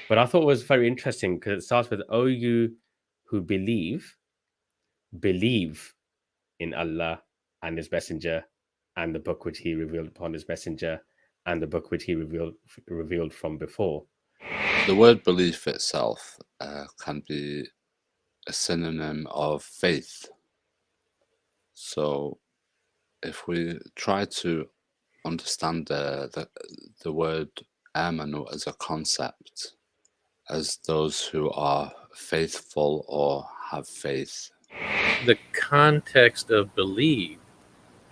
But I thought it was very interesting because it starts with, "O you who believe in Allah and His Messenger, and the book which He revealed upon His Messenger, and the book which He revealed from before." The word belief itself can be a synonym of faith. So if we try to understand the word Aamanoo as a concept, as those who are faithful or have faith. The context of believe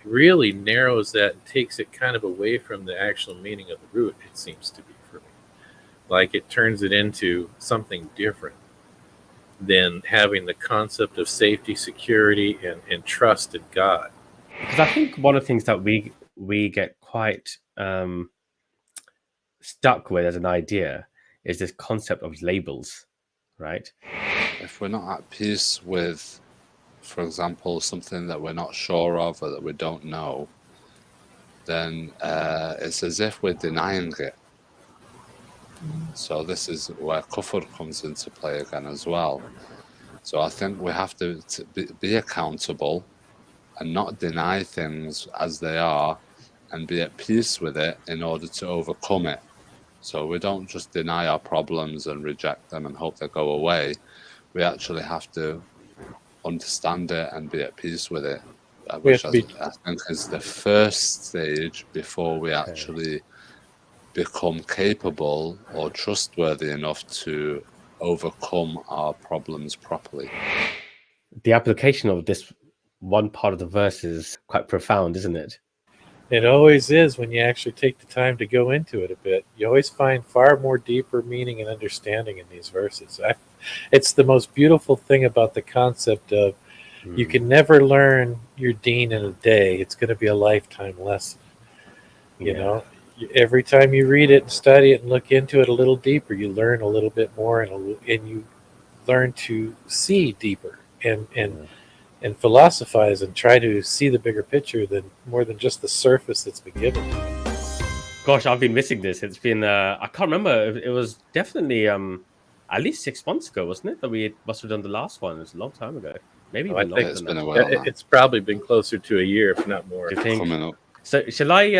really narrows that and takes it kind of away from the actual meaning of the root, it seems to be for me. Like it turns it into something different than having the concept of safety, security, and trust in God. Because I think one of the things that we get quite stuck with as an idea is this concept of labels, right? If we're not at peace with, for example, something that we're not sure of or that we don't know, then it's as if we're denying it. So this is where kufr comes into play again as well. So I think we have to be accountable and not deny things as they are and be at peace with it in order to overcome it. So we don't just deny our problems and reject them and hope they go away. We actually have to understand it and be at peace with it, which I think is the first stage before we actually become capable or trustworthy enough to overcome our problems properly. The application of this one part of the verse is quite profound, isn't it? It always is when you actually take the time to go into it a bit. You always find far more deeper meaning and understanding in these verses. It's the most beautiful thing about the concept of you can never learn your deen in a day. It's going to be a lifetime lesson. You know, every time you read it and study it and look into it a little deeper, you learn a little bit more and you learn to see deeper and philosophize and try to see the bigger picture than more than just the surface that's been given to you. Gosh, I've been missing this. It's been I can't remember. It was definitely at least 6 months ago, wasn't it? That we must have done the last one. It was a long time ago. Maybe even longer it's than been that. a while now. It's probably been closer to a year, if not more. Do you think? Coming up. So shall I?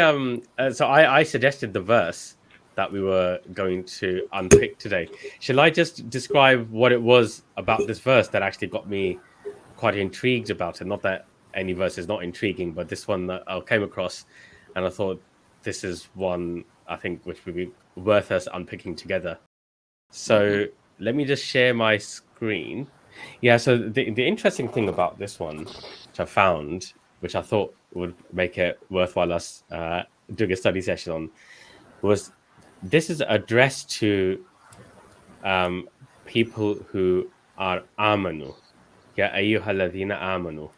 So I suggested the verse that we were going to unpick today. Shall I just describe what it was about this verse that actually got me quite intrigued about it? Not that any verse is not intriguing, but this one that I came across, and I thought this is one I think which would be worth us unpicking together. So let me just share my screen. Yeah. So the interesting thing about this one, which I found, which I thought would make it worthwhile us doing a study session on, was this is addressed to people who are Aamanoo. Ya ayyuhalladhina Aamanoo.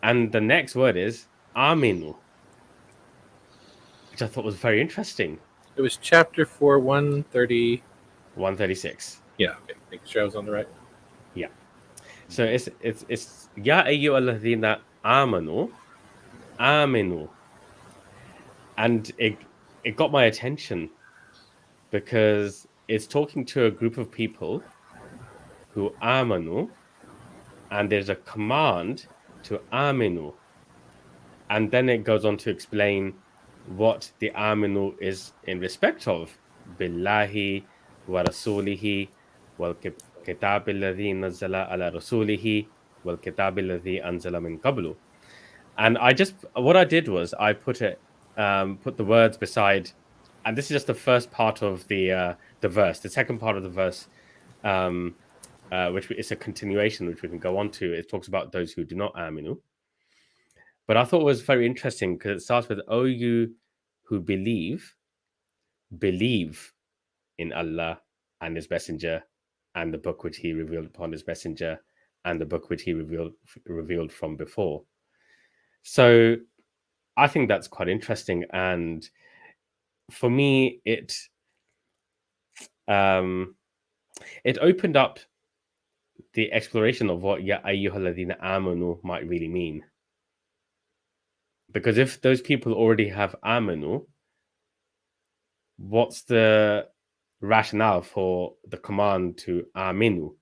And the next word is Aminu, which I thought was very interesting. It was chapter 4, 130. 136. Yeah, okay. Make sure I was on the right. Yeah. So it's Ya ayyuhalladhina Aamanoo. Aminu. And it got my attention because it's talking to a group of people who Aamanoo, and there's a command to Aminu. And then it goes on to explain what the Aamanoo is in respect of. Billahi wa rasulihi wal kitab alladhi nazzala ala rasulihi wal kitab alladhi anzala min qablu. And what I did was I put the words beside, and this is just the first part of the verse. The second part of the verse, which is a continuation, which we can go on to, it talks about those who do not Aminu. But I thought it was very interesting because it starts with, "O you who believe in Allah and His Messenger, and the book which He revealed upon His Messenger, and the book which He revealed from before." So I think that's quite interesting, and for me, it opened up the exploration of what Ya ayyuhalladhina Aamanoo might really mean. Because if those people already have Aamanoo, what's the rationale for the command to Aamanoo,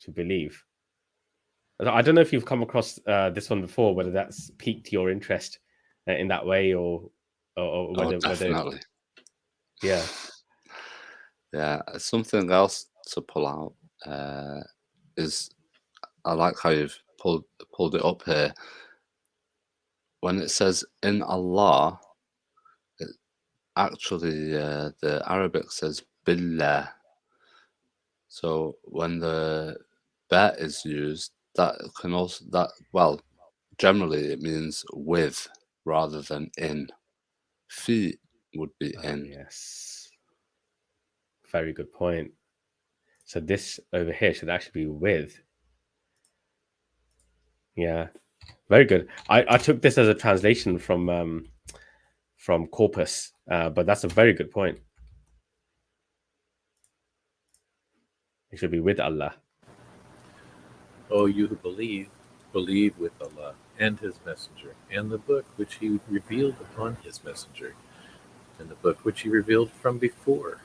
to believe. I don't know if you've come across this one before, whether that's piqued your interest in that way, or whether definitely. Yeah. Yeah, something else to pull out is, I like how you've pulled it up here. When it says in Allah, it actually the Arabic says billah. So when the ba is used, that can also generally it means with rather than in. Fi would be in. Yes. Very good point. So this over here should actually be with. Yeah. Very good. I took this as a translation from Corpus, but that's a very good point. It should be with Allah. O you who believe, believe with Allah and His Messenger, and the book which He revealed upon His Messenger, and the book which He revealed from before.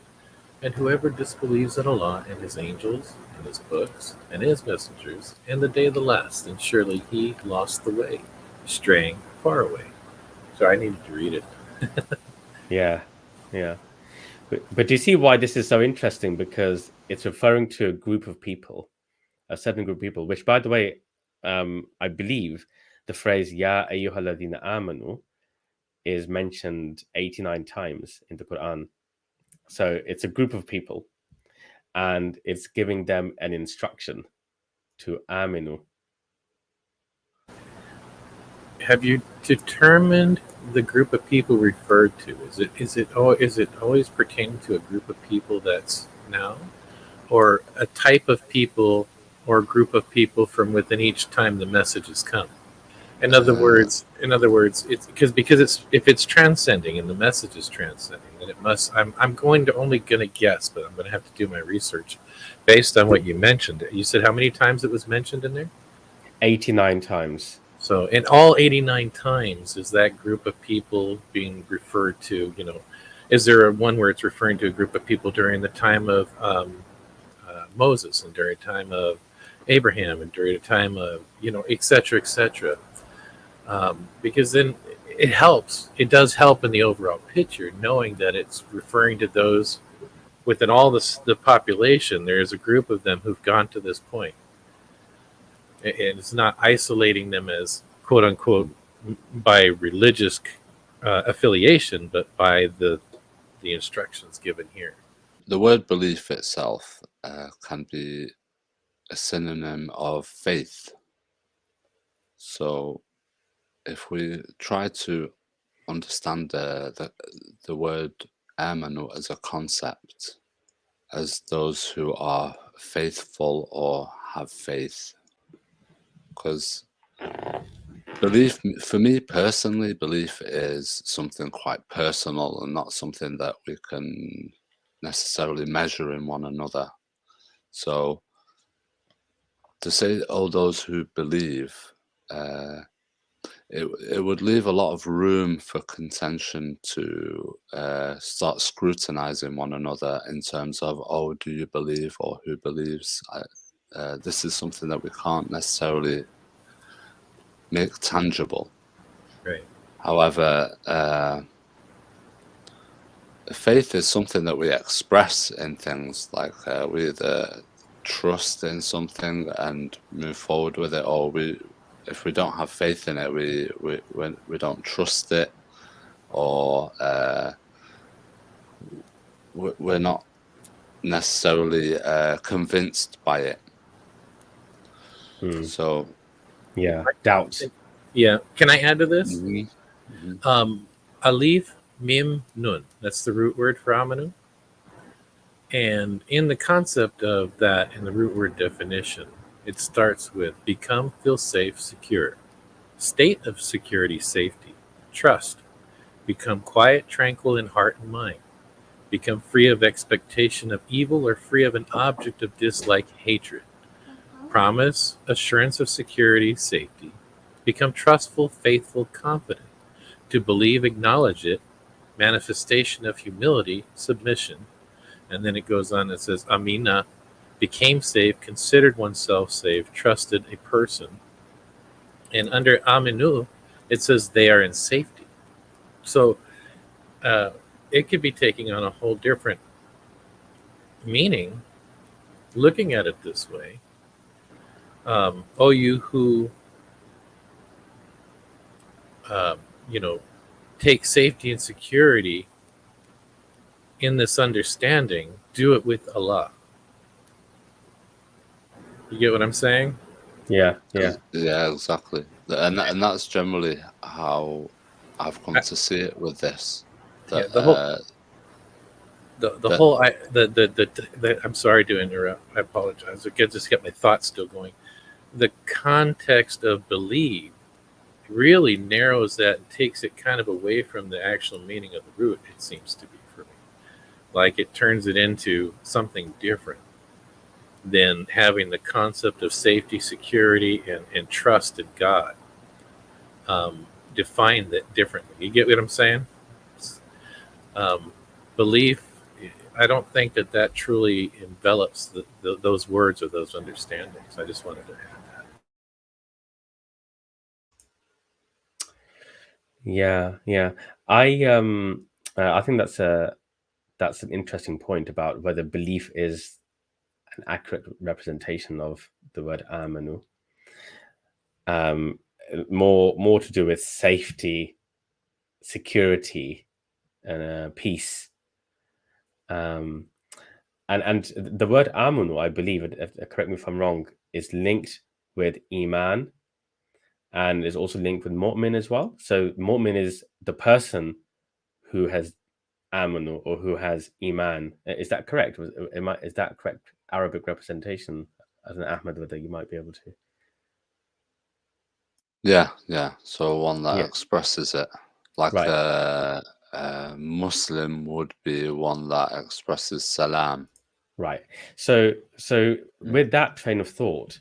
And whoever disbelieves in Allah and His angels, and His books, and His messengers, and the day of the last, then surely he lost the way, straying far away. So I needed to read it. Yeah. But do you see why this is so interesting? Because it's referring to a group of people, a certain group of people, which, by the way, I believe the phrase "Ya ayyuhalladhina amanu" is mentioned 89 times in the Quran. So it's a group of people, and it's giving them an instruction to aminu. Have you determined the group of people referred to? Is it always pertaining to a group of people that's now, or a type of people or group of people from within each time the message has come? In other words, it's because it's, if it's transcending and the message is transcending, then it must. I'm going to guess, but I'm going to have to do my research based on what you mentioned. You said how many times it was mentioned in there? 89 times. So in all 89 times, is that group of people being referred to? Is there one where it's referring to a group of people during the time of Moses, and during the time of Abraham, and during the time of et cetera, et cetera? Because then it helps. It does help in the overall picture, knowing that it's referring to those within all the population. There is a group of them who've gone to this point, and it's not isolating them as quote unquote by religious affiliation, but by the instructions given here. The word belief itself can be a synonym of faith. So if we try to understand the word Aamanoo as a concept, as those who are faithful or have faith, because belief, for me personally, belief is something quite personal and not something that we can necessarily measure in one another. So to say all those who believe, it would leave a lot of room for contention to start scrutinizing one another in terms of, oh, do you believe, or who believes? This is something that we can't necessarily make tangible. Right. However, faith is something that we express in things, like we either trust in something and move forward with it, or if we don't have faith in it, we don't trust it, or we're not necessarily convinced by it. So yeah, doubt. Yeah. Can I add to this? Mm-hmm. Alif, mim, nun. That's the root word for Aamanoo. And in the concept of that, in the root word definition, it starts with become, feel safe, secure. State of security, safety. Trust. Become quiet, tranquil in heart and mind. Become free of expectation of evil or free of an object of dislike, hatred. Promise, assurance of security, safety. Become trustful, faithful, confident. To believe, acknowledge it. Manifestation of humility, submission. And then it goes on, it says, Amina became safe, considered oneself safe, trusted a person. And under Aamanoo, it says they are in safety. So uh, it could be taking on a whole different meaning, looking at it this way. Oh, you who, you know, take safety and security in this understanding, do it with Allah. You get what I'm saying? Yeah. Yeah, exactly. And that's generally how I've come to see it with this. That, the whole I'm sorry to interrupt. I apologize. I just get my thoughts still going. The context of believe really narrows that and takes it kind of away from the actual meaning of the root, it seems to be for me. Like it turns it into something different than having the concept of safety, security, and trust in God define that differently. You get what I'm saying? Belief, I don't think that truly envelops those words or those understandings. I just wanted to add that. Yeah. I think that's an interesting point about whether belief is an accurate representation of the word Aamanoo. More to do with safety, security, and peace. And the word Aamanoo, I believe, correct me if I'm wrong, is linked with Iman, and is also linked with Mu'min as well. So Mu'min is the person who has Aamanoo or who has Iman. Is that correct? Is that correct Arabic representation? As an Ahmed, whether you might be able to. Yeah. So one that Yeah. expresses it, like Right. a Muslim would be one that expresses salam. Right. So with that train of thought,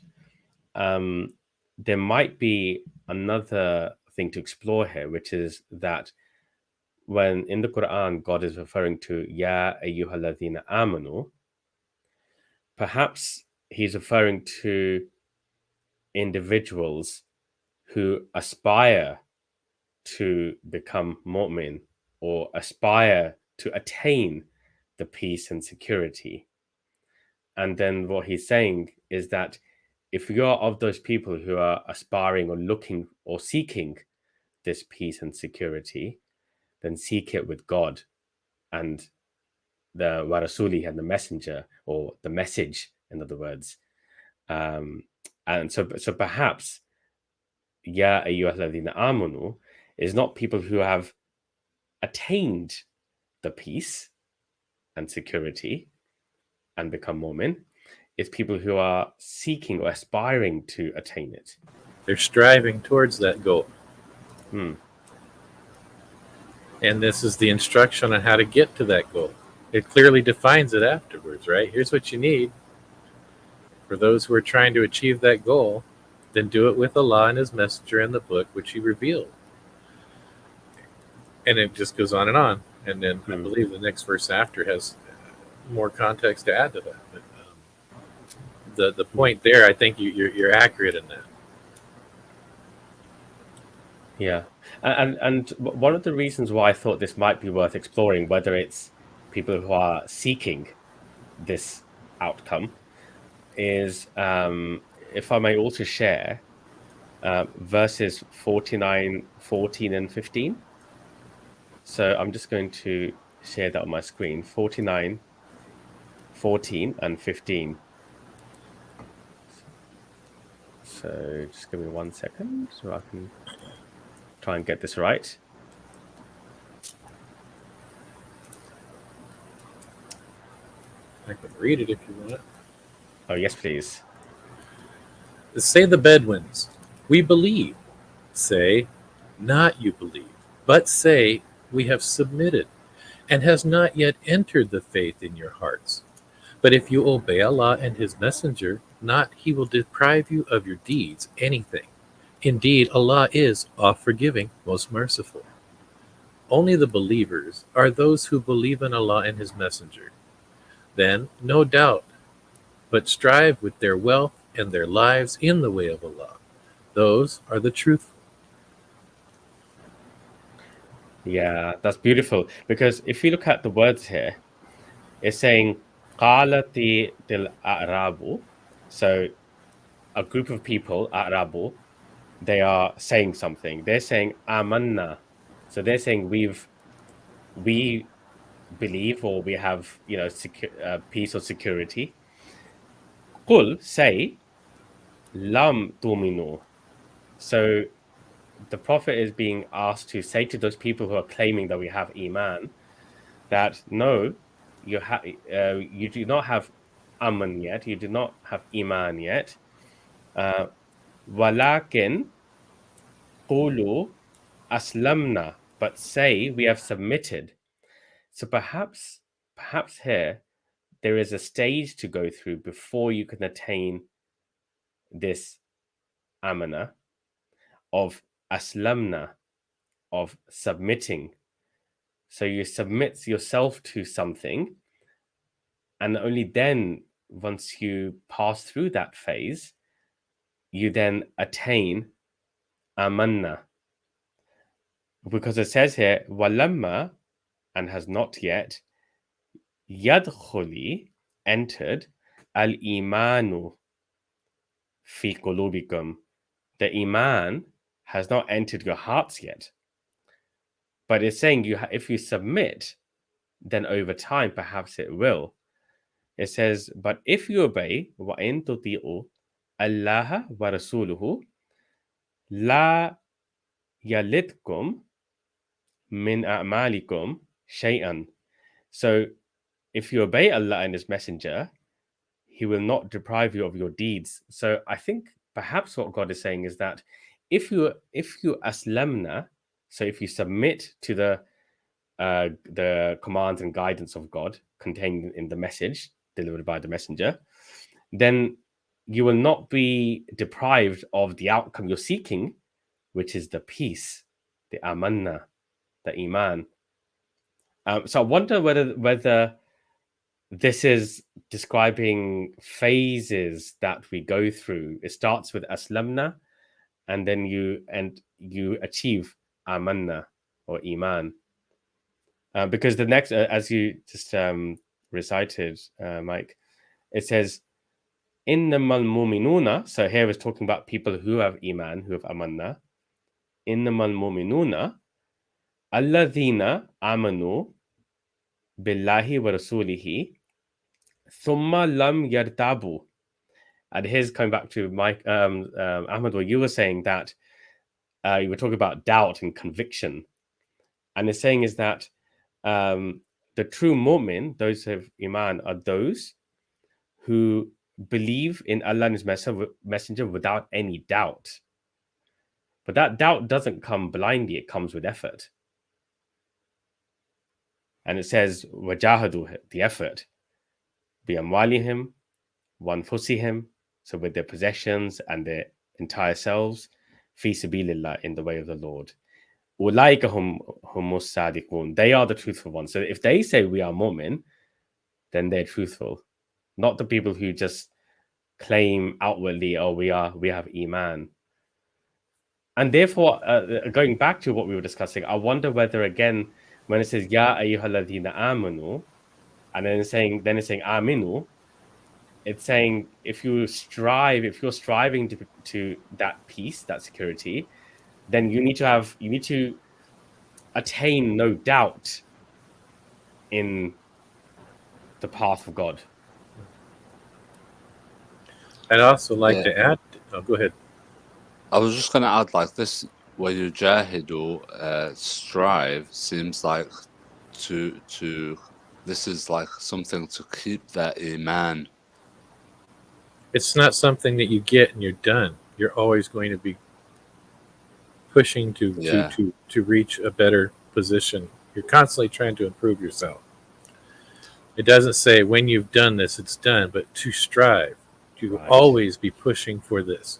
there might be another thing to explore here, which is that when in the Quran God is referring to Ya ayyuhalladhina amanu, perhaps he's referring to individuals who aspire to become mu'min or aspire to attain the peace and security. And then what he's saying is that if you are of those people who are aspiring or looking or seeking this peace and security, then seek it with God and the Warasuli and the messenger, or the message, in other words. And so perhaps Ya ayyuhalladhina amanu is not people who have attained the peace and security and become mu'min. It's people who are seeking or aspiring to attain it. They're striving towards that goal. Hmm. And this is the instruction on how to get to that goal. It clearly defines it afterwards, right? Here's what you need for those who are trying to achieve that goal. Then do it with Allah and His Messenger and the book which He revealed. And it just goes on. And then I believe the next verse after has more context to add to that. But, the point there, I think you're accurate in that. Yeah, and one of the reasons why I thought this might be worth exploring, whether it's people who are seeking this outcome, is if I may also share verses 49, 14, and 15. So I'm just going to share that on my screen, 49, 14, and 15. So just give me 1 second so I can try and get this right. I can read it if you want. Oh, yes, please. Say the Bedouins, we believe. Say, not you believe, but say, we have submitted, and has not yet entered the faith in your hearts. But if you obey Allah and His Messenger, not He will deprive you of your deeds anything. Indeed, Allah is oft-forgiving, most merciful. Only the believers are those who believe in Allah and His Messenger. Then, no doubt, but strive with their wealth and their lives in the way of Allah. Those are the truthful. Yeah, that's beautiful. Because if you look at the words here, it's saying qalati til a'rabu. So a group of people, a'rabu, they are saying something. They're saying amanna. So they're saying we believe, or we have, peace or security. Qul, say, lam tuminu. So the Prophet is being asked to say to those people who are claiming that we have iman, that no, you do not have aman yet, you do not have iman yet. Walakin qulu aslamna, but say we have submitted. So perhaps here there is a stage to go through before you can attain this amana of aslamna, of submitting. So you submit yourself to something, and only then, once you pass through that phase, you then attain amanna. Because it says here, walamma, and has not yet, yadkhuli, entered, al-imanu fi qulubikum. The iman has not entered your hearts yet. But it's saying if you submit, then over time, perhaps it will. It says, but if you obey, وَإِن تُطِيعُوا اللَّهَ وَرَسُولُهُ لَا يَلِدْكُمْ مِنْ أَعْمَالِكُمْ شَيْئًا. So if you obey Allah and His Messenger, He will not deprive you of your deeds. So I think perhaps what God is saying is that if you aslamna, so if you submit to the commands and guidance of God contained in the message delivered by the messenger, then you will not be deprived of the outcome you're seeking, which is the peace, the amanna, the iman. So I wonder whether this is describing phases that we go through. It starts with aslamna, and then you achieve amanna or iman. Because the next, as you just recited, Mike, it says, innamal mu'minuna. So here it's talking about people who have iman, who have amanna. Innamal mu'minuna alladhina amanu billahi wa rasulihi thumma lam yartabu. And here's coming back to Mike, Ahmed, what you were saying, that you were talking about doubt and conviction. And it's saying is that the true mu'min, those who have iman, are those who believe in Allah and His messenger without any doubt. But that doubt doesn't come blindly, it comes with effort. And it says, wajahadu, the effort, bi amwalihim, wa anfusihim, so with their possessions and their entire selves, fi sabilillah, in the way of the Lord. Ulaika humus sadiqun, they are the truthful ones. So if they say we are mu'min, then they're truthful. Not the people who just claim outwardly, oh, we have iman. And therefore, going back to what we were discussing, I wonder whether, again, when it says ya ayyuhalladhina amanu, and then it's saying aminu, it's saying if you're striving to that peace, that security, then you need to attain no doubt in the path of God. I'd also like to add. Oh, go ahead. I was just going to add, like this, where you jahidu, strive, seems like to this is like something to keep that iman. It's not something that you get and you're done. You're always going to be pushing to reach a better position. You're constantly trying to improve yourself. It doesn't say when you've done this, it's done, but to strive, to always be pushing for this.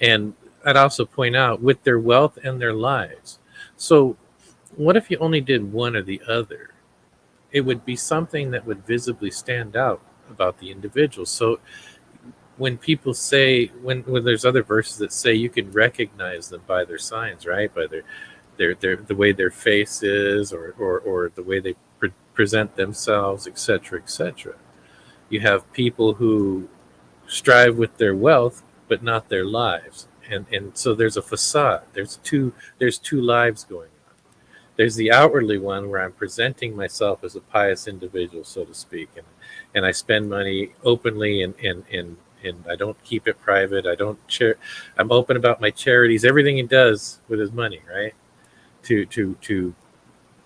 And I'd also point out, with their wealth and their lives. So what if you only did one or the other? it would be something that would visibly stand out about the individual. So when people say, when there's other verses that say you can recognize them by their signs, right? By their the way their face is, or the way they present themselves, etc., etc. You have people who strive with their wealth, but not their lives, and so there's a facade. There's two lives going on. There's the outwardly one where I'm presenting myself as a pious individual, so to speak, and I spend money openly, and I don't keep it private. I don't I'm open about my charities, everything he does with his money, right? To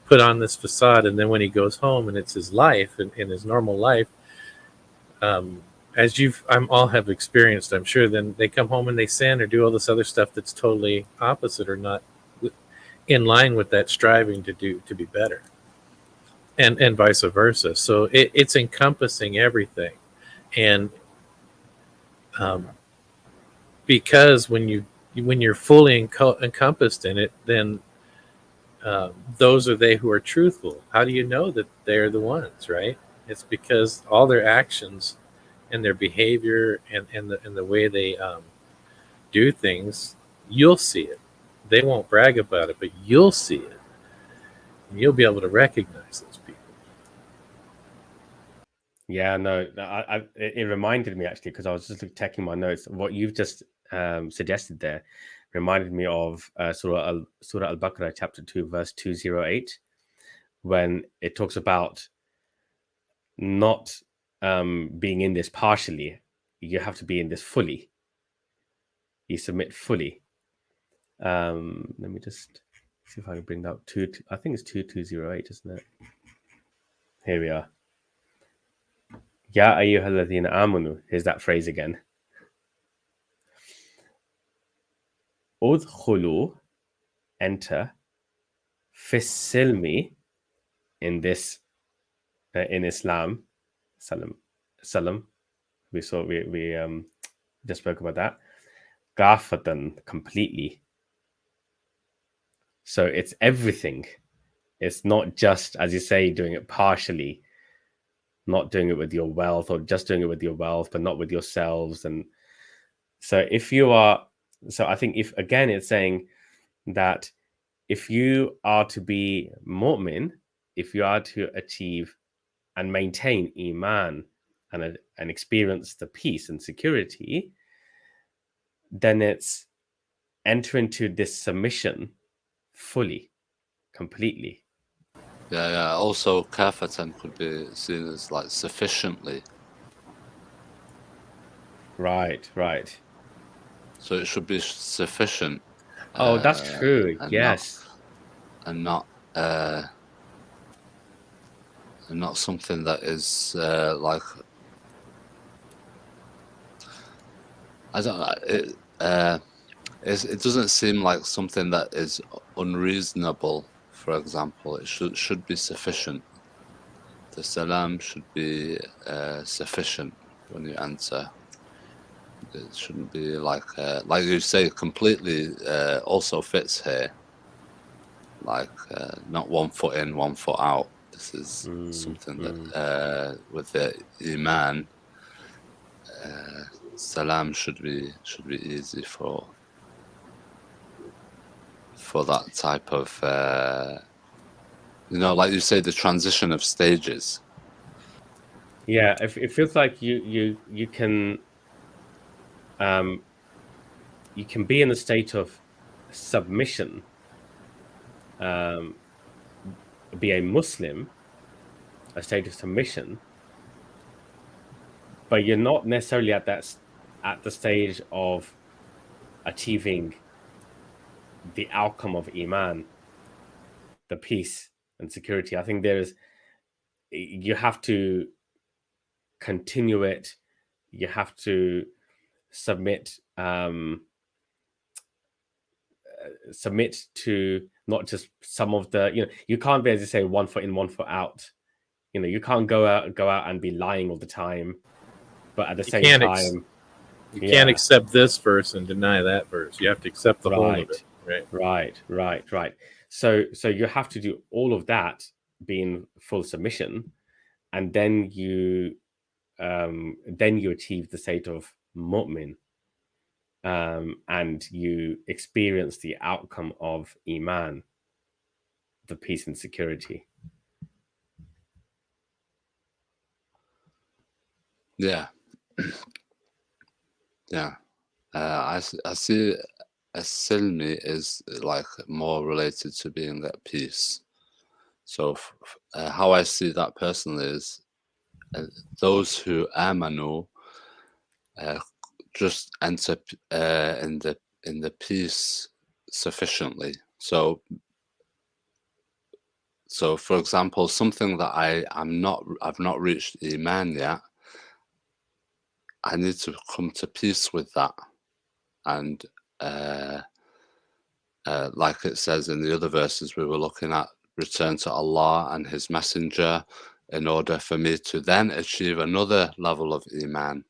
put on this facade, and then when he goes home and it's his life and his normal life, as all have experienced, I'm sure, then they come home and they sin or do all this other stuff that's totally opposite or not in line with that striving to be better, and vice versa. So it's encompassing everything, and because when you're fully encompassed in it, then those are they who are truthful. How do you know that they're the ones, right? It's because all their actions and their behavior and the way they do things, you'll see it. They won't brag about it, but you'll see it. And you'll be able to recognize those people. Yeah, no, it reminded me actually, because I was just checking my notes. What you've just suggested there reminded me of Surah Al-Baqarah, chapter 2, verse 208, when it talks about not being in this partially. You have to be in this fully. You submit fully. Let me just see if I can bring that up. I think it's 2208, isn't it? Here we are. Ya ayyuhalladhina amanu. Here's that phrase again. Udkhulu, enter, fisilmi, in this, in Islam, salam. We just spoke about that. Gafatan, completely. So it's everything. It's not just, as you say, doing it partially, not doing it with your wealth, or just doing it with your wealth, but not with yourselves. And so I think it's saying that if you are to be mu'min, if you are to achieve and maintain iman and experience the peace and security, then it's enter into this submission fully, completely. Yeah. Also, kafatan could be seen as like sufficiently. Right. So it should be sufficient. Oh, that's true. Yes. Not something that is like, I don't know. It doesn't seem like something that is unreasonable. For example, it should be sufficient. The salam should be sufficient when you answer. It shouldn't be like you say, completely also fits here. Like not one foot in, one foot out. This is something that with the iman, salam should be easy for that type of like you say, the transition of stages. Yeah, it feels like you can be in a state of submission, be a Muslim, a state of submission, but you're not necessarily at the stage of achieving the outcome of iman, the peace and security. I think you have to continue it. You have to submit to not just some of the, you can't be, as you say, one foot in, one foot out. You can't go out and be lying all the time, but at the same time, you can't accept this verse and deny that verse. You have to accept the whole of it. Right. So you have to do all of that, be in full submission, and then you achieve the state of mu'min, and you experience the outcome of iman, the peace and security. Yeah. Yeah. I see as-silmi is like more related to being at peace. So how I see that personally is those who Aamanoo just enter in the peace sufficiently. So for example, something that I've not reached Iman yet, I need to come to peace with that. And like it says in the other verses we were looking at, return to Allah and His Messenger in order for me to then achieve another level of Iman.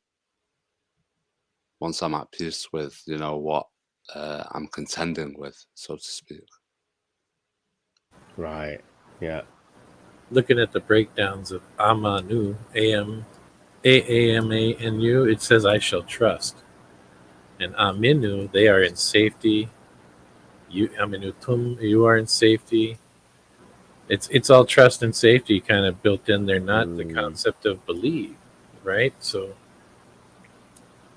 Once I'm at peace with, what I'm contending with, so to speak. Right. Yeah. Looking at the breakdowns of Aamanoo, A-A-M-A-N-U, it says, I shall trust. And Aminu, they are in safety. You, Aminutum, you are in safety. It's all trust and safety kind of built in there, not the concept of believe, right? So,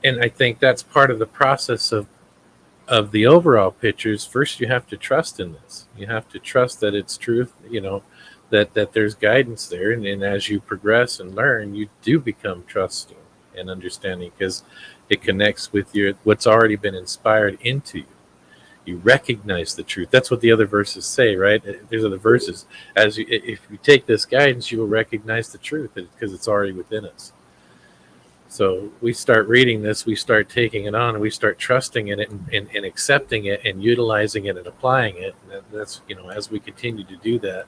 and I think that's part of the process of the overall pictures. First, you have to trust in this. You have to trust that it's truth, that there's guidance there. And as you progress and learn, you do become trusting and understanding, because it connects with what's already been inspired into you. You recognize the truth. That's what the other verses say, right? There's other verses. If you take this guidance, you will recognize the truth because it's already within us. So we start reading this, we start taking it on, and we start trusting in it and accepting it and utilizing it and applying it. And that's, as we continue to do that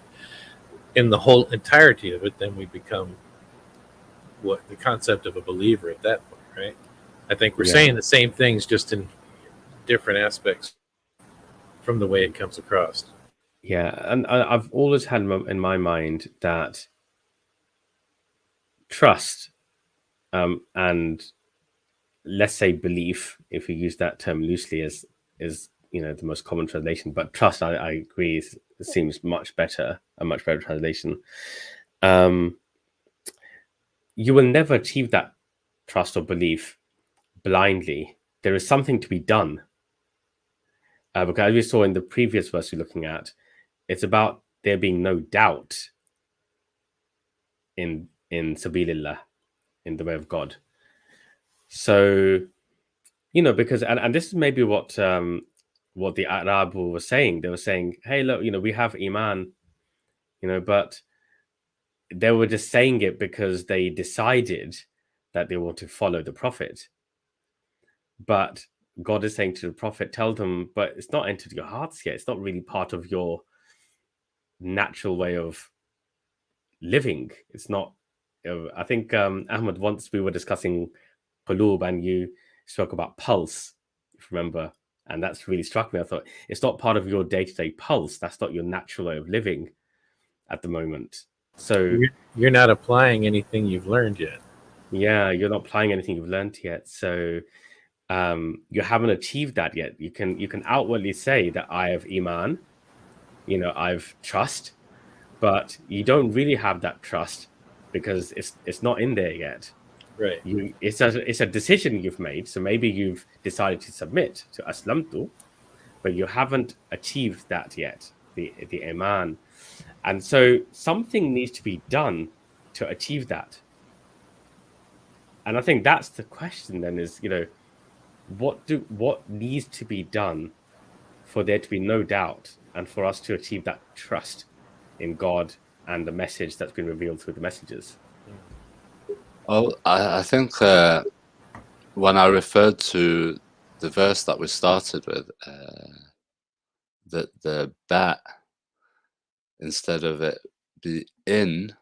in the whole entirety of it, then we become what the concept of a believer at that point, right? I think we're saying the same things, just in different aspects from the way it comes across. Yeah, and I've always had in my mind that trust, and let's say belief, if we use that term loosely, is the most common translation. But trust, I agree, seems much better, a much better translation. You will never achieve that trust or belief blindly. There is something to be done. Because as we saw in the previous verse we're looking at, it's about there being no doubt in Sabilillah, in the way of God. So, because and this is maybe what the Arab was saying. They were saying, hey, look, we have Iman, but they were just saying it because they decided that they want to follow the Prophet. But God is saying to the Prophet, tell them, but it's not entered your hearts yet. It's not really part of your natural way of living. It's not. I think Ahmed, once we were discussing qulub and you spoke about pulse, if you remember, and that's really struck me. I thought it's not part of your day-to-day pulse. That's not your natural way of living at the moment. So you're not applying anything you've learned yet. Yeah, you're not applying anything you've learned yet. So you haven't achieved that yet. You can outwardly say that I have Iman, I've trust, but you don't really have that trust because it's not in there yet. Right. It's a decision you've made. So maybe you've decided to submit to aslamtu, but you haven't achieved that yet, the Iman. And so something needs to be done to achieve that. And I think that's the question then is, what needs to be done for there to be no doubt and for us to achieve that trust in God and the message that's been revealed through the messengers? Oh, I think when I referred to the verse that we started with, that the bat, instead of it be in,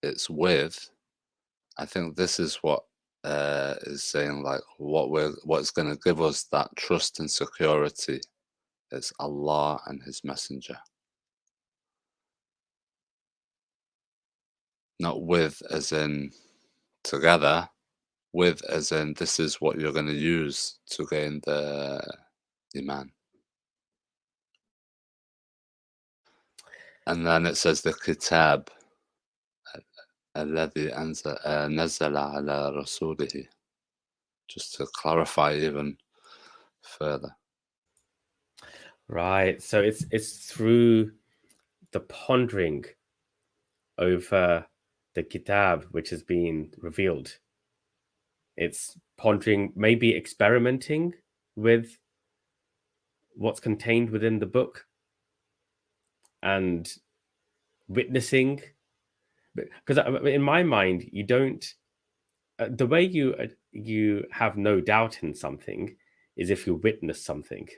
it's with. I think this is what is saying, like, what's going to give us that trust and security. It's Allah and His Messenger. not with as in together, with as in this is what you're going to use to gain the iman. And then it says the kitab الذي نزل على رسوله, just to clarify even further. Right. So it's through the pondering over the kitab which has been revealed. It's pondering, maybe experimenting with what's contained within the book and witnessing. Because in my mind, you don't. The way you have no doubt in something is if you witness something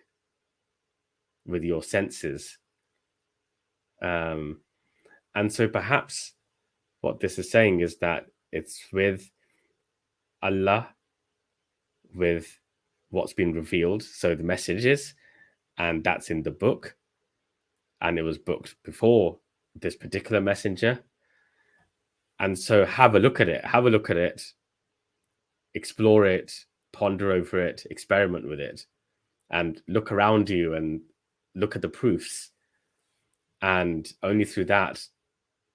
with your senses. And so perhaps what this is saying is that it's with Allah, with what's been revealed, so the messages, and that's in the book, and it was booked before this particular messenger. And so have a look at it, explore it, ponder over it, experiment with it, and look around you and look at the proofs. And only through that,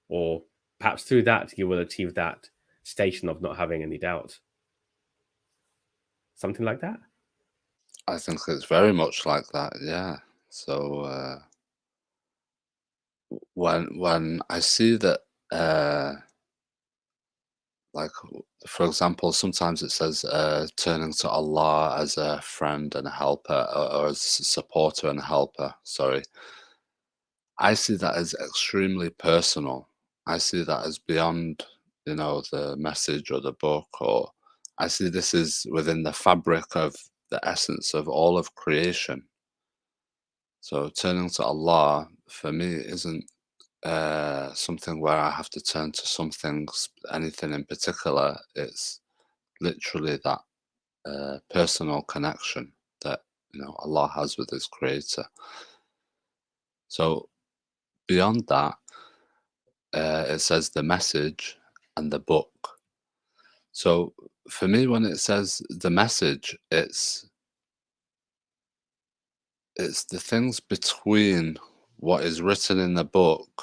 or perhaps through that, you will achieve that station of not having any doubt. Something like that? I think it's very much like that, yeah. So when I see that, like, for example, sometimes it says turning to Allah as a friend and a helper, or as a supporter and a helper, sorry. I see that as extremely personal. I see that as beyond, the message or the book, or I see this is within the fabric of the essence of all of creation. So turning to Allah for me isn't something where I have to turn to something, anything in particular. It's literally that personal connection that Allah has with His Creator. So beyond that, it says the message and the book. So for me, when it says the message, it's the things between what is written in the book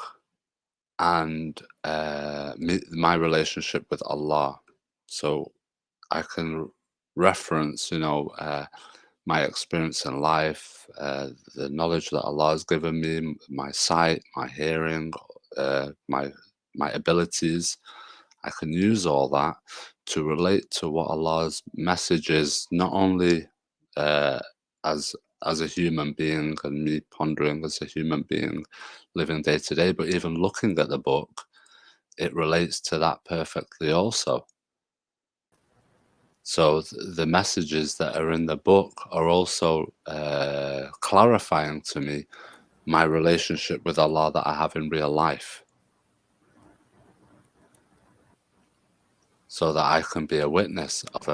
and my relationship with Allah. So I can reference, my experience in life, the knowledge that Allah has given me, my sight, my hearing, my abilities. I can use all that to relate to what Allah's message is, not only as a human being and me pondering as a human being living day to day, but even looking at the book, it relates to that perfectly also. So the messages that are in the book are also clarifying to me my relationship with Allah that I have in real life, so that I can be a witness of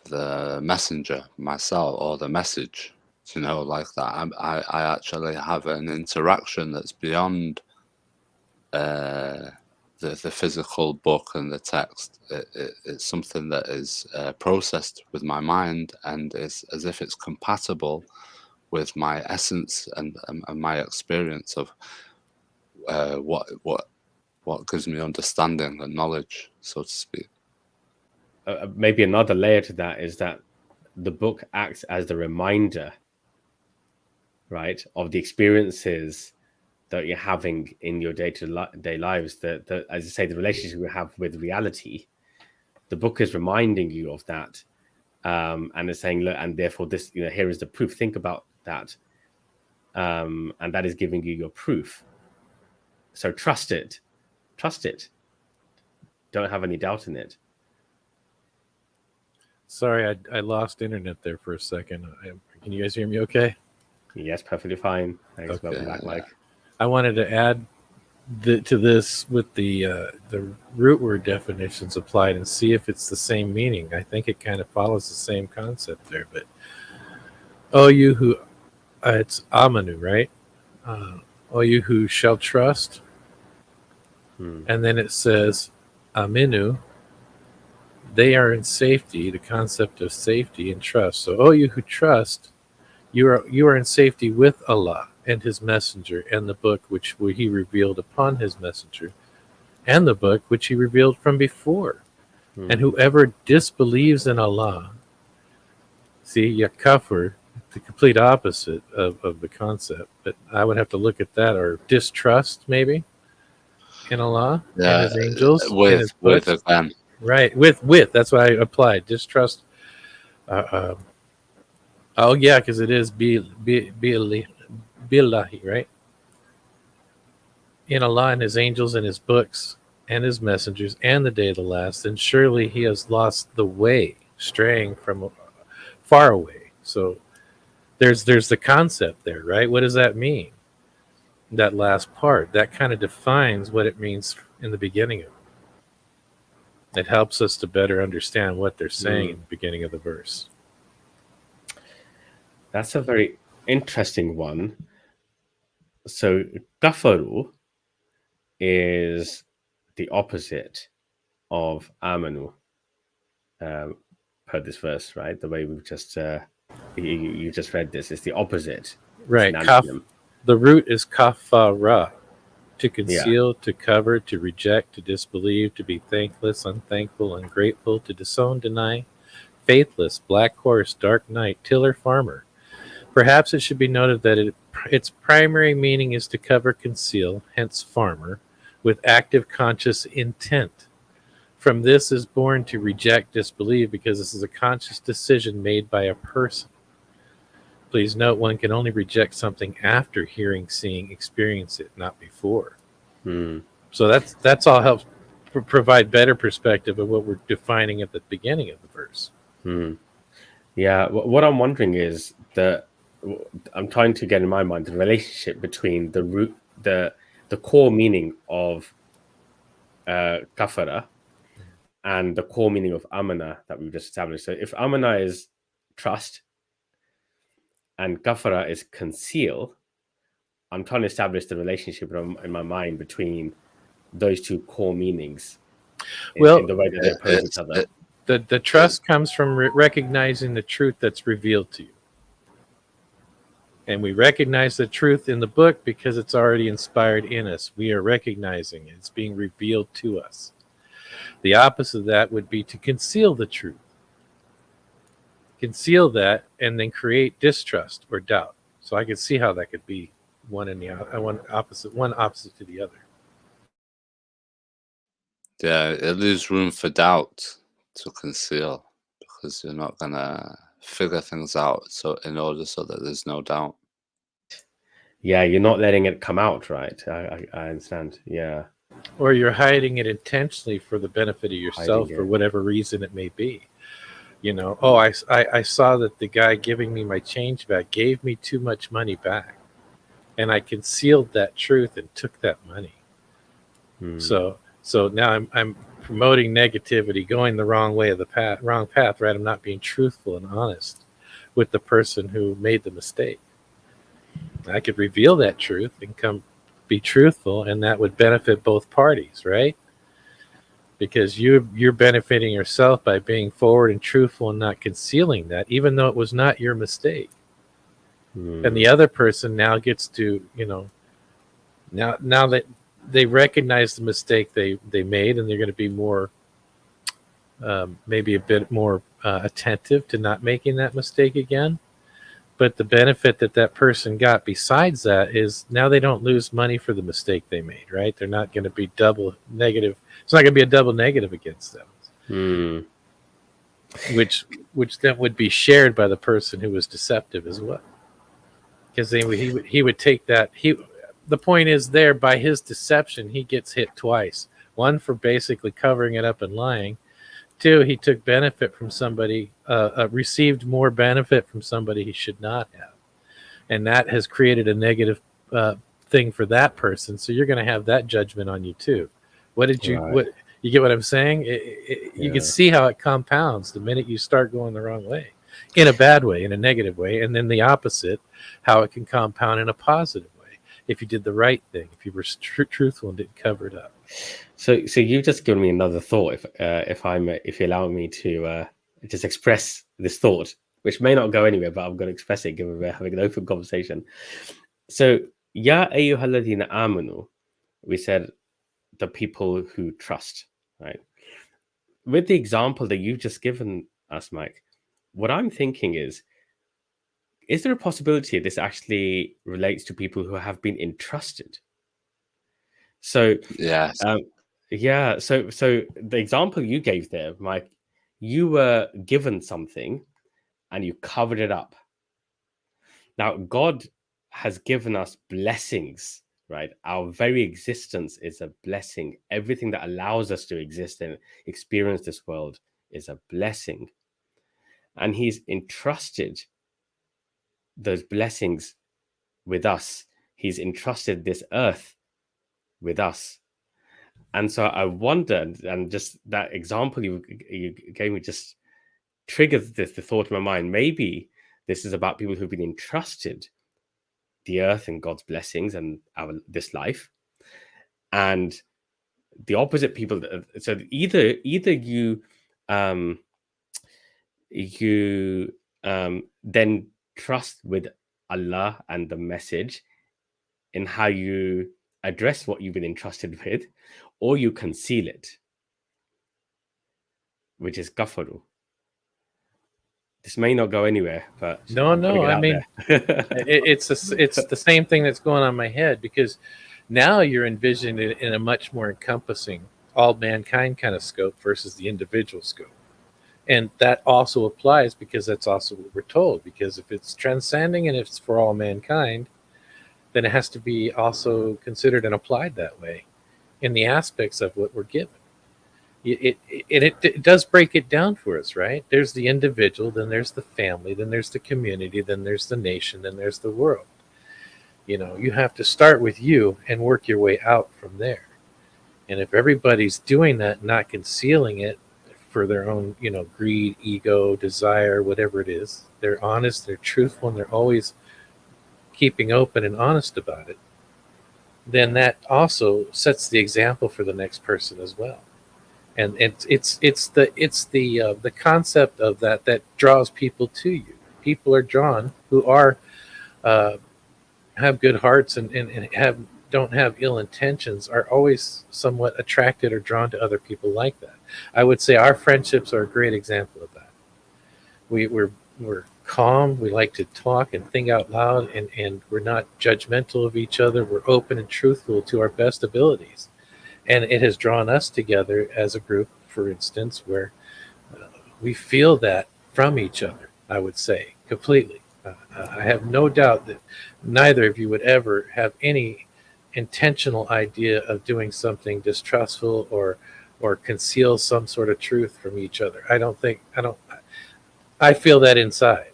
the messenger myself, or the message, like that. I actually have an interaction that's beyond the physical book and the text. It's something that is processed with my mind, and it's as if it's compatible with my essence and my experience of what gives me understanding and knowledge, so to speak. Maybe another layer to that is that the book acts as the reminder, right, of the experiences that you're having in your day-to-day lives, that as I say, the relationship you have with reality. The book is reminding you of that, and it's saying, look, and therefore this, here is the proof. Think about that, and that is giving you your proof. So trust it. Don't have any doubt in it. Sorry, I lost internet there for a second. Can you guys hear me okay? Yes, perfectly fine. Thanks. Okay, Welcome back, Mike. I wanted to add to this with the root word definitions applied and see if it's the same meaning. I think it kind of follows the same concept there. But you who, it's Aamanoo, right? You who shall trust. And then it says, Aamanoo, they are in safety, the concept of safety and trust. So, oh, you who trust, you are in safety with Allah and his messenger and the book which he revealed upon his messenger and the book which he revealed from before. And whoever disbelieves in Allah, see, yakafur, the complete opposite of the concept, but I would have to look at that, or distrust maybe in Allah and his angels and his with books. again. Right, with that's what I applied. Distrust. Oh yeah, because it is billahi, right? In Allah and his angels and his books and his messengers and the day of the last, then surely he has lost the way, straying from far away. So there's the concept there, right? What does that mean? That last part, that kind of defines what it means in the beginning of it. It helps us to better understand what they're saying in the beginning of the verse. That's a very interesting one. So kafaru is the opposite of Aamanoo, per this verse, right? The way we've just you just read this is the opposite. Right. Synonym. The root is kafara, to conceal, to cover, to reject, to disbelieve, to be thankless, unthankful, ungrateful, to disown, deny, faithless, black horse, dark night, tiller, farmer. Perhaps it should be noted that its primary meaning is to cover, conceal, hence farmer, with active conscious intent. From this is born to reject, disbelieve, because this is a conscious decision made by a person. Please note, one can only reject something after hearing, seeing, experience it, not before. So that's all helps provide better perspective of what we're defining at the beginning of the verse. Yeah, what I'm wondering is that I'm trying to get in my mind the relationship between the root, the core meaning of kafara and the core meaning of amana that we've just established. So if amana is trust and kafara is conceal, I'm trying to establish the relationship in my mind between those two core meanings in the way that they oppose each other. The trust comes from recognizing the truth that's revealed to you. And we recognize the truth in the book because it's already inspired in us. We are recognizing it. It's being revealed to us. The opposite of that would be to conceal the truth. Conceal that and then create distrust or doubt. So I could see how that could be one opposite to the other. Yeah, it leaves room for doubt to conceal because you're not gonna figure things out. So in order so that there's no doubt. Yeah, you're not letting it come out, right? I understand. Yeah. Or you're hiding it intentionally for the benefit of yourself for whatever reason it may be. You know, oh, I saw that the guy giving me my change back gave me too much money back. And I concealed that truth and took that money. So now I'm promoting negativity, going the wrong way of the wrong path, right? I'm not being truthful and honest with the person who made the mistake. I could reveal that truth and be truthful, and that would benefit both parties, right? Because you're benefiting yourself by being forward and truthful and not concealing that, even though it was not your mistake. And the other person now gets to, now that they recognize the mistake they made, and they're going to be more, maybe a bit more attentive to not making that mistake again. But the benefit that person got besides that is now they don't lose money for the mistake they made, right? They're not going to be double negative. It's not going to be a double negative against them, which then would be shared by the person who was deceptive as well. Because he would take that. The point is there, by his deception, he gets hit twice. One, for basically covering it up and lying. Two, he took benefit from somebody, received more benefit from somebody he should not have. And that has created a negative thing for that person. So you're going to have that judgment on you too. What you get what I'm saying? You can see how it compounds the minute you start going the wrong way, in a bad way, in a negative way. And then the opposite, how it can compound in a positive way. If you did the right thing, if you were truthful and didn't cover it up. So you've just given me another thought. If you allow me to just express this thought, which may not go anywhere, but I'm going to express it given we're having an open conversation. So, Ya ayyuhalladhina amanu, we said the people who trust, right? With the example that you've just given us, Mike, what I'm thinking is there a possibility this actually relates to people who have been entrusted? So, Yes. yeah, so the example you gave there, Mike, you were given something and you covered it up. Now, God has given us blessings, right? Our very existence is a blessing. Everything that allows us to exist and experience this world is a blessing. And He's entrusted those blessings with us. He's entrusted this earth with us. And so I wondered, and just that example you gave me just triggered the thought in my mind. Maybe this is about people who've been entrusted the earth and God's blessings and this life, and the opposite people. So either you then trust with Allah and the message in how you address what you've been entrusted with, or you conceal it, which is kafaru. This may not go anywhere, but No, I mean, it's the same thing that's going on in my head, because now you're envisioning it in a much more encompassing, all mankind kind of scope versus the individual scope. And that also applies because that's also what we're told. Because if it's transcending and if it's for all mankind, then it has to be also considered and applied that way in the aspects of what we're given. It does break it down for us, right? There's the individual, then there's the family, then there's the community, then there's the nation, then there's the world. You have to start with you and work your way out from there. And if everybody's doing that, not concealing it for their own, greed, ego, desire, whatever it is, they're honest, they're truthful, and they're always keeping open and honest about it, then that also sets the example for the next person as well. And it's the concept of that draws people to you. People are drawn who are have good hearts and don't have ill intentions, are always somewhat attracted or drawn to other people like that. I would say our friendships are a great example of that. We're calm. We like to talk and think out loud, and we're not judgmental of each other. We're open and truthful to our best abilities. And it has drawn us together as a group, for instance, where we feel that from each other, I would say, completely. I have no doubt that neither of you would ever have any intentional idea of doing something distrustful or conceal some sort of truth from each other. I feel that inside.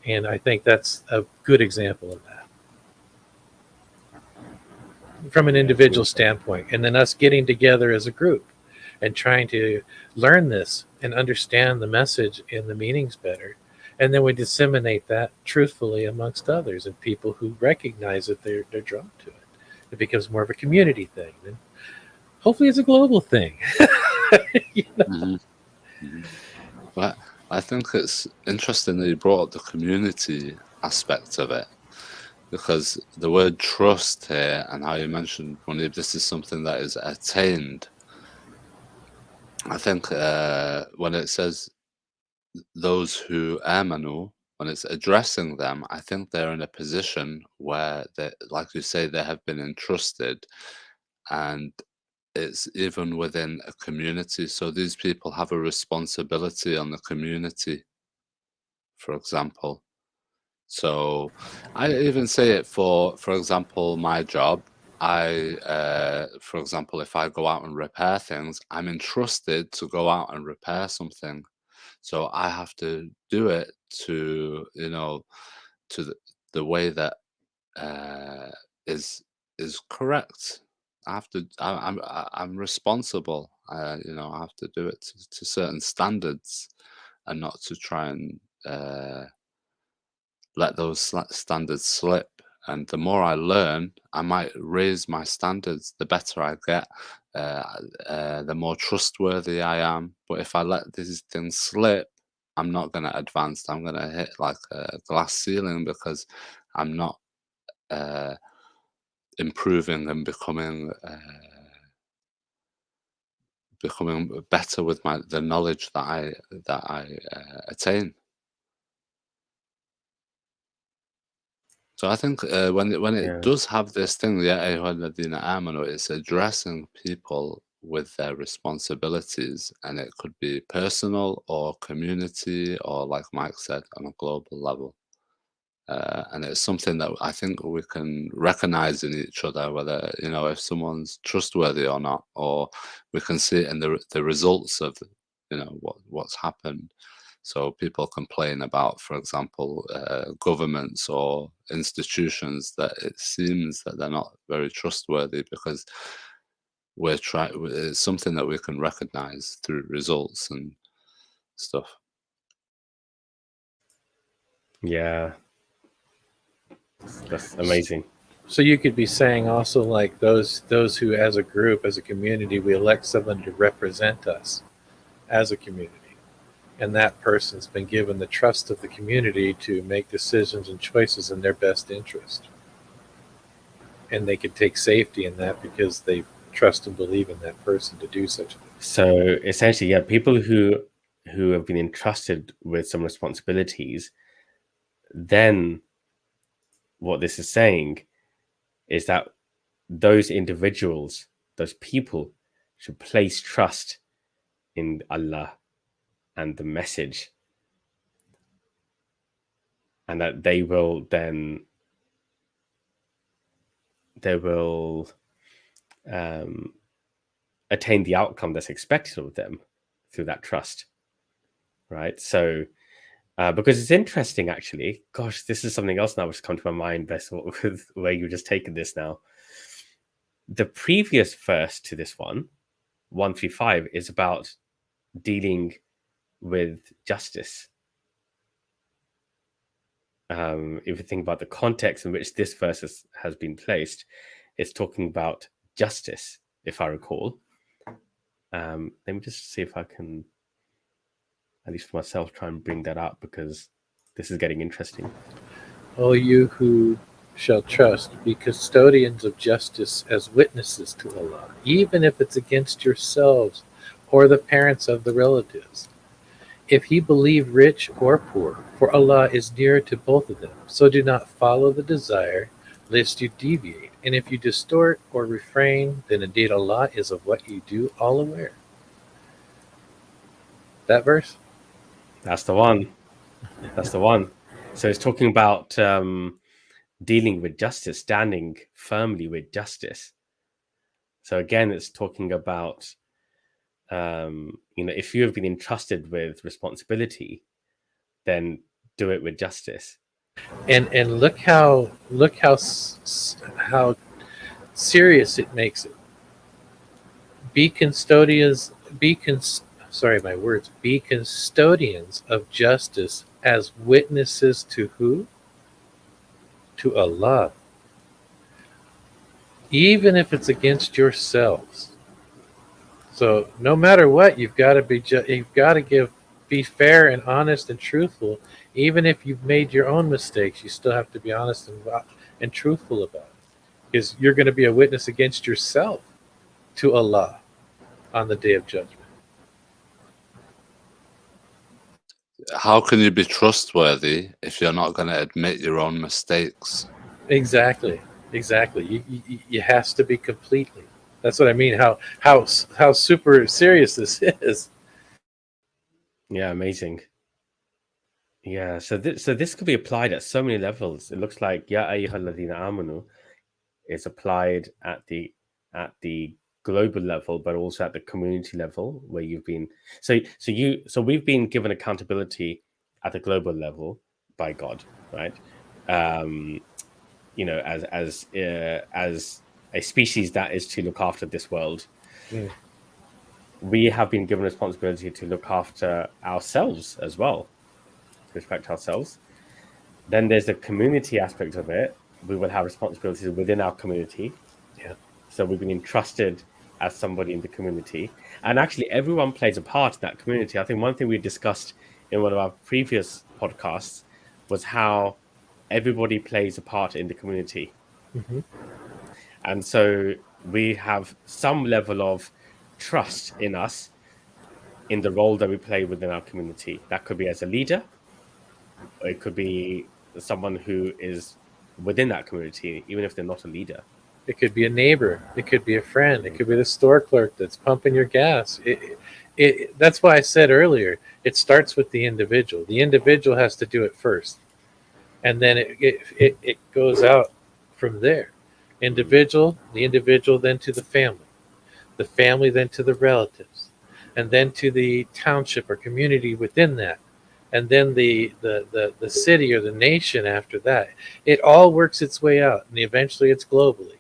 And I think that's a good example of that from an individual standpoint. And then us getting together as a group and trying to learn this and understand the message and the meanings better. And then we disseminate that truthfully amongst others and people who recognize that they're drawn to it. It becomes more of a community thing. And hopefully it's a global thing. Mm-hmm. Mm-hmm. Well, I think it's interesting that you brought up the community aspect of it, because the word trust here and how you mentioned, Munib, this is something that is attained. I think when it says those who Aamanoo, when it's addressing them, I think they're in a position where, like you say, they have been entrusted, and it's even within a community. So these people have a responsibility on the community, for example. So I even say it for example, my job. For example, if I go out and repair things, I'm entrusted to go out and repair something. So I have to do it to, to the way that is correct. I'm responsible. I have to do it to certain standards, and not to try and let those standards slip. And the more I learn, I might raise my standards, the better I get. the more trustworthy I am. But if I let these things slip, I'm not going to advance. I'm going to hit like a glass ceiling because I'm not improving and becoming better with the knowledge that I attain. So I think when it does have this thing, it's addressing people with their responsibilities, and it could be personal or community or, like Mike said, on a global level. And it's something that I think we can recognize in each other, whether, if someone's trustworthy or not, or we can see it in the results of, what's happened. So people complain about, for example, governments or institutions that it seems that they're not very trustworthy because it's something that we can recognize through results and stuff. Yeah. That's amazing. So you could be saying also, like, those who, as a group, as a community, we elect someone to represent us as a community, and that person's been given the trust of the community to make decisions and choices in their best interest, and they could take safety in that because they trust and believe in that person to do such a thing. So essentially, yeah, people who have been entrusted with some responsibilities, then what this is saying is that those individuals, those people, should place trust in Allah and the message, and that they will attain the outcome that's expected of them through that trust, right? So because it's interesting, actually. Gosh, this is something else now which has come to my mind, Bess, with where you've just taken this now. The previous verse to this one, 135, is about dealing with justice. If you think about the context in which this verse has been placed, it's talking about justice, if I recall. Let me just see if I can, at least for myself, try and bring that up, because this is getting interesting. O you who shall trust, be custodians of justice as witnesses to Allah, even if it's against yourselves or the parents of the relatives. If ye believe rich or poor, for Allah is near to both of them, so do not follow the desire, lest you deviate. And if you distort or refrain, then indeed Allah is of what you do all aware. That verse? That's the one. That's the one. So it's talking about dealing with justice, standing firmly with justice. So again, it's talking about, if you have been entrusted with responsibility, then do it with justice. And look how serious it makes it. Be custodians. Be custodians of justice as witnesses to who? To Allah. Even if it's against yourselves. So no matter what, you've got to be fair and honest and truthful. Even if you've made your own mistakes, you still have to be honest and truthful about it, because you're going to be a witness against yourself to Allah on the day of judgment. How can you be trustworthy if you're not going to admit your own mistakes? Exactly. You has to be completely. That's what I mean. How super serious this is. Yeah, amazing. Yeah, so this could be applied at so many levels. It looks like Ya ayyuhalladhina Aamanoo is applied at the global level, but also at the community level, where you've been. So we've been given accountability at the global level by God, right? As a species that is to look after this world. Mm. We have been given responsibility to look after ourselves as well, to respect ourselves. Then there's the community aspect of it. We will have responsibilities within our community. Yeah. So we've been entrusted as somebody in the community. And actually, everyone plays a part in that community. I think one thing we discussed in one of our previous podcasts was how everybody plays a part in the community. Mm-hmm. And so we have some level of trust in us in the role that we play within our community. That could be as a leader, or it could be someone who is within that community, even if they're not a leader. It could be a neighbor. It could be a friend. It could be the store clerk that's pumping your gas. That's why I said earlier, it starts with the individual. The individual has to do it first, and then it goes out from there. The individual then to the family then to the relatives, and then to the township or community within that, and then the city or the nation after that. It all works its way out, and eventually it's globally.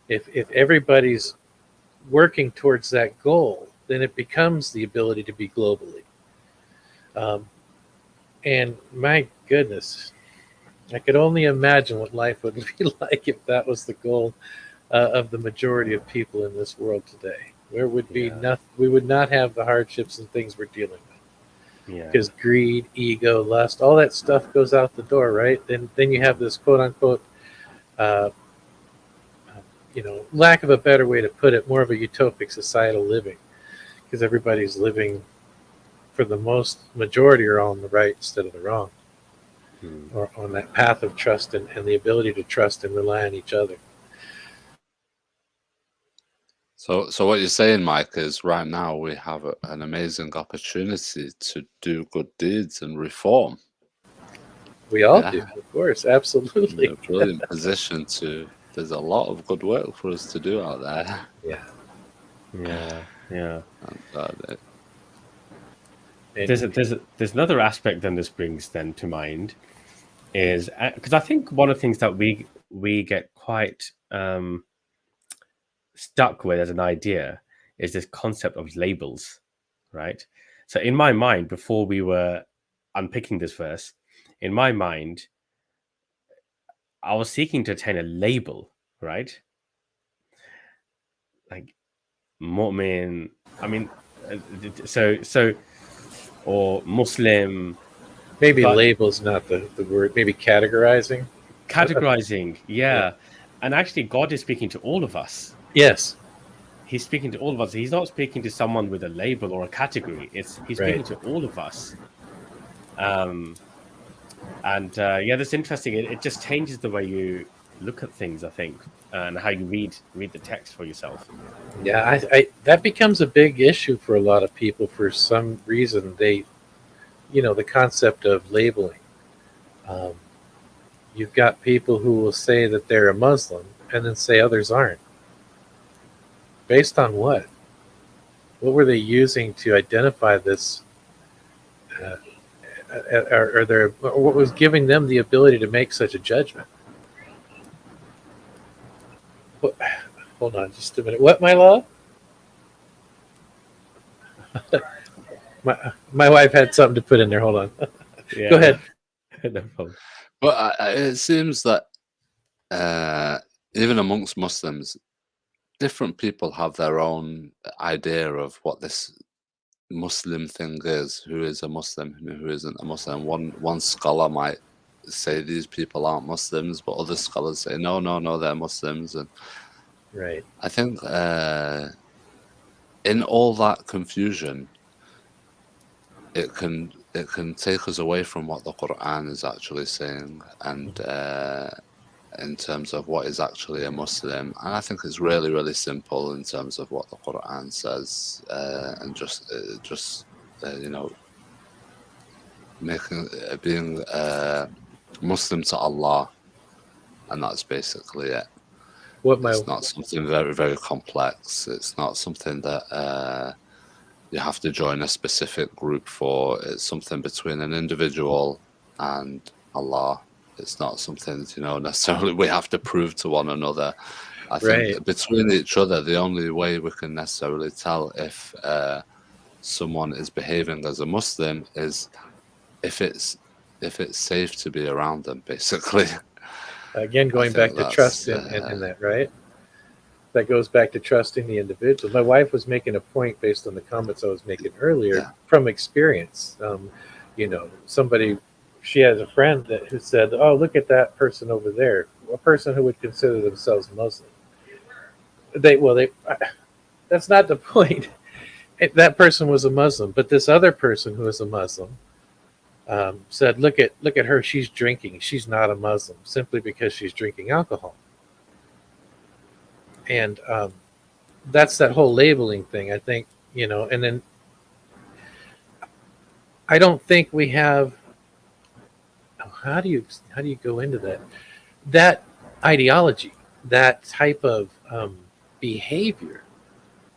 If everybody's working towards that goal, then it becomes the ability to be globally. And my goodness, I could only imagine what life would be like if that was the goal of the majority of people in this world today. There would be nothing. We would not have the hardships and things we're dealing with. Yeah. Because greed, ego, lust, all that stuff goes out the door, right? Then you have this quote unquote, lack of a better way to put it, more of a utopic societal living, because everybody's living, for the majority, are on the right instead of the wrong, or on that path of trust and the ability to trust and rely on each other. So what you're saying, Mike, is right now we have an amazing opportunity to do good deeds and reform. We all do, of course, absolutely. In a brilliant position to. There's a lot of good work for us to do out there. Yeah. There's another aspect then this brings then to mind is because I think one of the things that we get quite stuck with as an idea is this concept of labels, right? So in my mind, before we were unpicking this verse, in my mind, I was seeking to attain a label, right? Like mu'min, I mean, so or Muslim. Maybe label's not the word. Maybe categorizing. Categorizing, yeah. And actually, God is speaking to all of us. Yes. He's speaking to all of us. He's not speaking to someone with a label or a category. He's speaking to all of us. That's interesting. It just changes the way you look at things, I think, and how you read the text for yourself. Yeah, I that becomes a big issue for a lot of people. For some reason, the concept of labeling. You've got people who will say that they're a Muslim and then say others aren't. Based on what? What were they using to identify this? Or what was giving them the ability to make such a judgment? Hold on just a minute. What, my love? My wife had something to put in there. Hold on. Go ahead. No problem. But it seems that even amongst Muslims, different people have their own idea of what this Muslim thing is, who is a Muslim, who isn't a Muslim. One scholar might say these people aren't Muslims, but other scholars say no, they're Muslims. And right. I think in all that confusion, it can take us away from what the Qur'an is actually saying, and in terms of what is actually a Muslim. And I think it's really, really simple in terms of what the Qur'an says, and being Muslim to Allah, and that's basically it. It's not something very, very complex. It's not something that you have to join a specific group for. It's something between an individual and Allah. It's not something, necessarily we have to prove to one another. I think between each other, the only way we can necessarily tell if someone is behaving as a Muslim is if it's safe to be around them, basically. Again, going back to trust in that, right? that goes back to trusting the individual. My wife was making a point based on the comments I was making earlier from experience. Somebody, she has a friend who said, "Oh, look at that person over there, a person who would consider themselves Muslim." That's not the point. That person was a Muslim, but this other person who is a Muslim said, "Look at her. She's drinking. She's not a Muslim simply because she's drinking alcohol." And that's that whole labeling thing. I think, and then I don't think we have. How do you go into that ideology, that type of behavior?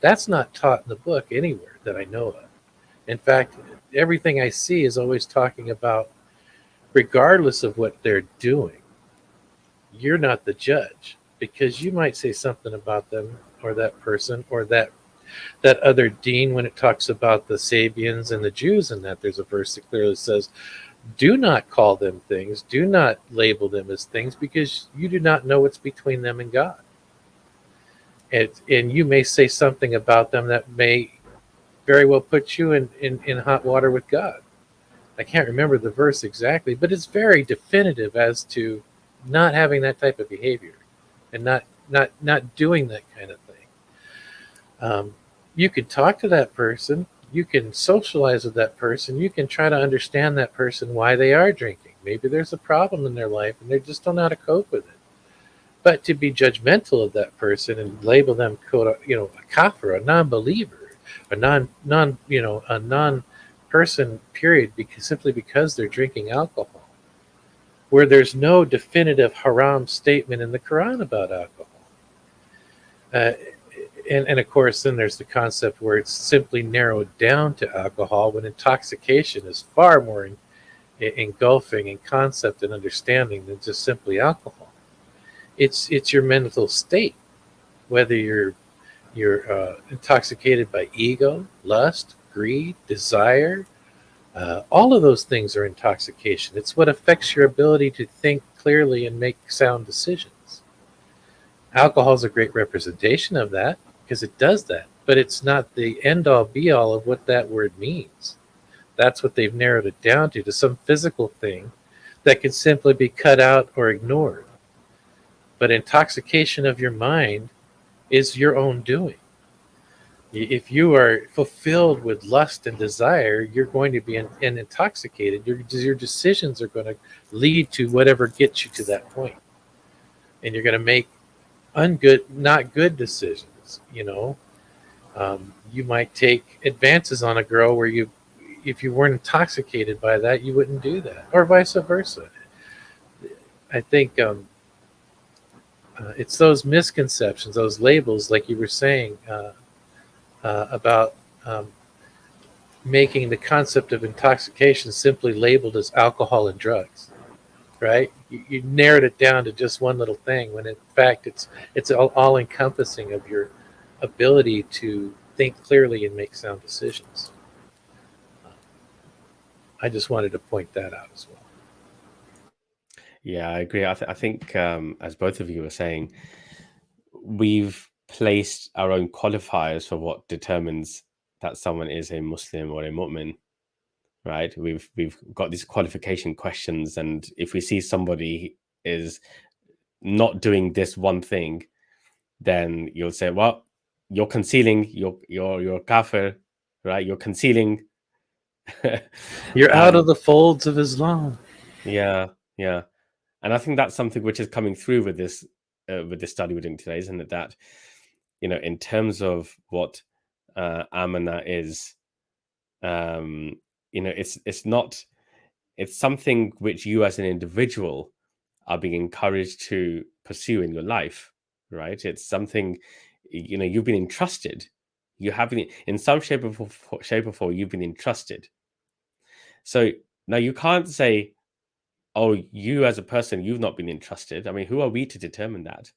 That's not taught in the book anywhere that I know of. In fact, everything I see is always talking about, regardless of what they're doing, you're not the judge, because you might say something about them or that person or that other dean. When it talks about the Sabians and the Jews, and that there's a verse that clearly says, do not call them things, do not label them as things, because you do not know what's between them and God. And you may say something about them that may very well put you in hot water with God. I can't remember the verse exactly, but it's very definitive as to not having that type of behavior and not doing that kind of thing. You could talk to that person, you can socialize with that person, you can try to understand that person, why they are drinking. Maybe there's a problem in their life and they just don't know how to cope with it. But to be judgmental of that person and label them, a kafaru, a non-believer, a non-person, period, simply because they're drinking alcohol, where there's no definitive haram statement in the Quran about alcohol. And of course, then there's the concept where it's simply narrowed down to alcohol, when intoxication is far more engulfing in concept and understanding than just simply alcohol. It's your mental state, whether you're intoxicated by ego, lust, greed, desire. All of those things are intoxication. It's what affects your ability to think clearly and make sound decisions. Alcohol is a great representation of that, because it does that, but it's not the end-all be-all of what that word means. That's what they've narrowed it down to some physical thing that can simply be cut out or ignored. But intoxication of your mind is your own doing. If you are fulfilled with lust and desire, you're going to be intoxicated. Your decisions are going to lead to whatever gets you to that point. And you're going to make not good decisions. You might take advances on a girl where if you weren't intoxicated by that, you wouldn't do that, or vice versa. I think it's those misconceptions, those labels, like you were saying, about making the concept of intoxication simply labeled as alcohol and drugs, right? You narrowed it down to just one little thing, when in fact it's all encompassing of your ability to think clearly and make sound decisions. I just wanted to point that out as well. Yeah, I agree. I think, as both of you were saying, we've placed our own qualifiers for what determines that someone is a Muslim or a mu'min, right? We've got these qualification questions, and if we see somebody is not doing this one thing, then you'll say, well, you're concealing, you're kafir, right? You're concealing. You're out of the folds of Islam. Yeah. And I think that's something which is coming through with this study we're doing today, isn't it? That, in terms of what Aamanoo is, it's something which you as an individual are being encouraged to pursue in your life, right? It's something, you've been entrusted. You have been, in some shape or form, you've been entrusted. So now you can't say, oh, you as a person, you've not been entrusted. I mean, who are we to determine that?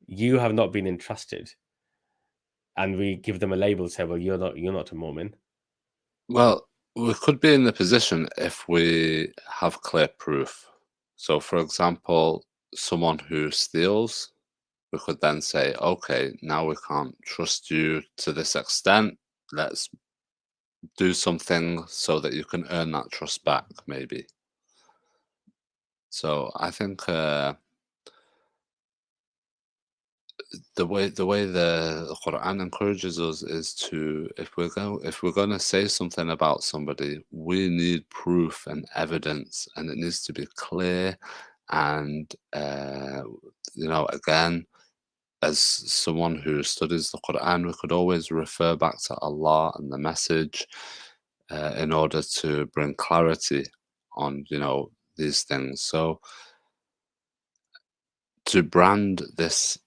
You have not been entrusted. And we give them a label, say, well, you're not a Mormon. Well, we could be in the position if we have clear proof. So, for example, someone who steals, we could then say, okay, now we can't trust you to this extent. Let's do something so that you can earn that trust back, maybe. So I think the way the Quran encourages us is to, if we're going to say something about somebody, we need proof and evidence, and it needs to be clear. And again, as someone who studies the Quran, we could always refer back to Allah and the message in order to bring clarity on these things. So to brand this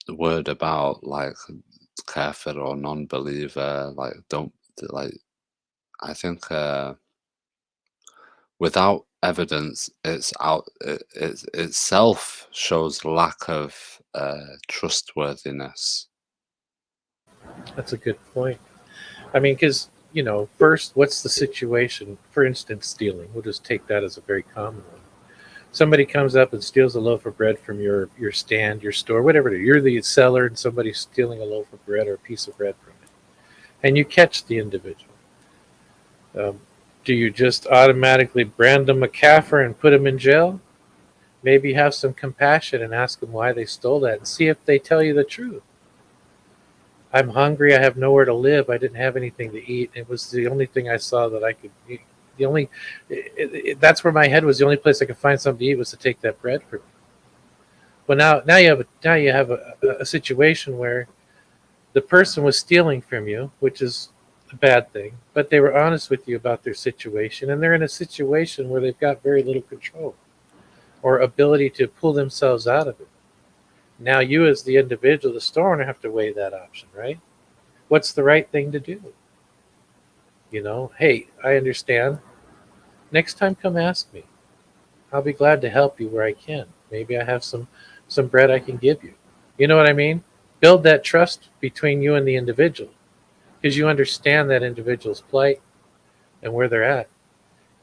word about like kafir or non-believer, I think without evidence, it itself shows lack of trustworthiness. That's a good point. I mean, because, first, what's the situation? For instance, stealing. We'll just take that as a very common one. Somebody comes up and steals a loaf of bread from your stand, your store, whatever it is. You're the seller and somebody's stealing a loaf of bread or a piece of bread from it. And you catch the individual. Do you just automatically brand them a kafir and put them in jail? Maybe have some compassion and ask them why they stole that and see if they tell you the truth. I'm hungry. I have nowhere to live. I didn't have anything to eat. It was the only thing I saw that I could eat. That's where my head was. The only place I could find something to eat was to take that bread from me. Well, now you have a situation where the person was stealing from you, which is a bad thing, but they were honest with you about their situation, and they're in a situation where they've got very little control or ability to pull themselves out of it. Now you as the individual, the store owner, have to weigh that option, right? What's the right thing to do? Hey, I understand. Next time, come ask me. I'll be glad to help you where I can. Maybe I have some bread I can give you. You know what I mean? Build that trust between you and the individual, because you understand that individual's plight and where they're at.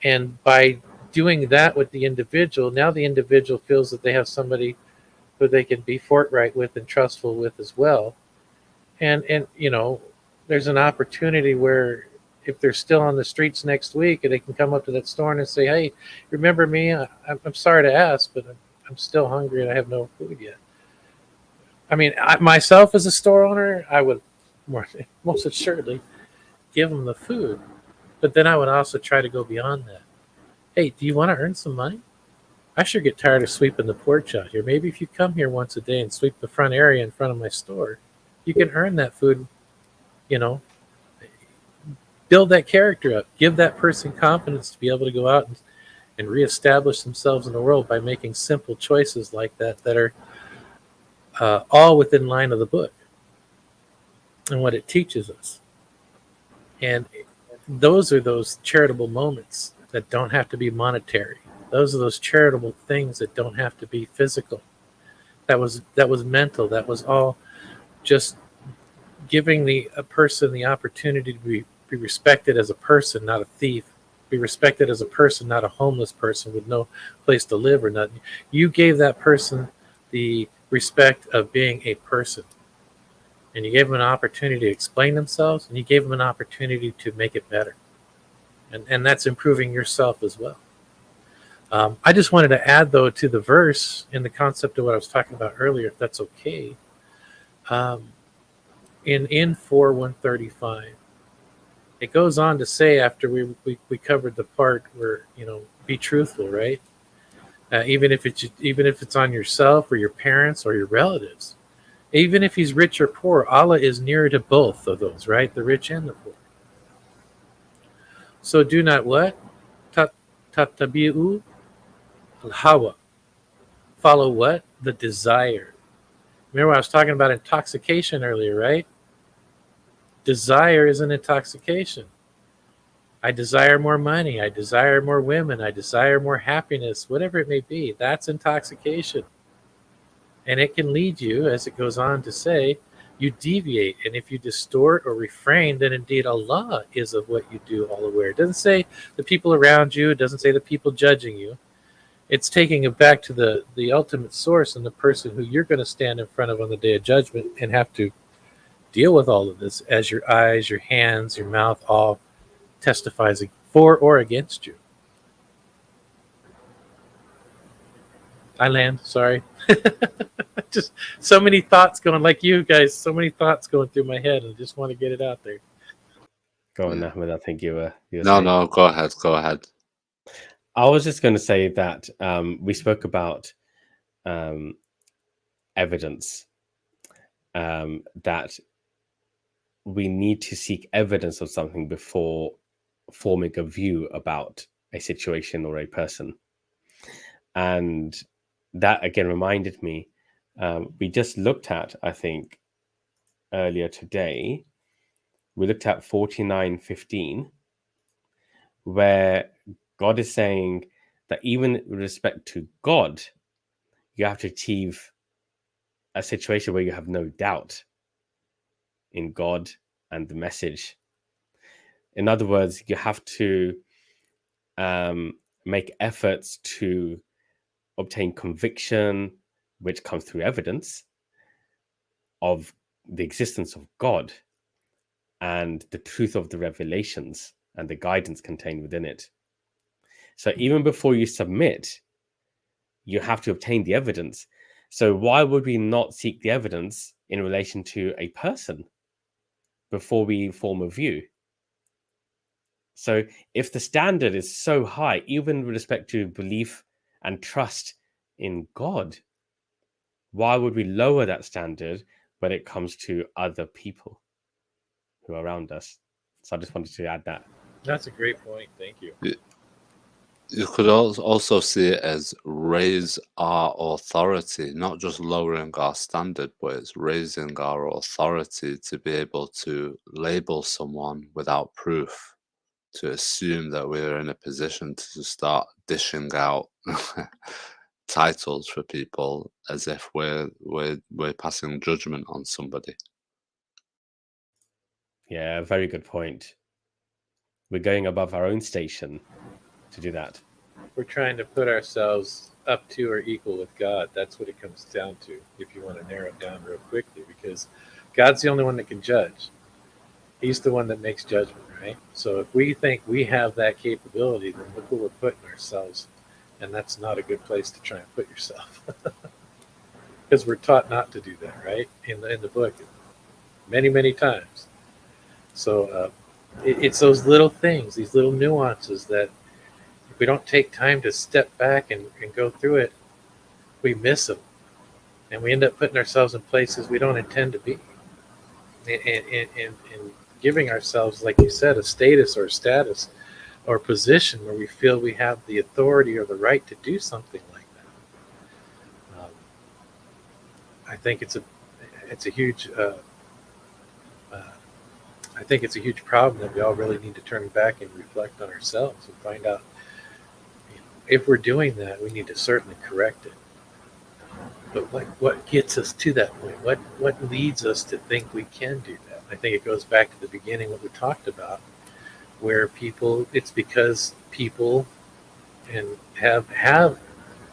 And by doing that with the individual, now the individual feels that they have somebody who they can be forthright with and trustful with as well. And there's an opportunity where if they're still on the streets next week, and they can come up to that store and say, hey, remember me? I'm sorry to ask, but I'm still hungry and I have no food yet. I mean, myself as a store owner, I would most assuredly give them the food. But then I would also try to go beyond that. Hey, do you want to earn some money? I sure get tired of sweeping the porch out here. Maybe if you come here once a day and sweep the front area in front of my store, you can earn that food, build that character up, give that person confidence to be able to go out and reestablish themselves in the world by making simple choices like that are all within line of the book and what it teaches us. And those are those charitable moments that don't have to be monetary. Those are those charitable things that don't have to be physical. That was mental. That was all just giving a person the opportunity to be respected as a person, not a thief. Be respected as a person, not a homeless person with no place to live or nothing. You gave that person the respect of being a person. And you gave them an opportunity to explain themselves, and you gave them an opportunity to make it better. And that's improving yourself as well. I just wanted to add, though, to the verse in the concept of what I was talking about earlier, if that's okay. In 4:135, it goes on to say, after we covered the part where, be truthful, right? Even if it's on yourself or your parents or your relatives. Even if he's rich or poor, Allah is nearer to both of those, right? The rich and the poor. So do not what? Tattabi'u al-hawa. Follow what? The desire. Remember, I was talking about intoxication earlier, right? Desire is an intoxication. I desire more money. I desire more women. I desire more happiness, whatever it may be. That's intoxication. And it can lead you, as it goes on to say, you deviate. And if you distort or refrain, then indeed Allah is of what you do all aware. It doesn't say the people around you. It doesn't say the people judging you. It's taking it back to the ultimate source and the person who you're going to stand in front of on the day of judgment and have to deal with all of this as your eyes, your hands, your mouth all testifies for or against you. I land, sorry. Just so many thoughts going, like you guys, so many thoughts going through my head, and I just want to get it out there. Go on, Ahmed. I think you were No, saying. no, go ahead. I was just going to say that we spoke about evidence, that we need to seek evidence of something before forming a view about a situation or a person. And that again reminded me, we just looked at, I think, earlier today, we looked at 49:15, where God is saying that even with respect to God, you have to achieve a situation where you have no doubt in God and the message. In other words, you have to make efforts to obtain conviction, which comes through evidence of the existence of God and the truth of the revelations and the guidance contained within it. So even before you submit, you have to obtain the evidence. So why would we not seek the evidence in relation to a person before we form a view? So if the standard is so high, even with respect to belief and trust in God, why would we lower that standard when it comes to other people who are around us? So I just wanted to add that. That's a great point. Thank you. You could also see it as raise our authority, not just lowering our standard, but it's raising our authority to be able to label someone without proof, to assume that we're in a position to start dishing out titles for people as if we're passing judgment on somebody. Yeah, very good point. We're going above our own station to do that. We're trying to put ourselves up to or equal with God. That's what it comes down to, if you want to narrow it down real quickly, because God's the only one that can judge. He's the one that makes judgment, right? So if we think we have that capability, then look where we're putting ourselves. And that's not a good place to try and put yourself. Because we're taught not to do that, right? In the book, many, many times. So it's those little things, these little nuances that if we don't take time to step back and go through it, we miss them. And we end up putting ourselves in places we don't intend to be. And giving ourselves, like you said, a status or position where we feel we have the authority or the right to do something like that. I think it's a huge I think it's a huge problem that we all really need to turn back and reflect on ourselves and find out, if we're doing that, we need to certainly correct it. But what gets us to that point? What leads us to think we can do that? I think it goes back to the beginning, what we talked about, where it's because people have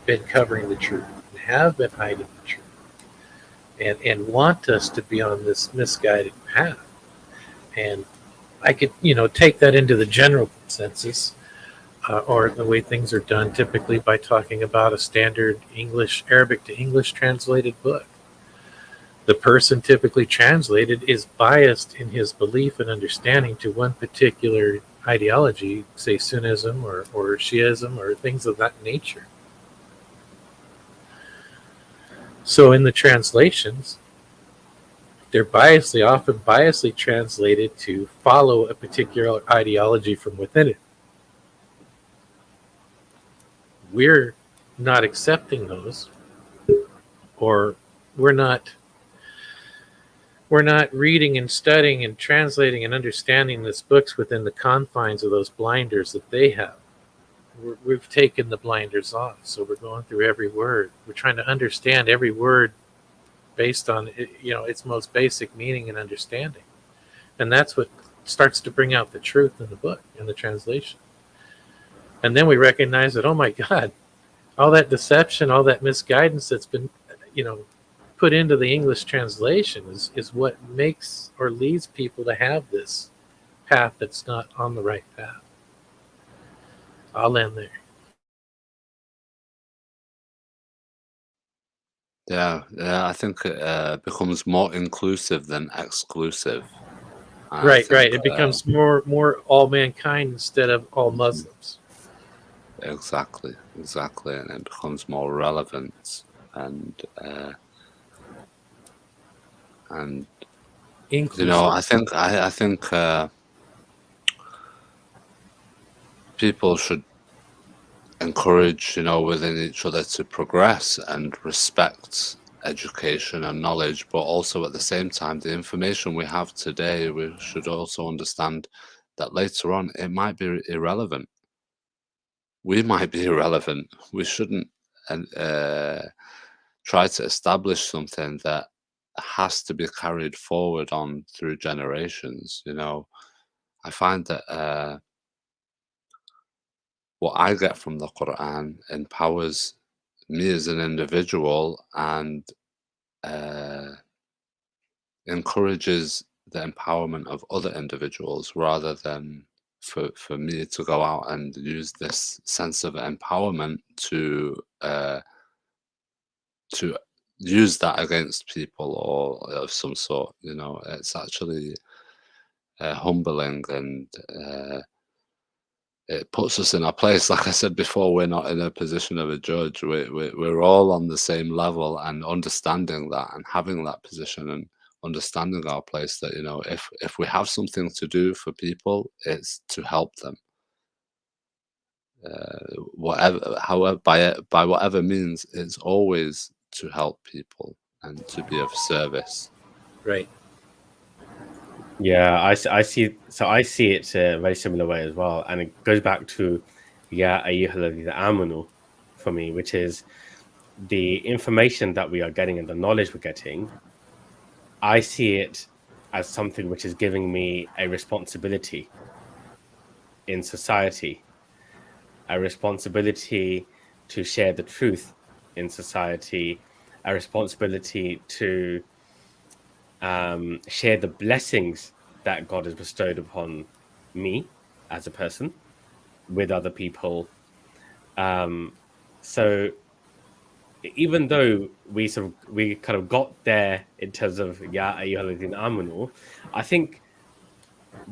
been covering the truth and have been hiding the truth and want us to be on this misguided path. And I could, take that into the general consensus, or the way things are done typically by talking about a standard Arabic to English translated book. The person typically translated is biased in his belief and understanding to one particular ideology, say Sunnism or Shiism or things of that nature. So in the translations, they're often biasly translated to follow a particular ideology from within it. We're not accepting those, or we're not reading and studying and translating and understanding these books within the confines of those blinders that they have. We've taken the blinders off, so we're going through every word. We're trying to understand every word based on its most basic meaning and understanding, and that's what starts to bring out the truth in the book, in the translation. And then we recognize that, oh my God, all that deception, all that misguidance that's been, put into the English translation is what makes or leads people to have this path that's not on the right path. I'll end there. Yeah, I think it becomes more inclusive than exclusive. Right. It becomes more all mankind instead of all Muslims. Exactly, and it becomes more relevant and Inclusive. I think people should encourage within each other to progress and respect education and knowledge, but also at the same time, the information we have today, we should also understand that later on it might be irrelevant. We might be irrelevant. We shouldn't try to establish something that has to be carried forward on through generations. I find that what I get from the Quran empowers me as an individual and encourages the empowerment of other individuals rather than for me to go out and use this sense of empowerment to use that against people or of some sort. It's actually humbling, and it puts us in our place. Like I said before, we're not in a position of a judge. We're all on the same level, and understanding that and having that position and understanding our place, that if we have something to do for people, it's to help them, however, by whatever means. It's always to help people and to be of service. Right. Yeah, I see. So I see it a very similar way as well, and it goes back to Ya ayyuhalladhina amanu for me, which is the information that we are getting and the knowledge we're getting. I see it as something which is giving me a responsibility in society, a responsibility to share the truth in society, a responsibility to share the blessings that God has bestowed upon me as a person with other people. So even though we kind of got there in terms of Ya ayyuhalladhina amanu, I think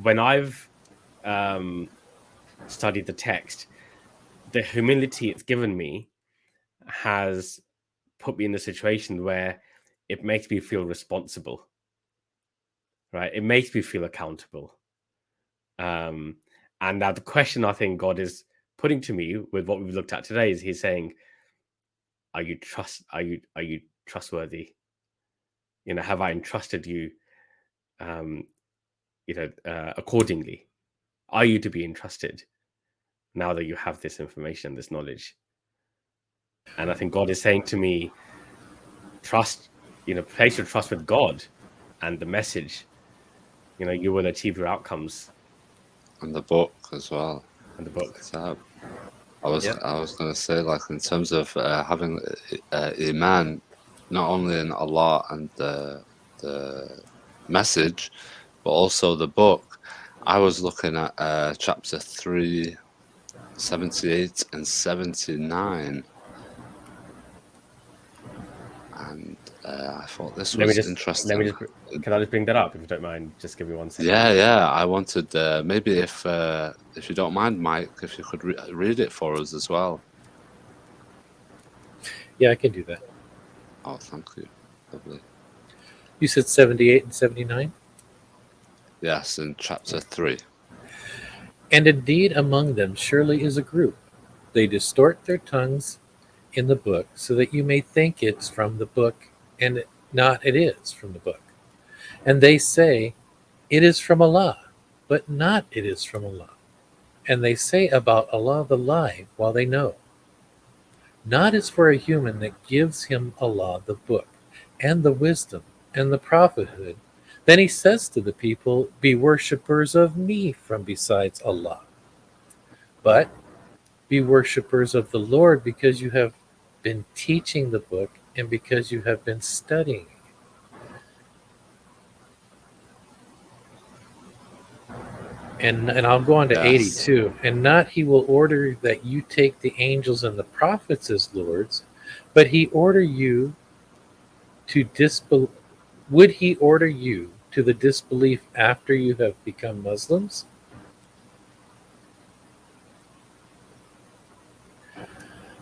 when I've studied the text, the humility it's given me has put me in a situation where it makes me feel responsible, right? It makes me feel accountable. And now the question I think God is putting to me with what we've looked at today is He's saying, are you trustworthy? Have I entrusted you accordingly? Are you to be entrusted now that you have this information, this knowledge? And I think God is saying to me, trust, place your trust with God and the message. You will achieve your outcomes. And the book as well. And the book. So I was going to say, like, in terms of having iman, not only in Allah and the message, but also the book. I was looking at chapter 3, 78 and 79, and I thought this was interesting. Can I just bring that up if you don't mind? Just give me 1 second. Yeah. I wanted maybe if you don't mind, Mike, if you could read it for us as well. Yeah, I can do that. Oh, thank you. Lovely. You said 78 and 79? Yes, in chapter 3. And indeed among them surely is a group. They distort their tongues in the book so that you may think it's from the book and not it is from the book. And they say, it is from Allah, but not it is from Allah. And they say about Allah the lie while they know. Not as for a human that gives him Allah the book and the wisdom and the prophethood. Then he says to the people, be worshippers of me from besides Allah. But be worshippers of the Lord because you have been teaching the book and because you have been studying. And I'll go on to Yes. 82. And not he will order that you take the angels and the prophets as lords, but he order you to disbelieve. Would he order you to the disbelief after you have become Muslims?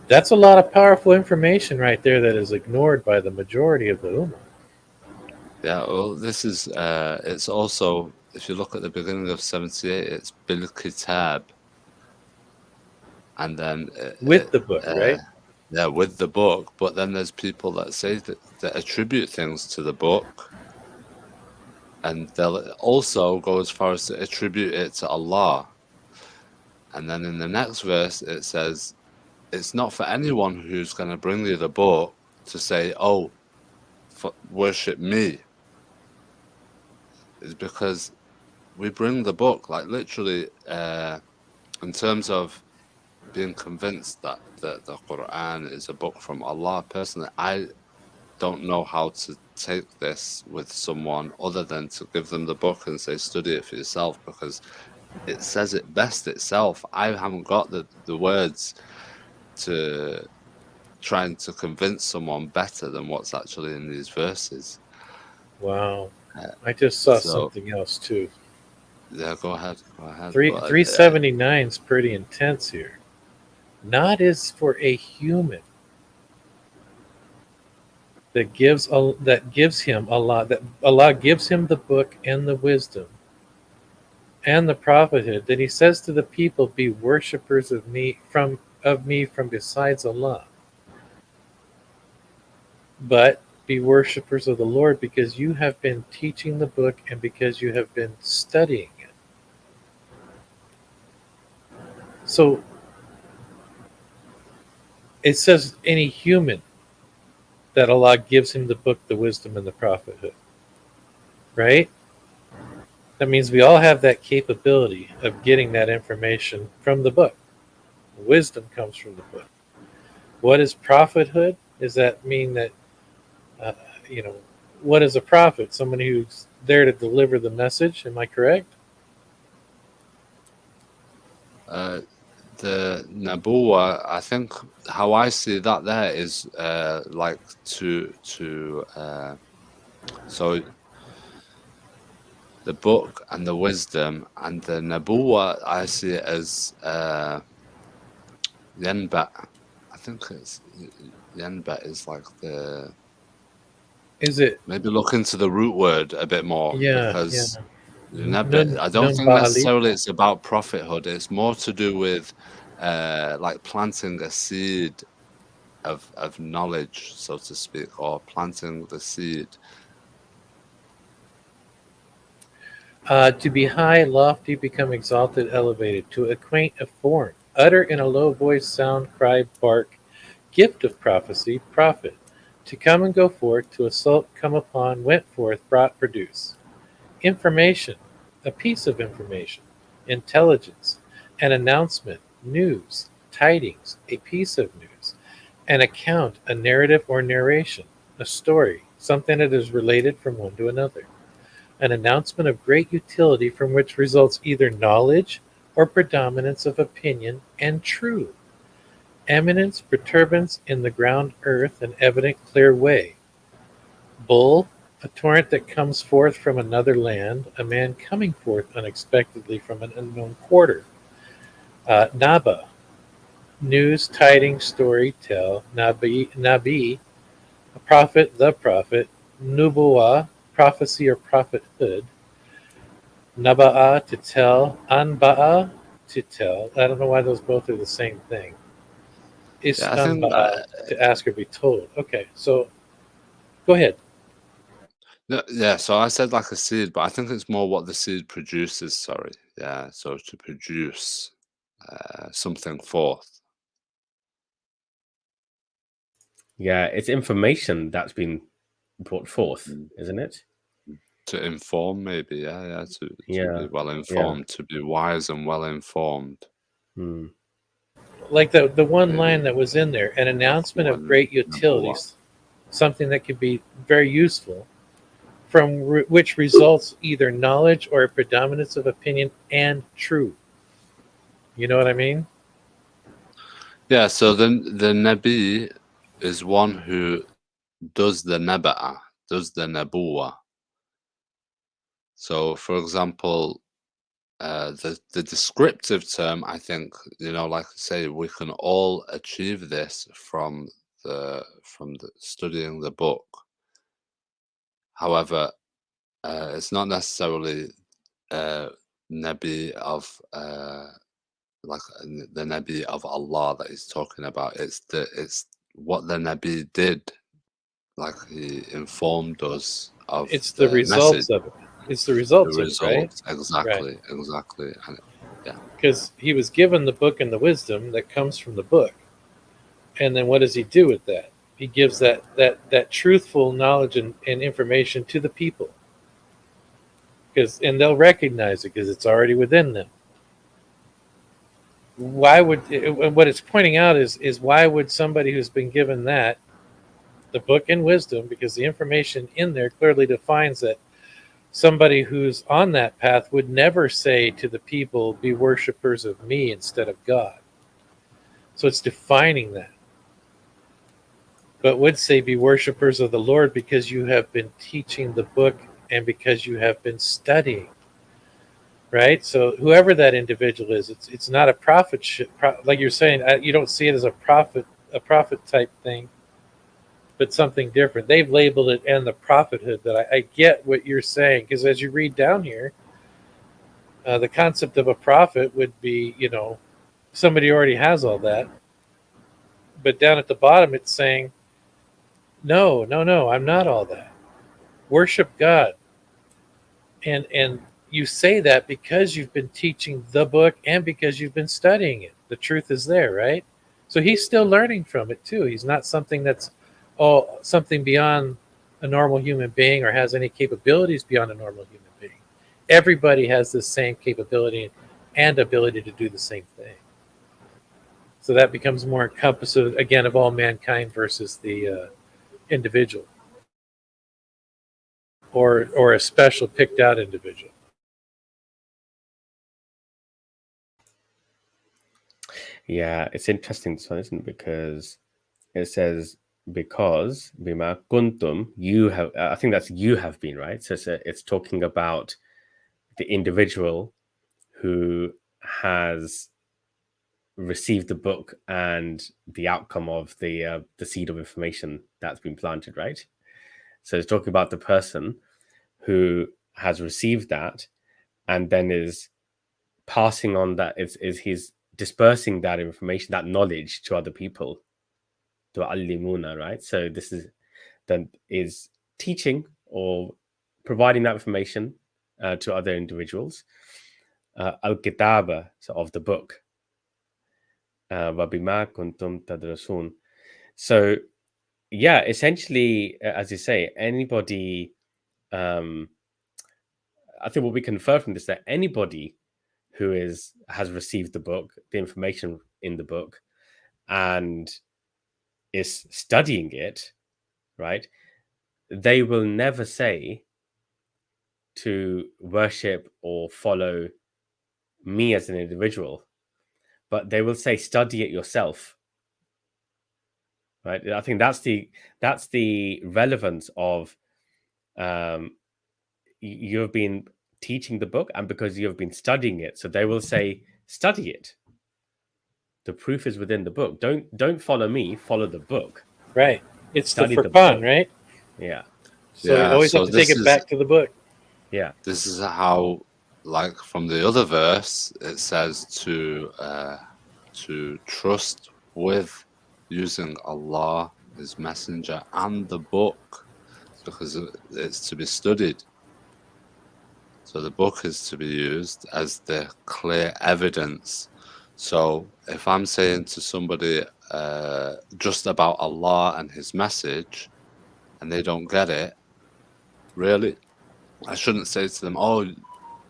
That's a lot of powerful information right there that is ignored by the majority of the Ummah. Yeah, well, this is, it's also, if you look at the beginning of 78, it's bil kitab. And then, With the book, right? yeah, with the book. But then there's people that say that attribute things to the book. And they'll also go as far as to attribute it to Allah. And then in the next verse, it says, it's not for anyone who's going to bring you the book to say, oh, worship me. It's because we bring the book, like literally, in terms of being convinced that the Qur'an is a book from Allah. Personally, I don't know how to take this with someone other than to give them the book and say, study it for yourself, because it says it best itself. I haven't got the words to trying to convince someone better than what's actually in these verses. Wow. I just saw So, something else too. yeah, go ahead. 379 is pretty intense here. Not is for a human that gives him Allah, that Allah gives him the book and the wisdom and the prophethood, that he says to the people, be worshippers of me from besides Allah, but be worshippers of the Lord because you have been teaching the book and because you have been studying it. So it says any human that Allah gives him the book, the wisdom, and the prophethood. Right? That means we all have that capability of getting that information from the book. Wisdom comes from the book. What is prophethood? Does that mean that, what is a prophet? Somebody who's there to deliver the message. Am I correct? The Nabuwa, I think how I see that there is like so the book and the wisdom, and the Nabuwa I see it as Yanba. I think it's Yanba is like the. Is it? Maybe look into the root word a bit more, Yeah, because yeah. I don't think necessarily it's about prophethood. It's more to do with like planting a seed of knowledge, so to speak, or planting the seed. To be high, lofty, become exalted, elevated, to acquaint a form, utter in a low voice, sound, cry, bark, gift of prophecy, prophet, to come and go forth, to assault, come upon, went forth, brought, produce. Information, a piece of information, intelligence, an announcement, news, tidings, a piece of news, an account, a narrative or narration, a story, something that is related from one to another, an announcement of great utility from which results either knowledge or predominance of opinion and truth, eminence, perturbance in the ground earth, an evident clear way, bull, a torrent that comes forth from another land, a man coming forth unexpectedly from an unknown quarter, Naba, news, tidings, story, tell, Nabi, a prophet, the prophet, Nubuwa, prophecy or prophethood, Naba'a, to tell, Anba'a, to tell. I don't know why those both are the same thing. Yeah, I think Istanba'a, to ask or be told. Okay, so go ahead. yeah. So I said like a seed, but I think it's more what the seed produces. Sorry, yeah. So to produce something forth. Yeah, it's information that's been brought forth, isn't it? To inform, maybe, yeah. To Yeah, be well yeah. informed, to be wise and well informed. Hmm. like the one line that was in there, an announcement of great utilities, something that could be very useful, from which results either knowledge or a predominance of opinion and truth. You know what I mean? Yeah, so the Nabi is one who does the Naba'a, does the Nabuwa. So, for example, the descriptive term, I think, like I say, we can all achieve this from the studying the book. However, it's not necessarily Nabi of like the Nabi of Allah that he's talking about. It's what the Nabi did, like he informed us of. It's the results message. of it. It's the results The of it, right? exactly, exactly. And because he was given the book and the wisdom that comes from the book, and then what does he do with that? He gives that truthful knowledge and information to the people, and they'll recognize it because it's already within them. Why would what it's pointing out is why would somebody who's been given that, the book and wisdom, because the information in there clearly defines that somebody who's on that path would never say to the people, be worshipers of me instead of God. So it's defining that. But would say, be worshipers of the Lord because you have been teaching the book and because you have been studying. Right? So whoever that individual is, it's not a prophet, like you're saying, you don't see it as a prophet type thing, but something different. They've labeled it and the prophethood. That I get what you're saying, because as you read down here, the concept of a prophet would be, somebody already has all that. But down at the bottom, it's saying, no, I'm not all that. Worship God. And you say that because you've been teaching the book and because you've been studying it. The truth is there, right? So he's still learning from it too. He's not something that's something beyond a normal human being or has any capabilities beyond a normal human being. Everybody has the same capability and ability to do the same thing. So that becomes more encompassive, again, of all mankind versus the individual or a special picked out individual. Yeah, it's interesting this one, isn't it? Because it says, because bima kuntum, you have, I think that's you have been, right? So it's talking about the individual who has received the book and the outcome of the seed of information that's been planted, right? So it's talking about the person who has received that and then is passing on that, is he's dispersing that information, that knowledge to other people, to alimuna, right? So this is teaching or providing that information to other individuals. Al-kitaba, so of the book. وَبِمَا كُنْتُمْ تَدْرَسُونَ. So yeah, essentially, as you say, anybody, I think what we can infer from this, that anybody who has received the book, the information in the book, and is studying it, right, they will never say to worship or follow me as an individual, but they will say study it yourself, right? I think that's the relevance of you have been teaching the book, and because you have been studying it, so they will say study it. The proof is within the book. Don't follow me, follow the book. Right. It's Study the the furqan, book. right? Yeah. So you always have to take it back to the book. Yeah. This is how, like from the other verse, it says to trust with using Allah, His Messenger, and the book, because it's to be studied. So the book is to be used as the clear evidence. So if I'm saying to somebody just about Allah and His message, and they don't get it, really, I shouldn't say to them, "Oh,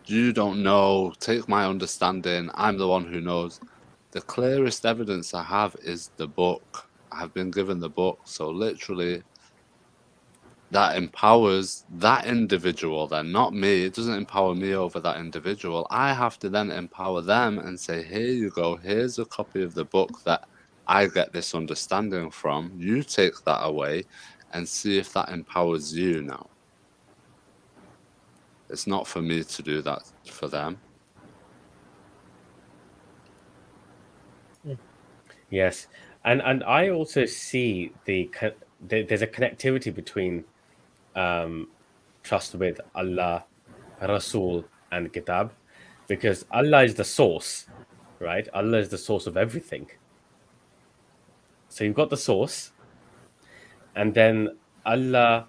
you don't know. Take my understanding. I'm the one who knows." the clearest evidence I have is the book. I have been given the book, so literally that empowers that individual then, not me. It doesn't empower me over that individual. I have to then empower them and say, here you go, here's a copy of the book that I get this understanding from. You take that away and see if that empowers you now. It's not for me to do that for them. Yes, and I also see there's a connectivity between trust with Allah, Rasul, and Kitab, because Allah is the source, right? Allah is the source of everything. So you've got the source, and then Allah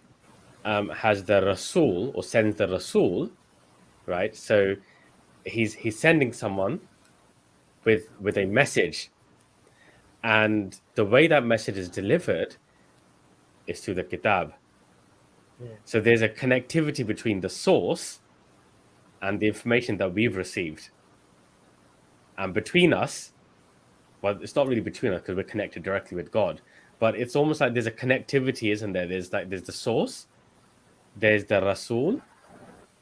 has the Rasul, or sends the Rasul, right? So he's sending someone with a message, and the way that message is delivered is through the Kitab. So there's a connectivity between the source and the information that we've received. And between us, well, it's not really between us because we're connected directly with God, but it's almost like there's a connectivity, isn't there? There's the source, there's the Rasul,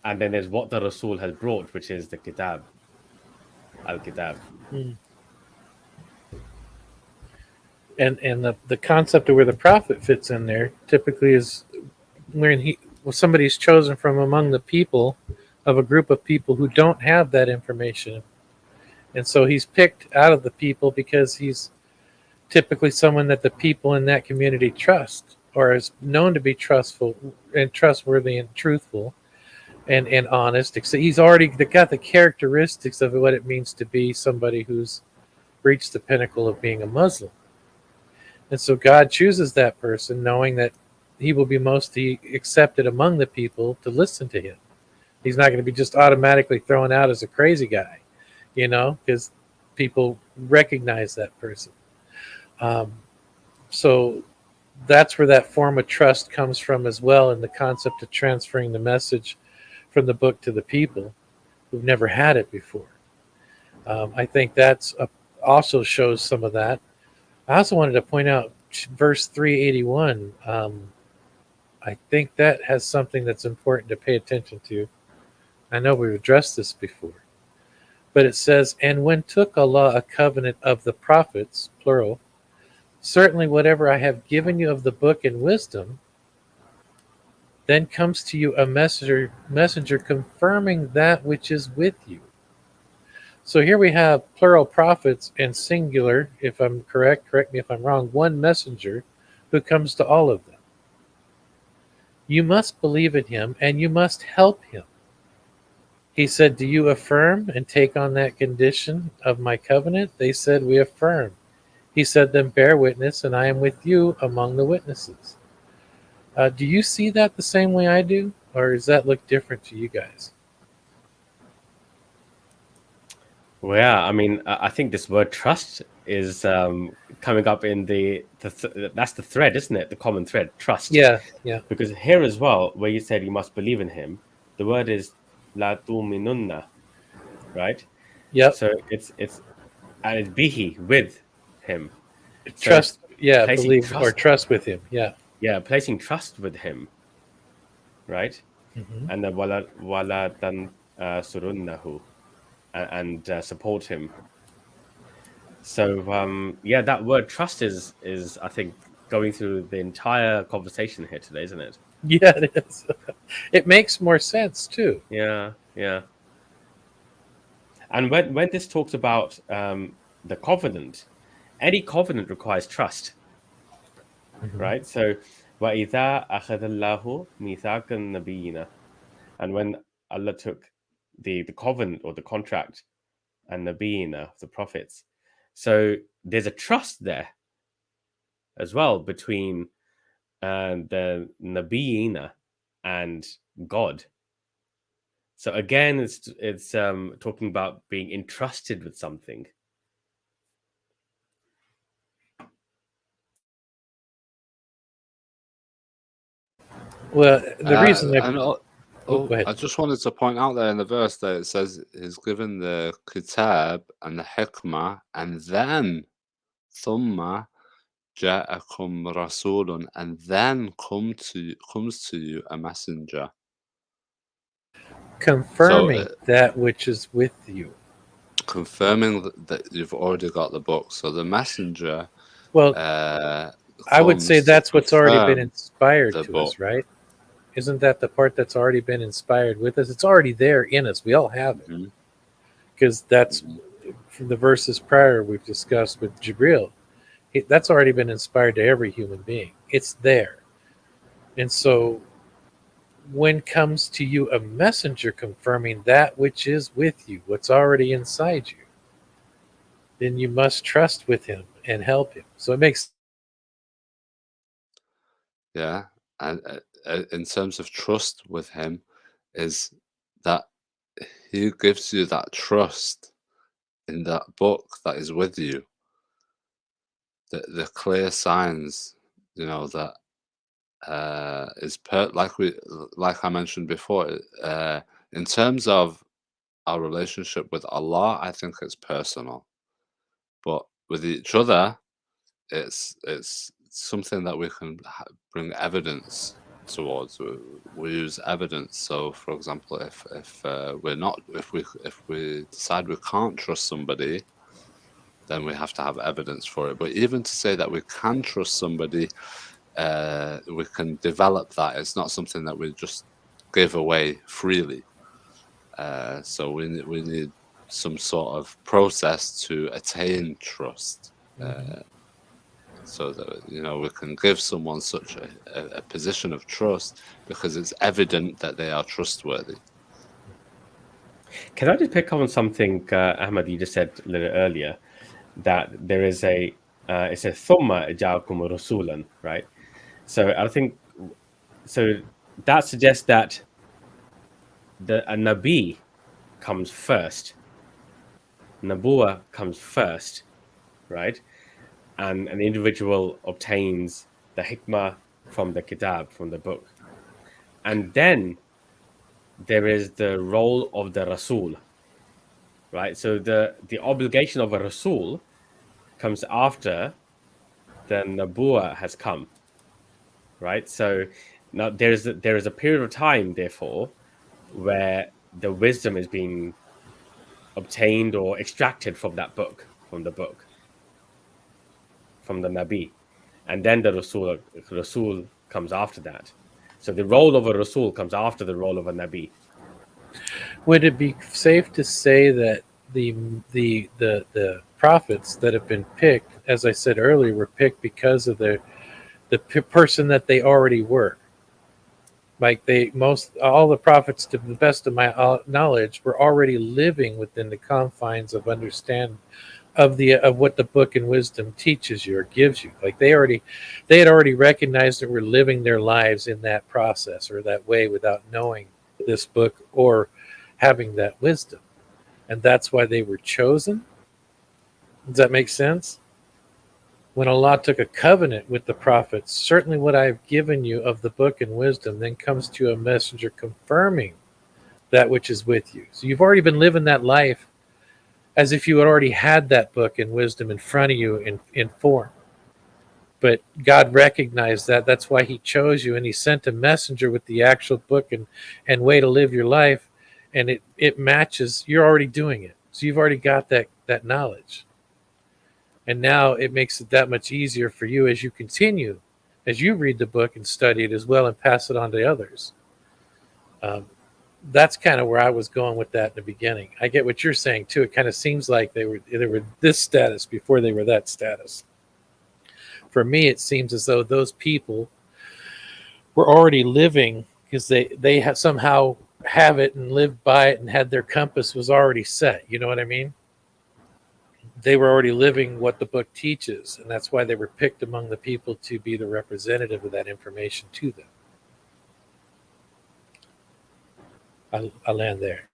and then there's what the Rasul has brought, which is the Kitab, Al-Kitab. And the concept of where the prophet fits in there typically is when somebody's chosen from among the people of a group of people who don't have that information. And so he's picked out of the people because he's typically someone that the people in that community trust, or is known to be trustful and trustworthy and truthful and honest. So he's already got the characteristics of what it means to be somebody who's reached the pinnacle of being a Muslim. And so God chooses that person knowing that he will be most accepted among the people to listen to him. He's not going to be just automatically thrown out as a crazy guy, because people recognize that person. So that's where that form of trust comes from as well, in the concept of transferring the message from the book to the people who've never had it before. I think that's also shows some of that. I also wanted to point out verse 381. I think that has something that's important to pay attention to. I know we've addressed this before, but it says, "And when took Allah a covenant of the prophets," plural, "certainly whatever I have given you of the book and wisdom, then comes to you a messenger confirming that which is with you." So here we have plural prophets and singular, if I'm correct me if I'm wrong, one messenger who comes to all of them. You must believe in him and you must help him. He said, "Do you affirm and take on that condition of my covenant?" They said, "We affirm." He said, "Then bear witness, and I am with you among the witnesses." Do you see that the same way I do? Or does that look different to you guys? Well, yeah, I mean, I think this word trust is coming up in that's the thread, isn't it? The common thread, trust. Yeah. Because here as well, where you said you must believe in him, the word is la tu'minunna, right? Yep. So it's and it's bihi, with him. Trust, so believe trust, or trust with him. Yeah, placing trust with him, right? Mm-hmm. And then wala tan surunnahu, and support him. So that word trust is I think going through the entire conversation here today, isn't it? Yeah, it is. It makes more sense too. Yeah. And when this talks about the covenant, any covenant requires trust, right? So وَإِذَا أَخَذَ اللَّهُ مِيثَاقَ النَّبِيِّينَ, and when Allah took the covenant or the contract and nabiyina, the prophets, so there's a trust there as well between the nabiyina and God. So again, it's talking about being entrusted with something. Well, the reason Oh, go ahead. I just wanted to point out there in the verse that it says he's given the kitab and the hikmah, and then thumma ja'akum rasulun, and then comes to you a messenger. Confirming that which is with you. Confirming that you've already got the book. So the messenger, Well, I would say that's what's already been inspired to us, right? Isn't that the part that's already been inspired with us? It's already there in us. We all have it. Because that's from the verses prior we've discussed with Jibril. That's already been inspired to every human being. It's there. And so when comes to you a messenger confirming that which is with you, what's already inside you, then you must trust with him and help him. So it makes... Yeah. And in terms of trust with him, is that he gives you that trust in that book that is with you. The clear signs, that is like I mentioned before. In terms of our relationship with Allah, I think it's personal, but with each other, it's something that we can bring evidence towards. We use evidence. So, for example, if we decide we can't trust somebody, then we have to have evidence for it. But even to say that we can trust somebody, we can develop that. It's not something that we just give away freely. So we need some sort of process to attain trust. So that we can give someone such a position of trust because it's evident that they are trustworthy. Can I just pick up on something, Ahmed, you just said a little earlier, that there is it says thumma ja'akum rasulan, right? So I think that suggests that a nabi comes first. Nabuwa comes first, right? And an individual obtains the hikmah from the kitab, from the book. And then there is the role of the Rasul, right? So the obligation of a Rasul comes after the Nabuwa has come, right? So now there is a period of time, therefore, where the wisdom is being obtained or extracted from that book, from the Nabi, and then the Rasul comes after that. So the role of a Rasul comes after the role of a Nabi. Would it be safe to say that the prophets that have been picked, as I said earlier, were picked because of the person that they already were? Like all the prophets, to the best of my knowledge, were already living within the confines of understand of what the book and wisdom teaches you or gives you. Like they had already recognized that we're living their lives in that process or that way without knowing this book or having that wisdom, and that's why they were chosen. Does that make sense? When Allah took a covenant with the prophets, certainly what I've given you of the book and wisdom, then comes to a messenger confirming that which is with you. So you've already been living that life as if you had already had that book and wisdom in front of you in form. But God recognized that. That's why he chose you, and he sent a messenger with the actual book and way to live your life, and it matches. You're already doing it. So you've already got that knowledge. And now it makes it that much easier for you as you continue, as you read the book and study it as well and pass it on to others. That's kind of where I was going with that in the beginning. I get what you're saying too. It kind of seems like they were this status before they were that status. For me, it seems as though those people were already living because they have somehow have it and lived by it and had their compass was already set. You know what I mean? They were already living what the book teaches, and that's why they were picked among the people to be the representative of that information to them. I'll land there.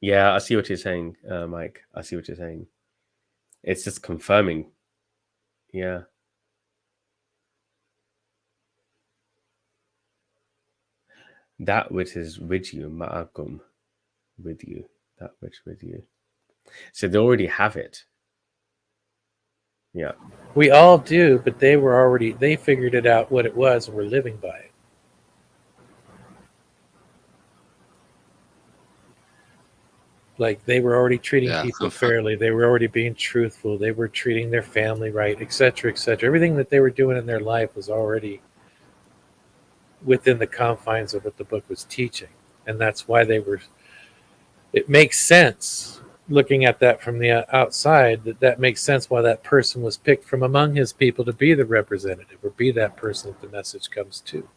Yeah, I see what you're saying, Mike. I see what you're saying. It's just confirming. Yeah. that which is with you, ma'akum, with you, that which with you. So they already have it. Yeah. We all do, but they figured it out what it was and were living by it. Like they were already treating people fairly. They were already being truthful. They were treating their family right, etc., etc. Everything that they were doing in their life was already within the confines of what the book was teaching. And that's why it makes sense looking at that from the outside, that makes sense why that person was picked from among his people to be the representative or be that person that the message comes to.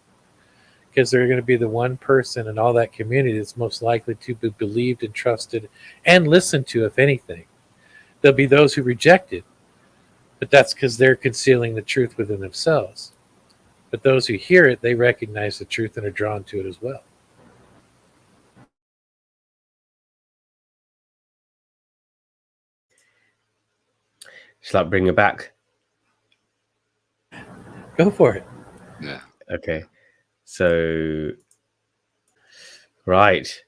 Because they're going to be the one person in all that community that's most likely to be believed and trusted and listened to, if anything. There'll be those who reject it, but that's because they're concealing the truth within themselves. But those who hear it, they recognize the truth and are drawn to it as well. Shall I bring it back? Go for it. Yeah. Okay. So, right.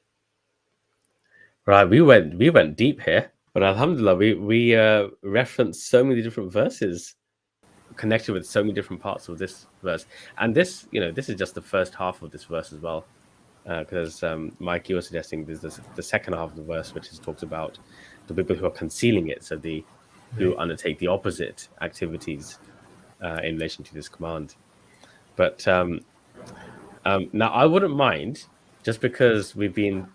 We went deep here, but Alhamdulillah, we referenced so many different verses connected with so many different parts of this verse, and this is just the first half of this verse as well, because Mike, you were suggesting there's the second half of the verse which talks about the people who are concealing it, so who undertake the opposite activities in relation to this command. But now I wouldn't mind, just because we've been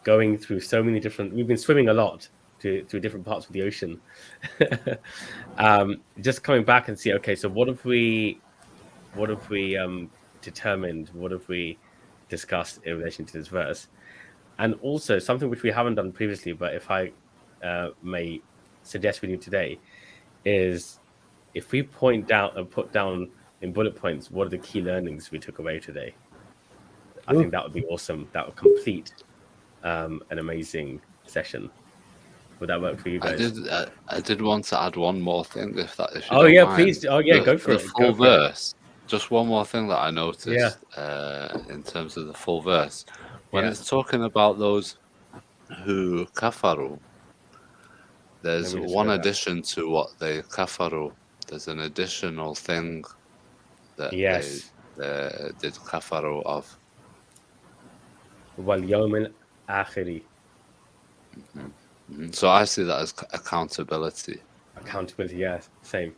going through so many different, we've been swimming a lot through different parts of the ocean. Just coming back and see, okay, so what have we determined, what have we discussed in relation to this verse? And also something which we haven't done previously, but if I may suggest with you today, is if we point down and put down in bullet points what are the key learnings we took away today. I think that would be awesome. That would complete an amazing session. Would that work for you guys? I did want to add one more thing, if you oh don't yeah, mind. please. Oh yeah, go for the it. Full verse. Just one more thing that I noticed in terms of the full verse. When it's talking about those who kafaru, there's one addition to what they kafaru. There's an additional thing that they did kafaru of. Wal yawm al-akhiri. So I see that as accountability. Accountability, yeah, same.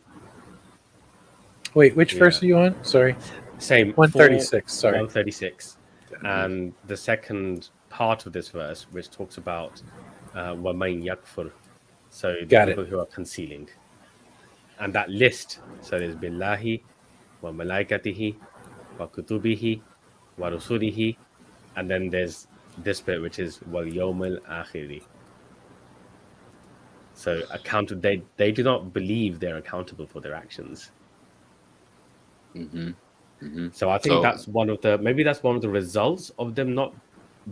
Wait, which verse are you on? Sorry. Same. 136, sorry. 136. And the second part of this verse, which talks about وَمَنْ يَكْفُرْ, so the people who are concealing. And that list, so there's billahi, wa malaikatihi, wa kutubihi, wa rusulihi, and then there's this bit which is wal yawmal akhiri. So they do not believe they're accountable for their actions. So I think that's one of the results of them not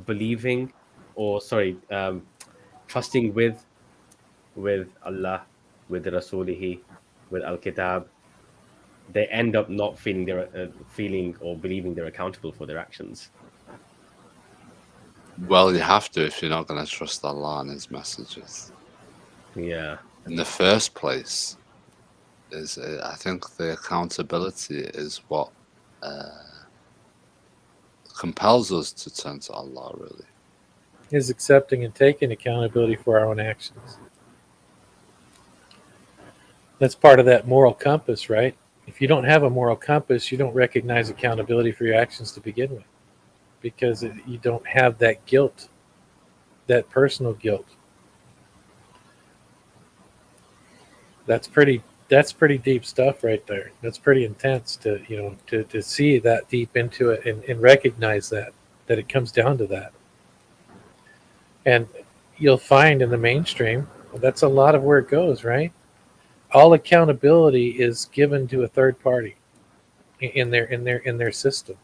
believing, or trusting with Allah, with Rasulihi, with Al-Kitab. They end up not feeling or believing they're accountable for their actions. Well, you have to if you're not going to trust Allah and His messages. Yeah. In the first place, I think the accountability is what compels us to turn to Allah, really. Is accepting and taking accountability for our own actions. That's part of that moral compass, right? If you don't have a moral compass, you don't recognize accountability for your actions to begin with, because you don't have that guilt, that personal guilt. That's pretty deep stuff right there. That's pretty intense to see that deep into it and recognize that it comes down to that. And you'll find in the mainstream, that's a lot of where it goes, right? All accountability is given to a third party in their system.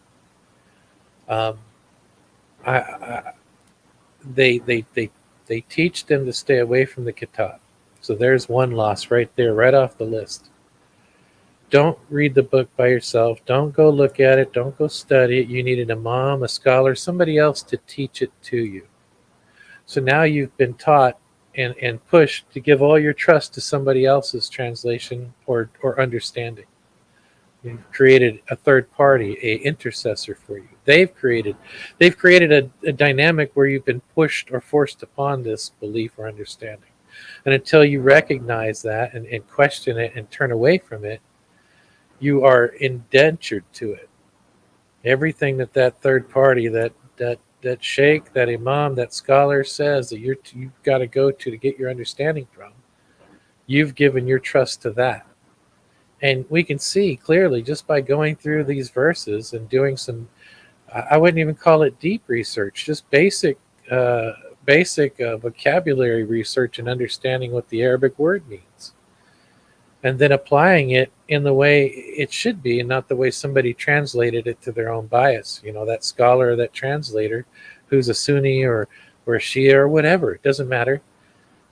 They teach them to stay away from the kitaab. So there's one loss right there, right off the list. Don't read the book by yourself. Don't go look at it. Don't go study it. You need an imam, a scholar, somebody else to teach it to you. So now you've been taught and pushed to give all your trust to somebody else's translation or understanding. You've created a third party, a intercessor for you. They've created a dynamic where you've been pushed or forced upon this belief or understanding. And until you recognize that and question it and turn away from it, you are indentured to it. Everything that third party, that sheikh, that imam, that scholar says that you've got to go to get your understanding from, you've given your trust to that. And we can see clearly just by going through these verses and doing some, I wouldn't even call it deep research, just basic vocabulary research and understanding what the Arabic word means. And then applying it in the way it should be and not the way somebody translated it to their own bias. That scholar or that translator who's a Sunni or a Shia or whatever, it doesn't matter.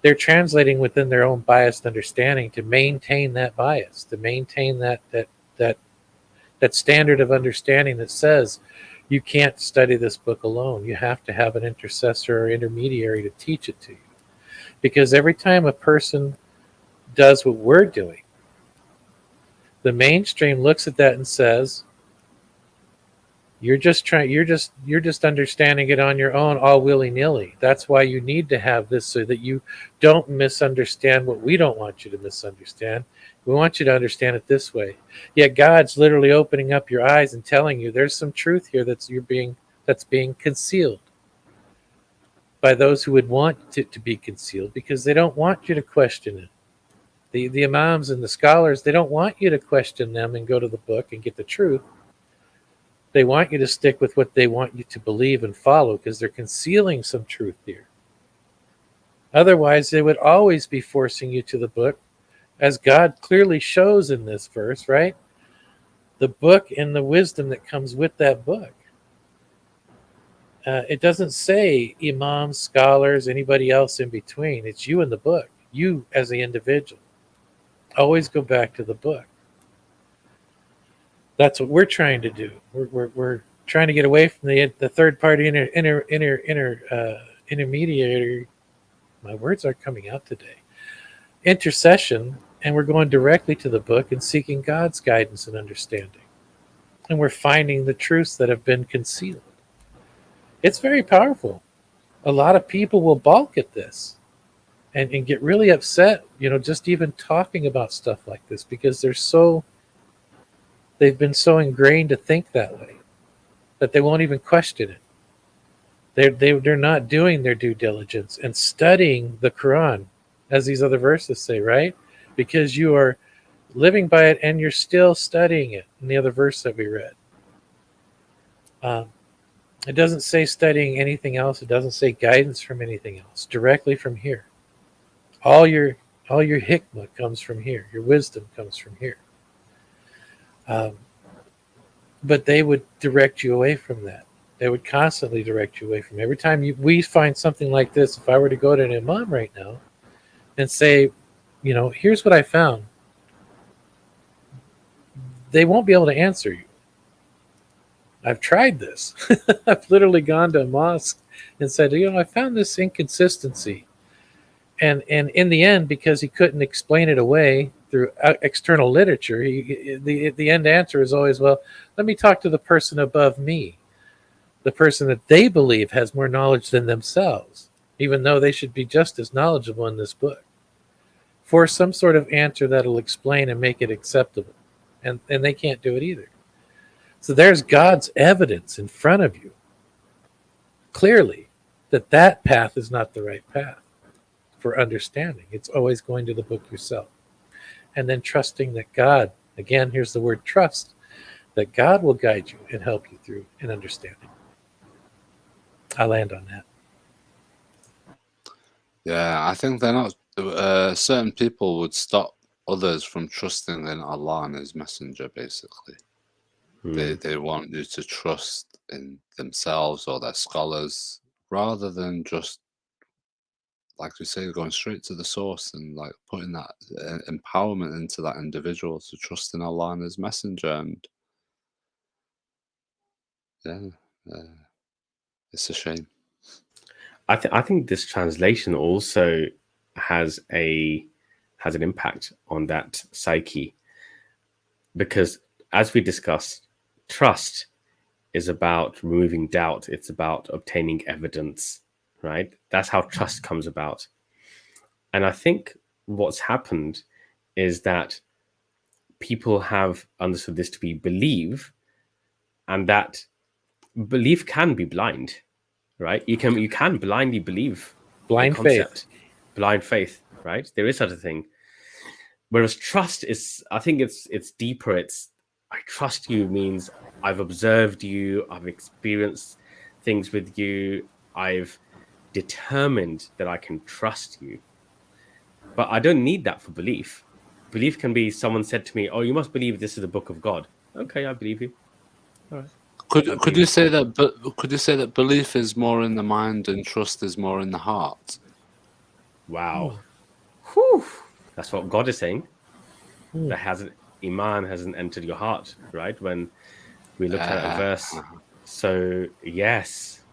They're translating within their own biased understanding to maintain that bias, to maintain that standard of understanding that says you can't study this book alone. You have to have an intercessor or intermediary to teach it to you. Because every time a person does what we're doing, the mainstream looks at that and says, you're just understanding it on your own, all willy-nilly. That's why you need to have this, so that you don't misunderstand what we don't want you to misunderstand. We want you to understand it this way. Yet God's literally opening up your eyes and telling you there's some truth here that's being concealed by those who would want it to be concealed, because they don't want you to question it. The imams and the scholars, they don't want you to question them and go to the book and get the truth. They want you to stick with what they want you to believe and follow, because they're concealing some truth here. Otherwise, they would always be forcing you to the book, as God clearly shows in this verse, right? The book and the wisdom that comes with that book. It doesn't say imams, scholars, anybody else in between. It's you and the book, you as the individual. Always go back to the book. That's what we're trying to do. We're trying to get away from the third party intermediary. My words aren't coming out today. Intercession, and we're going directly to the book and seeking God's guidance and understanding. And we're finding the truths that have been concealed. It's very powerful. A lot of people will balk at this and get really upset, just even talking about stuff like this, because they've been so ingrained to think that way that they won't even question it. They're not doing their due diligence and studying the Quran, as these other verses say, right? Because you are living by it and you're still studying it in the other verse that we read. It doesn't say studying anything else. It doesn't say guidance from anything else. Directly from here. All your hikmah comes from here. Your wisdom comes from here. But they would direct you away from that. They would constantly direct you away from it. Every time we find something like this, if I were to go to an imam right now and say, here's what I found, they won't be able to answer you. I've tried this. I've literally gone to a mosque and said, I found this inconsistency. And in the end, because he couldn't explain it away through external literature, the end answer is always, well, let me talk to the person above me, the person that they believe has more knowledge than themselves, even though they should be just as knowledgeable in this book, for some sort of answer that'll explain and make it acceptable. And they can't do it either. So there's God's evidence in front of you, clearly, that path is not the right path for understanding. It's always going to the book yourself. And then trusting that God, again, here's the word trust, that God will guide you and help you through an understanding. I'll land on that. Yeah, I think they're not. Certain people would stop others from trusting in Allah and His Messenger, basically. They want you to trust in themselves or their scholars rather than just like you say, going straight to the source and like putting that empowerment into that individual to trust in Allah and His Messenger. And yeah, it's a shame. I think this translation also has an impact on that psyche, because as we discussed, trust is about removing doubt. It's about obtaining evidence, right? That's how trust comes about. And I think what's happened is that people have understood this to be belief, and that belief can be blind, right? You can blindly believe Blind a concept. faith. Blind faith, right? There is such a thing. Whereas trust is, I think it's deeper. It's, I trust you means I've observed you, I've experienced things with you, I've determined that I can trust you. But I don't need that for belief. Belief can be someone said to me, "Oh, you must believe this is the book of God." Okay, I believe you. All right. Could you say that? But could you say that belief is more in the mind and trust is more in the heart? Wow. Whew. That's what God is saying. Hmm. That Iman hasn't entered your heart, right? When we look at a verse. So yes.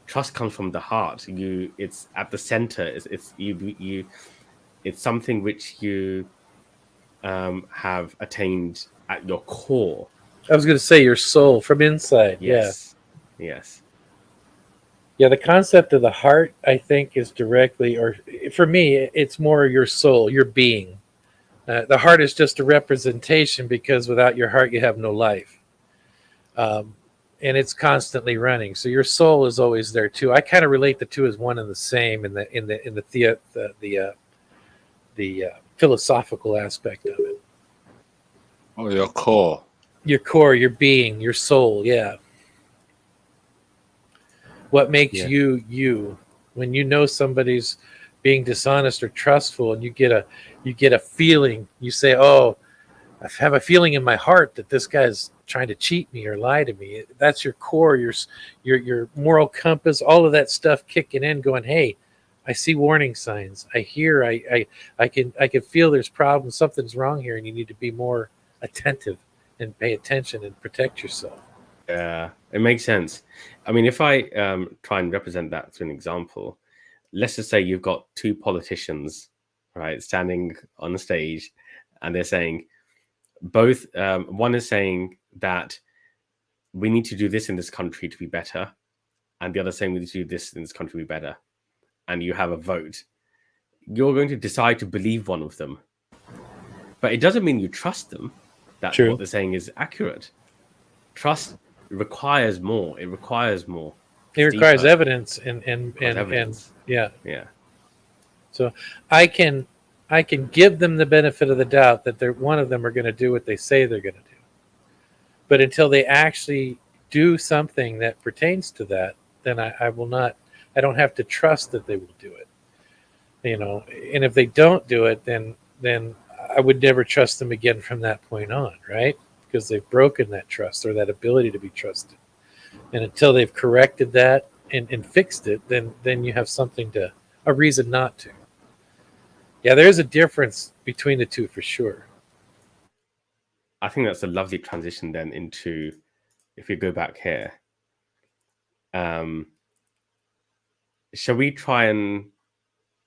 Trust comes from the heart. It's at the center. It's something which you have attained at your core. I was going to say your soul from inside. Yes. Yeah, the concept of the heart, I think, is directly, or for me, it's more your soul, your being. The heart is just a representation, because without your heart, you have no life, and it's constantly running. So your soul is always there too. I kind of relate the two as one and the same in the philosophical aspect of it. Oh, your core. Your core, your being, your soul. Yeah. What makes you you? When you know somebody's being dishonest or trustful, and you get a feeling, you say, "Oh, I have a feeling in my heart that this guy's trying to cheat me or lie to me." That's your core, your moral compass, all of that stuff kicking in, going, "Hey, I see warning signs. I hear. I can feel there's problems. Something's wrong here, and you need to be more attentive and pay attention and protect yourself." Yeah, it makes sense. I mean, if I try and represent that through an example, let's just say you've got two politicians, right, standing on the stage, and they're saying both. One is saying that we need to do this in this country to be better, and the other saying we need to do this in this country to be better. And you have a vote. You're going to decide to believe one of them, but it doesn't mean you trust them. That True. what they're saying is accurate. Trust requires more. It requires more. It requires evidence and yeah. So I can give them the benefit of the doubt that one of them are going to do what they say they're going to do, but until they actually do something that pertains to that, then I will not. I don't have to trust that they will do it. And if they don't do it, then I would never trust them again from that point on, right? Because they've broken that trust or that ability to be trusted. And until they've corrected that and fixed it, then you have a reason not to. Yeah, there is a difference between the two for sure. I think that's a lovely transition then into, if we go back here, shall we try and,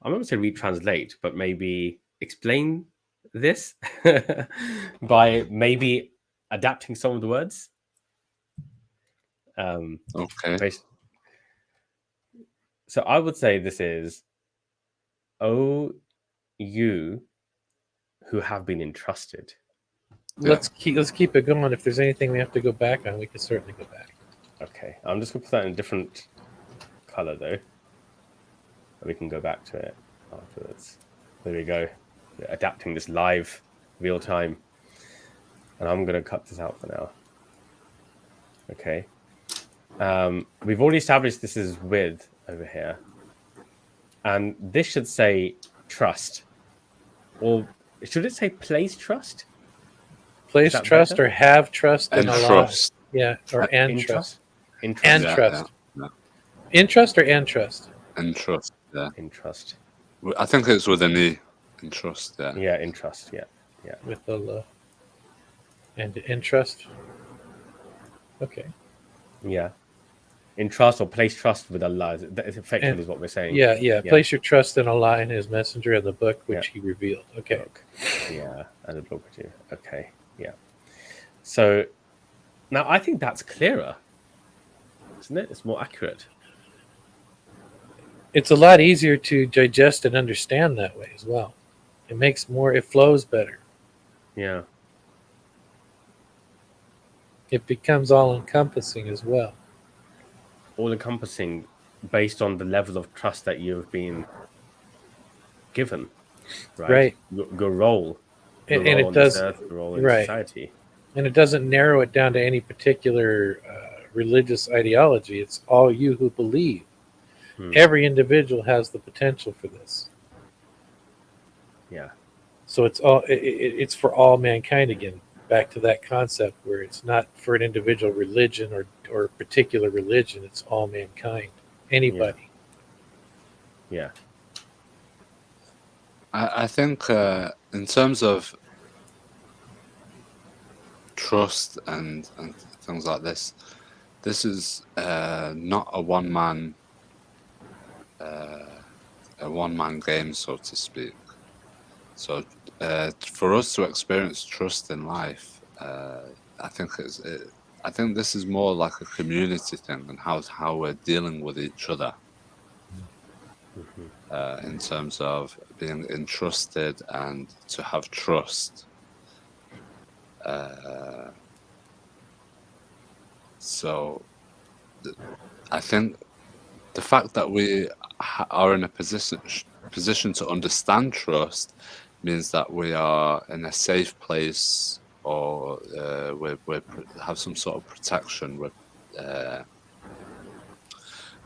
I'm not going to say retranslate, but maybe explain this by maybe adapting some of the words? Okay. So I would say this is, "Oh, you who have been entrusted." Let's keep it going. If there's anything we have to go back on, we can certainly go back. Okay, I'm just going to put that in a different color though. We can go back to it afterwards. There we go. We're adapting this live, real time. And I'm going to cut this out for now. Okay. We've already established this is with over here. And this should say trust. Or should it say place trust? Place trust better? Or have trust and trust. Yeah, or and trust. Trust. And trust. In trust or and trust? And trust. Yeah. Entrust. I think it's with an E. Entrust, yeah. Yeah, entrust. Yeah. With Allah. And entrust. Okay. Yeah. Entrust or place trust with Allah. That is effectively is what we're saying. Yeah. Place your trust in Allah and His Messenger and the book which He revealed. Okay. Book. Yeah, and the book. Okay. Yeah. So now I think that's clearer, isn't it? It's more accurate. It's a lot easier to digest and understand that way as well. It flows better. Yeah. It becomes all encompassing as well. All encompassing based on the level of trust that you've been given, right? Your role. And it does, earth, your role in society. And it doesn't narrow it down to any particular religious ideology. It's all you who believe. Every individual has the potential for this. Yeah. So it's for all mankind again. Back to that concept where it's not for an individual religion or a particular religion. It's all mankind. Anybody. Yeah. I think in terms of trust and things like this is not a one-man game, so to speak. So for us to experience trust in life, I think this is more like a community thing and how we're dealing with each other. In terms of being entrusted and to have trust. So I think the fact that we are in a position to understand trust means that we are in a safe place, or we have some sort of protection.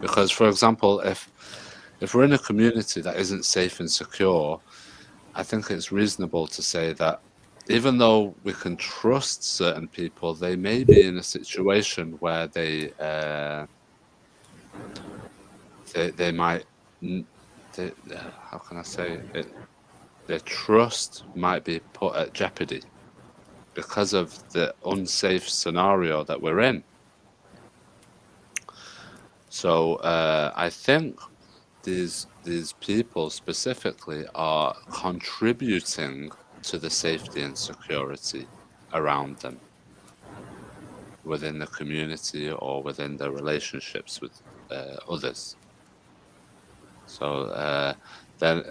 Because, for example, if we're in a community that isn't safe and secure, I think it's reasonable to say that even though we can trust certain people, they may be in a situation where they might, how can I say it? Their trust might be put at jeopardy because of the unsafe scenario that we're in. So I think these people specifically are contributing to the safety and security around them within the community or within their relationships with others. So then,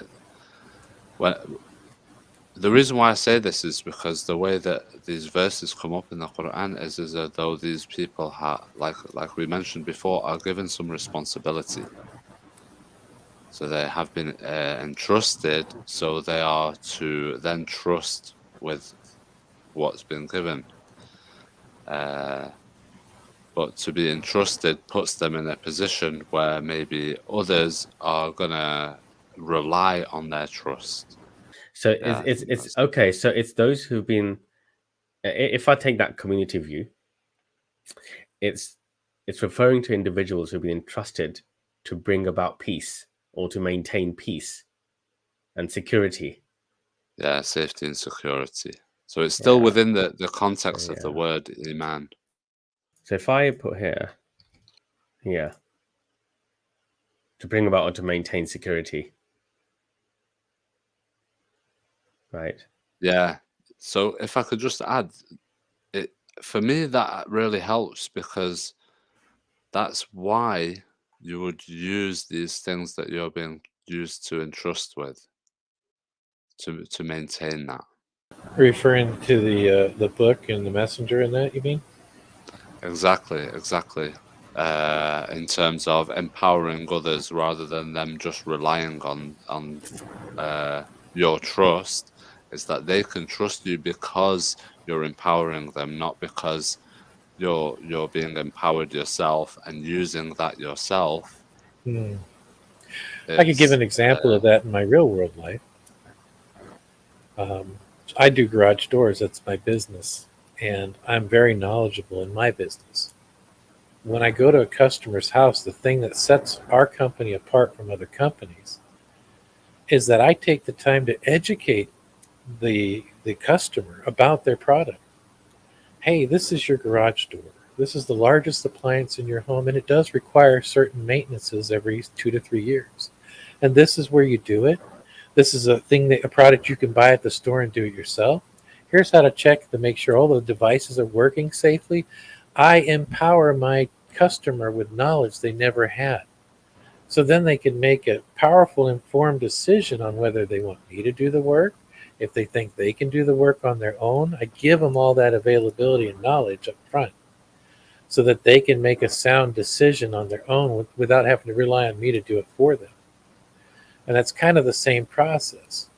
the reason why I say this is because the way that these verses come up in the Quran is as though these people like we mentioned before, are given some responsibility. So they have been entrusted, so they are to then trust with what's been given. But to be entrusted puts them in a position where maybe others are going to rely on their trust. So it's okay. So it's those who've been. If I take that community view, it's referring to individuals who've been entrusted to bring about peace or to maintain peace and security. Yeah, safety and security. So it's still within the context of the word iman. So if I put here, to bring about or to maintain security, right? Yeah. So if I could just add, it for me that really helps, because that's why you would use these things that you're being used to entrust with to maintain that. Referring to the book and the messenger and that, you mean? Exactly. In terms of empowering others rather than them just relying on your trust, is that they can trust you because you're empowering them, not because you're being empowered yourself and using that yourself. I could give an example of that in my real world life. I do garage doors. That's my business. And I'm very knowledgeable in my business. when I go to a customer's house, the thing that sets our company apart from other companies is that I take the time to educate the customer about their product. Hey, this is your garage door. This is the largest appliance in your home, and it does require certain maintenances every 2 to 3 years. And this is where you do it. This is a product you can buy at the store and do it yourself. Here's how to check to make sure all the devices are working safely. I empower my customer with knowledge they never had. So then they can make a powerful, informed decision on whether they want me to do the work. If they think they can do the work on their own, I give them all that availability and knowledge up front so that they can make a sound decision on their own without having to rely on me to do it for them. And that's kind of the same process.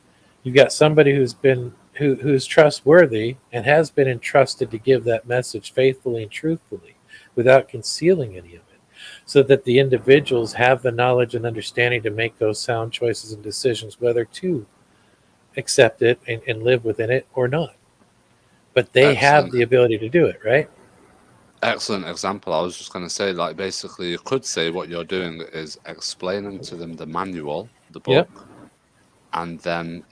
You've got somebody who's trustworthy and has been entrusted to give that message faithfully and truthfully without concealing any of it, so that the individuals have the knowledge and understanding to make those sound choices and decisions, whether to accept it and live within it or not. But they have the ability to do it, right? Excellent example. I was just going to say, like, basically, you could say what you're doing is explaining to them the manual, the book, and then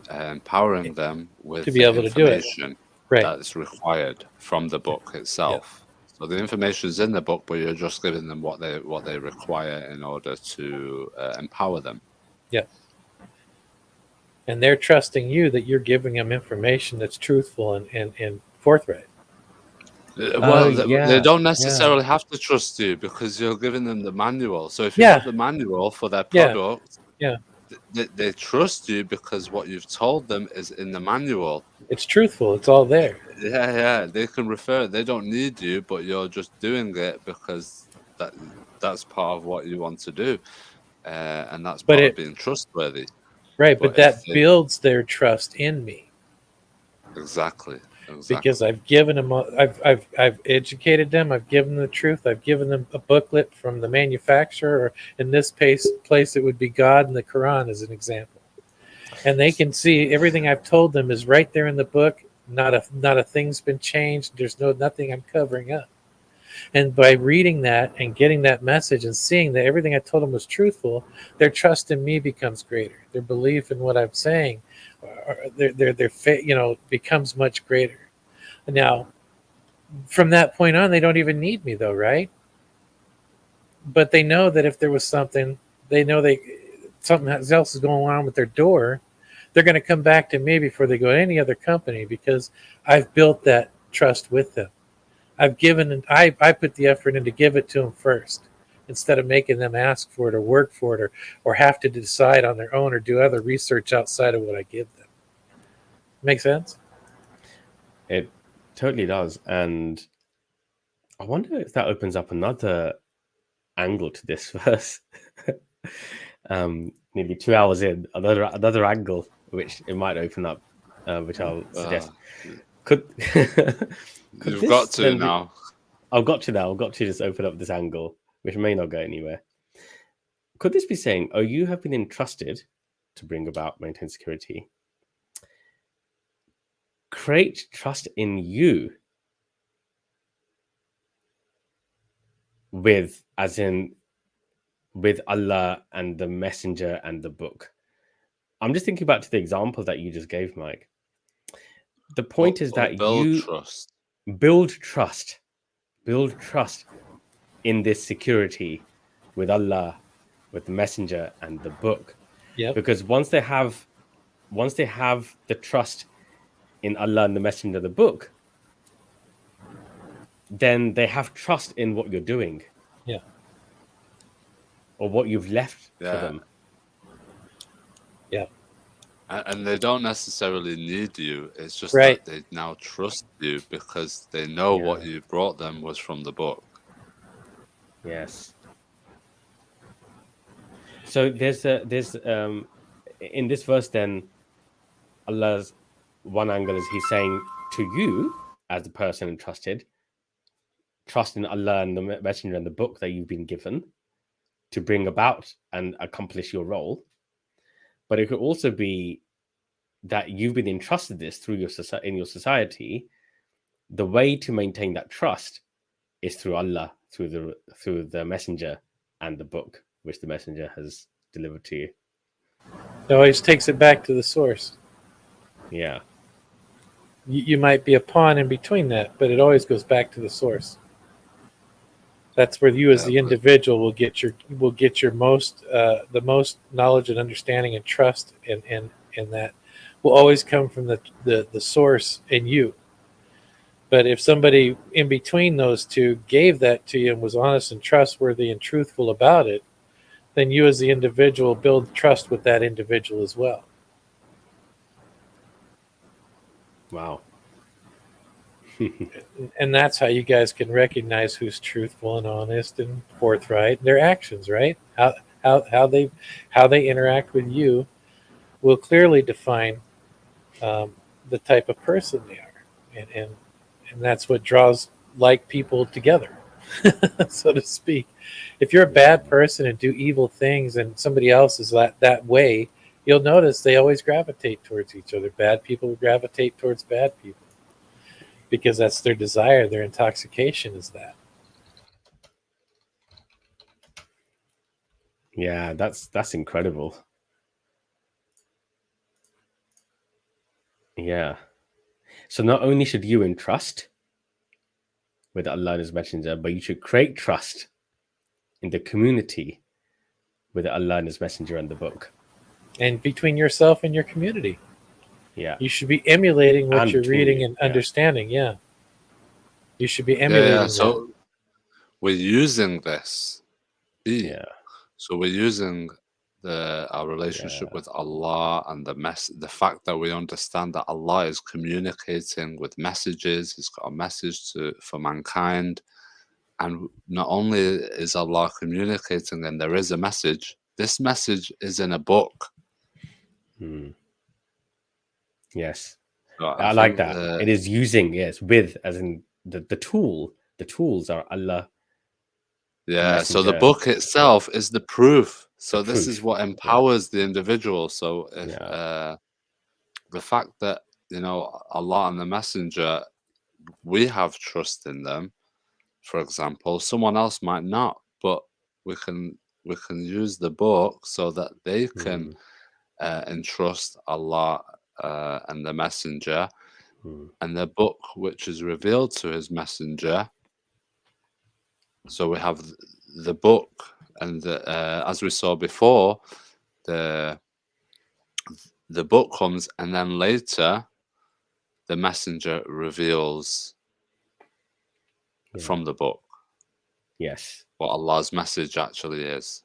empowering them with to be able to do it. Right. That's required from the book itself. So the information is in the book, but you're just giving them what they require in order to empower them. Yeah. And they're trusting you that you're giving them information that's truthful and forthright. Well, they don't necessarily have to trust you because you're giving them the manual. So if you have the manual for their product, they trust you because what you've told them is in the manual. It's truthful. It's all there. Yeah. They can refer. They don't need you, but you're just doing it because that's part of what you want to do, and that's part of being trustworthy. Right, but that builds their trust in me. Exactly. Because I've given them, I've educated them. I've given them the truth. I've given them a booklet from the manufacturer, or in this place it would be God and the Qur'an as an example, and they can see everything I've told them is right there in the book. Not a thing's been changed. There's nothing I'm covering up. And by reading that and getting that message and seeing that everything I told them was truthful, their trust in me becomes greater. Their belief in what I'm saying, their faith, becomes much greater. Now, from that point on, they don't even need me, though, right? But they know that if there was something, something else is going on with their door, they're going to come back to me before they go to any other company because I've built that trust with them. I've given, I put the effort in to give it to them first, instead of making them ask for it or work for it or have to decide on their own or do other research outside of what I give them. Make sense? It totally does. And I wonder if that opens up another angle to this verse. Nearly 2 hours in, another angle, which it might open up, which I'll suggest. You've got to now. I've got to just open up this angle, which may not go anywhere. Could this be saying, you have been entrusted to bring about maintain security? Create trust in you with Allah and the messenger and the book. I'm just thinking back to the example that you just gave, Mike. The point is that you build trust in this security with Allah, with the messenger and the book. Yep. Because once they have the trust in Allah and the messenger and the book, then they have trust in what you're doing. Yeah. Or what you've left for them. Yeah. And they don't necessarily need you. It's just that they now trust you because they know what you brought them was from the book. Yes. So there's in this verse then, Allah's one angle is he's saying to you as the person entrusted, trust in Allah and the messenger and the book that you've been given to bring about and accomplish your role. But it could also be that you've been entrusted this through in your society the way to maintain that trust is through Allah, through the messenger and the book which the messenger has delivered to you. It always takes it back to the source. Yeah. You might be a pawn in between that, but it always goes back to the source. That's where you, as the individual, will get your most the most knowledge and understanding and trust, and that will always come from the source in you. But if somebody in between those two gave that to you and was honest and trustworthy and truthful about it, then you, as the individual, build trust with that individual as well. Wow. And that's how you guys can recognize who's truthful and honest and forthright. Their actions, right? How they interact with you will clearly define the type of person they are, and that's what draws like people together, so to speak. If you're a bad person and do evil things, and somebody else is that way, you'll notice they always gravitate towards each other. Bad people gravitate towards bad people, because that's their desire, their intoxication is that. Yeah, that's incredible. Yeah. So not only should you entrust with Allah and His Messenger, but you should create trust in the community with Allah and His Messenger and the book. And between yourself and your community. Yeah. You should be emulating what And you're reading you, and understanding. Yeah. You should be emulating that. So we're using this. Yeah. So we're using our relationship with Allah and the fact that we understand that Allah is communicating with messages. He's got a message for mankind. And not only is Allah communicating and there is a message, this message is in a book. Yes. So I like that. It is using, yes, with, as in the tool. The tools are Allah. Yeah, so the book itself is the proof. So this is what empowers the individual. So if the fact that, Allah and the Messenger, we have trust in them, for example, someone else might not, but we can use the book so that they can entrust Allah and the Messenger, and the book which is revealed to His Messenger. So we have the book, and as we saw before, the book comes, and then later the messenger reveals from the book. Yes. What Allah's message actually is.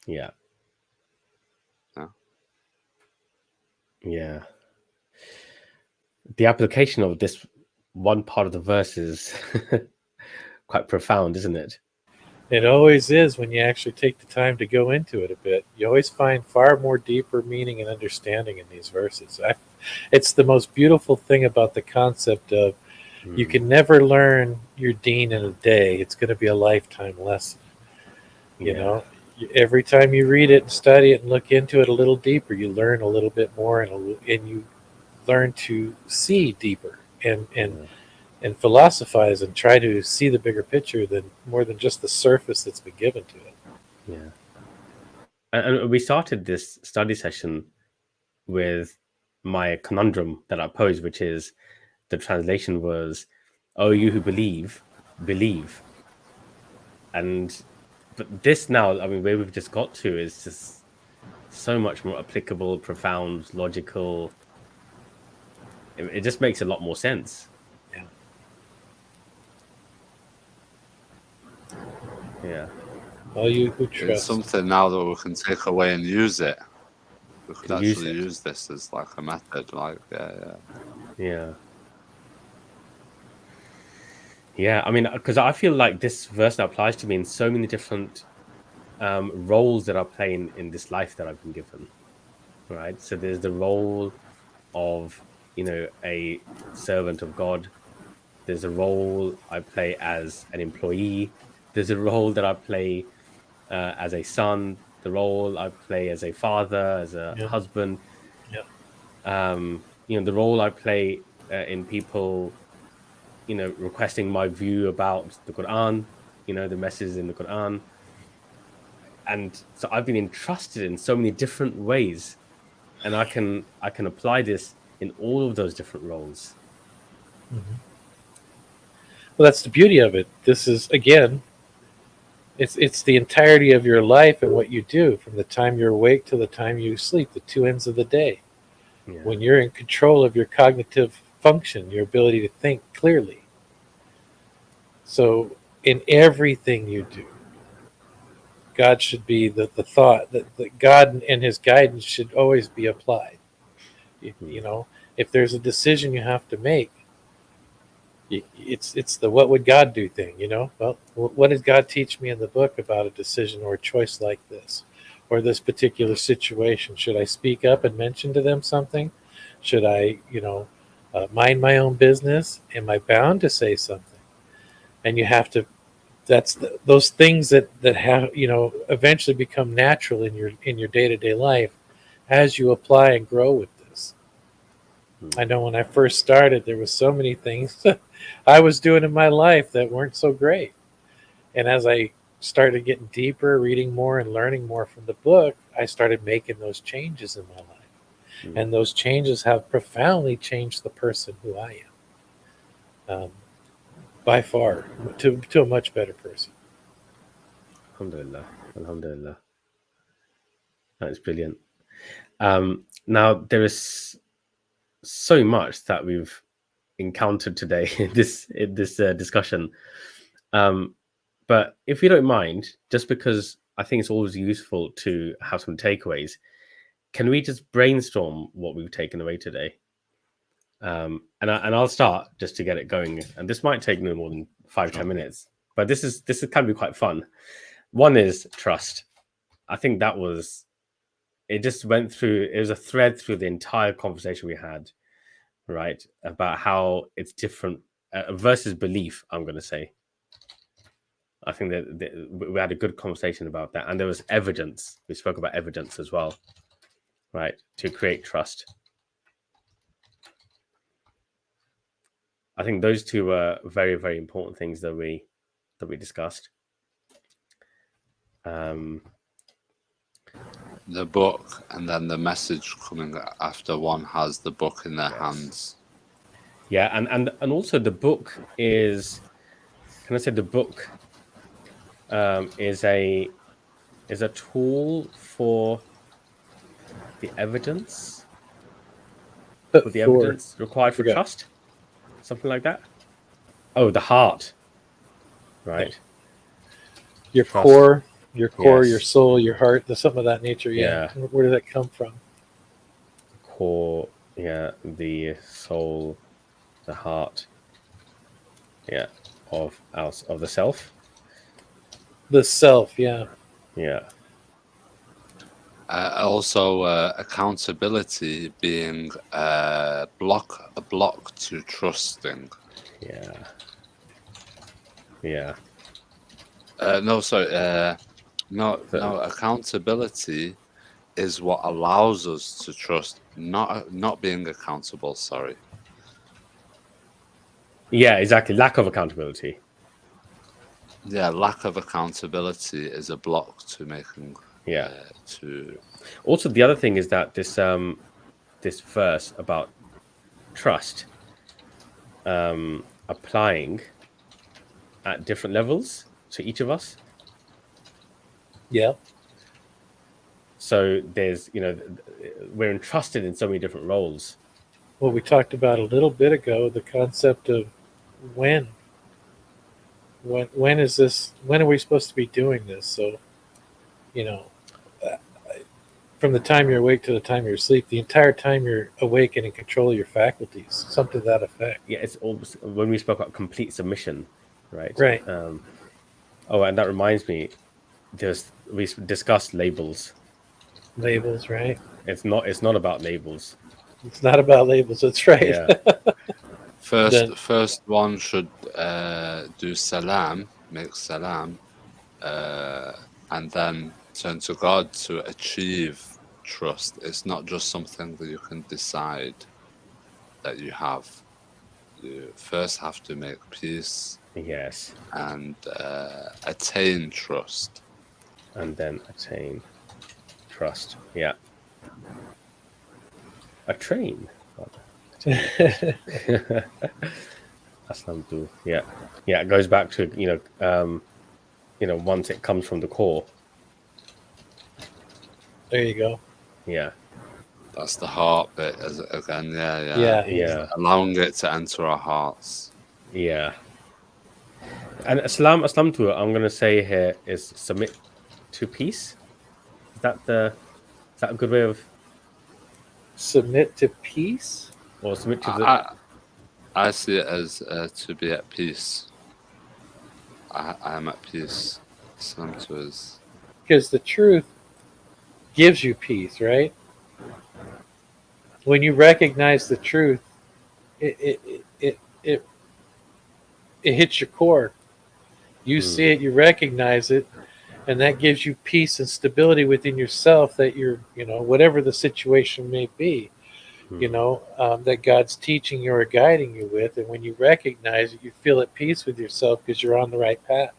Yeah. Yeah. Yeah. The application of this one part of the verse is quite profound, isn't it? It always is when you actually take the time to go into it a bit. You always find far more deeper meaning and understanding in these verses. It's the most beautiful thing about the concept of you can never learn your deen in a day. It's going to be a lifetime lesson. You know, every time you read it and study it and look into it a little deeper, you learn a little bit more, and you learn to see deeper and philosophize and try to see the bigger picture more than just the surface that's been given to it. Yeah. And we started this study session with my conundrum that I posed, which is the translation was, "Oh, you who believe, believe." But this now, I mean, where we've just got to is just so much more applicable, profound, logical. It just makes a lot more sense. Yeah. All you who trust. It's something now that we can take away and use it. We could actually use this as like a method, Yeah, I mean, because I feel like this verse now applies to me in so many different roles that I play in this life that I've been given, right? So there's the role of, a servant of God. There's a role I play as an employee. There's a role that I play as a son. The role I play as a father, as a husband. Yeah. The role I play in people requesting my view about the Quran, the messages in the Quran. And so I've been entrusted in so many different ways, and I can apply this in all of those different roles. Mhm. Well, that's the beauty of it. This is, again, it's the entirety of your life and what you do from the time you're awake to the time you sleep, the two ends of the day. Yeah. When you're in control of your cognitive function, your ability to think clearly. So in everything you do, God should be the thought that God and his guidance should always be applied. You know, if there's a decision you have to make, it's the what would God do thing, Well, what did God teach me in the book about a decision or a choice like this, or this particular situation? Should I speak up and mention to them something? Should I, mind my own business? Am I bound to say something? And you have to. That's those things that have eventually become natural in your day-to-day life as you apply and grow with this. I know when I first started, there was so many things I was doing in my life that weren't so great. And as I started getting deeper, reading more and learning more from the book, I started making those changes in my life. And those changes have profoundly changed the person who I am, by far, to a much better person. Alhamdulillah. Alhamdulillah. That's brilliant. Now, there is so much that we've encountered today in this discussion. But if you don't mind, just because I think it's always useful to have some takeaways, can we just brainstorm what we've taken away today? And I'll start just to get it going. And this might take no more than 5-10 minutes, but this can be quite fun. One is trust. I think it just went through. It was a thread through the entire conversation we had, right? About how it's different versus belief. I'm going to say. I think that we had a good conversation about that, and there was evidence. We spoke about evidence as well, right? To create trust. I think those two were very, very important things that we discussed. The book and then the message coming after one has the book in their hands. Yeah, and also the book is. Can I say the book is a tool for the evidence, for the evidence required for trust, something like that. Oh, the heart, right? Your Trust. core, Yes. your soul, your heart, something of that nature. Yeah. Where did that come from? Core, yeah, the soul, the heart, yeah, of the self. The self, yeah. Yeah. Also, accountability being a block to trusting. Yeah. Yeah. No, sorry. No. Accountability is what allows us to trust. Not being accountable. Sorry. Yeah, exactly. Lack of accountability. Yeah, lack of accountability is a block to making. Yeah. To. Also, the other thing is that this verse about trust applying at different levels to each of us. Yeah. So there's, we're entrusted in so many different roles. Well, we talked about a little bit ago the concept of when is this? When are we supposed to be doing this? So, from the time you're awake to the time you're asleep, the entire time you're awake and in control of your faculties, something to that effect. Yeah, it's almost when we spoke about complete submission, right? Right. Oh, and that reminds me, we discussed labels. Labels, right? It's not about labels. It's not about labels. That's right. Yeah. First one should do salam, make salam, and then turn to God to achieve trust. It's not just something that you can decide that you have. you first have to make peace Yes. and attain trust. And then attain trust. Yeah. A train. Aslamna. Yeah. Yeah. It goes back to, once it comes from the core. There you go. Yeah. That's the heart bit again. Yeah. Allowing it to enter our hearts. Yeah. And Aslamtu, I'm going to say here is submit to peace. Is that a good way of Submit to peace? or submit to the I see it as to be at peace. I am at peace. Aslamtu is. Because the truth gives you peace, right? When you recognize the truth, it hits your core. You see it, you recognize it, and that gives you peace and stability within yourself that you're, whatever the situation may be, that God's teaching you or guiding you with. And when you recognize it, you feel at peace with yourself because you're on the right path.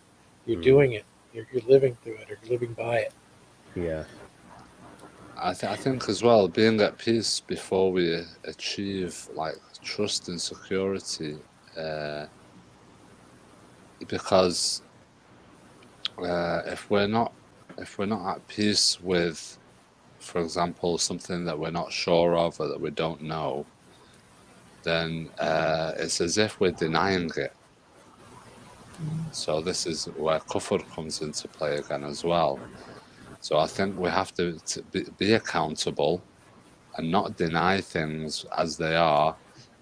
You're doing it. You're living through it, or you're living by it. Yeah. I think as well, being at peace before we achieve like trust and security, because if we're not at peace with, for example, something that we're not sure of or that we don't know, then it's as if we're denying it. So this is where kufr comes into play again as well. So I think we have to be accountable and not deny things as they are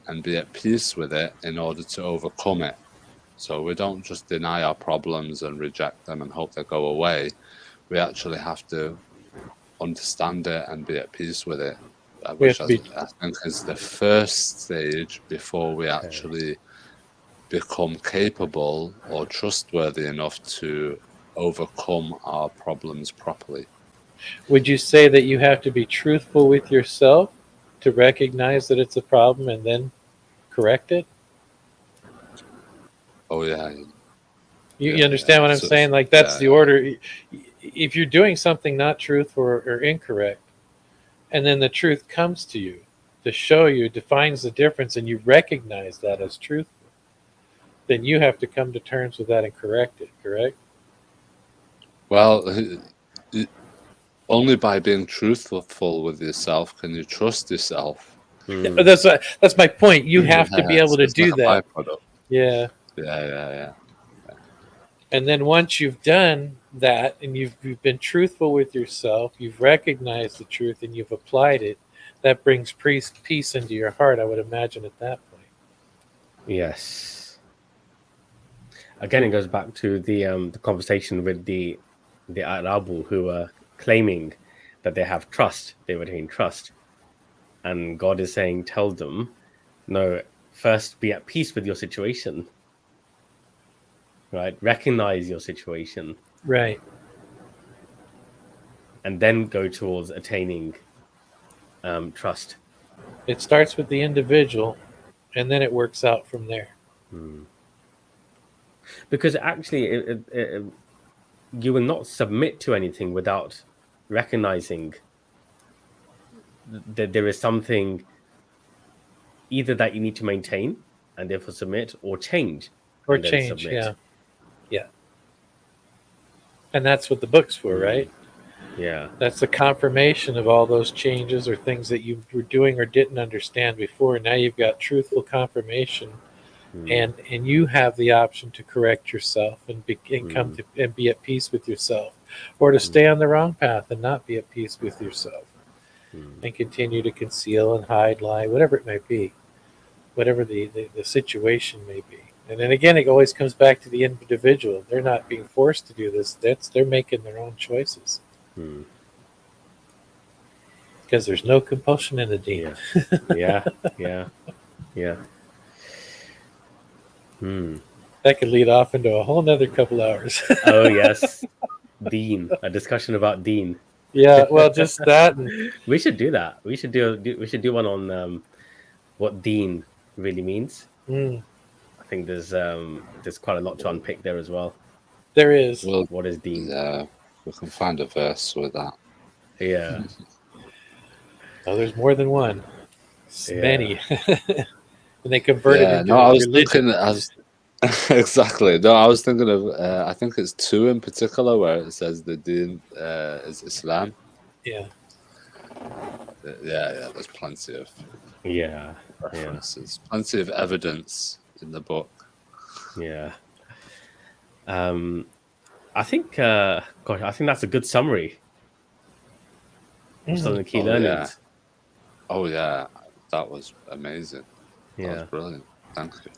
and be at peace with it in order to overcome it. So we don't just deny our problems and reject them and hope they go away. We actually have to understand it and be at peace with it, which I think is the first stage before we actually become capable or trustworthy enough to overcome our problems properly. Would you say that you have to be truthful with yourself to recognize that it's a problem and then correct it? Oh yeah. You understand what I'm saying? Like that's the order. If you're doing something not truthful or incorrect, and then the truth comes to you to show you, defines the difference, and you recognize that as truthful, then you have to come to terms with that and correct it, correct? Well, only by being truthful with yourself can you trust yourself. That's my point. You have to be able to do that. Yeah. Yeah. And then once you've done that and you've been truthful with yourself, you've recognized the truth and you've applied it, that brings peace into your heart, I would imagine, at that point. Yes. Again, it goes back to the conversation with the Arabu who are claiming that they have trust, they retain trust. And God is saying, tell them, no, first be at peace with your situation. Right? Recognize your situation. Right. And then go towards attaining trust. It starts with the individual, and then it works out from there. Because actually, you will not submit to anything without recognizing that there is something either that you need to maintain and therefore submit, or change. Or change, yeah. And that's what the book's for, right? Yeah. That's the confirmation of all those changes or things that you were doing or didn't understand before. Now you've got truthful confirmation, and you have the option to correct yourself and come to and be at peace with yourself, or to stay on the wrong path and not be at peace with yourself, and continue to conceal and hide, lie, whatever it may be, whatever the situation may be. And then again, it always comes back to the individual. They're not being forced to do this. They're making their own choices. Because there's no compulsion in the deen. Yeah. That could lead off into a whole nother couple hours. Oh yes, deen. A discussion about deen. Yeah, well, just that. And we should do that. We should do one on what deen really means. Mm, I think there's quite a lot to unpick there as well. there is. Well, What is deen? yeah, we can find a verse with that. Yeah, Oh, there's more than one. It's yeah, many. And they convert it Yeah, into no, I was religion. thinking as exactly. No, I was thinking of. I think it's two in particular where it says the deen is Islam. Yeah. Yeah. There's plenty of yeah, yeah, references, plenty of evidence in the book. yeah. I think, gosh, I think that's a good summary of some of the key Oh yeah, learnings. oh yeah, that was amazing. That was Yeah, brilliant. Thank you.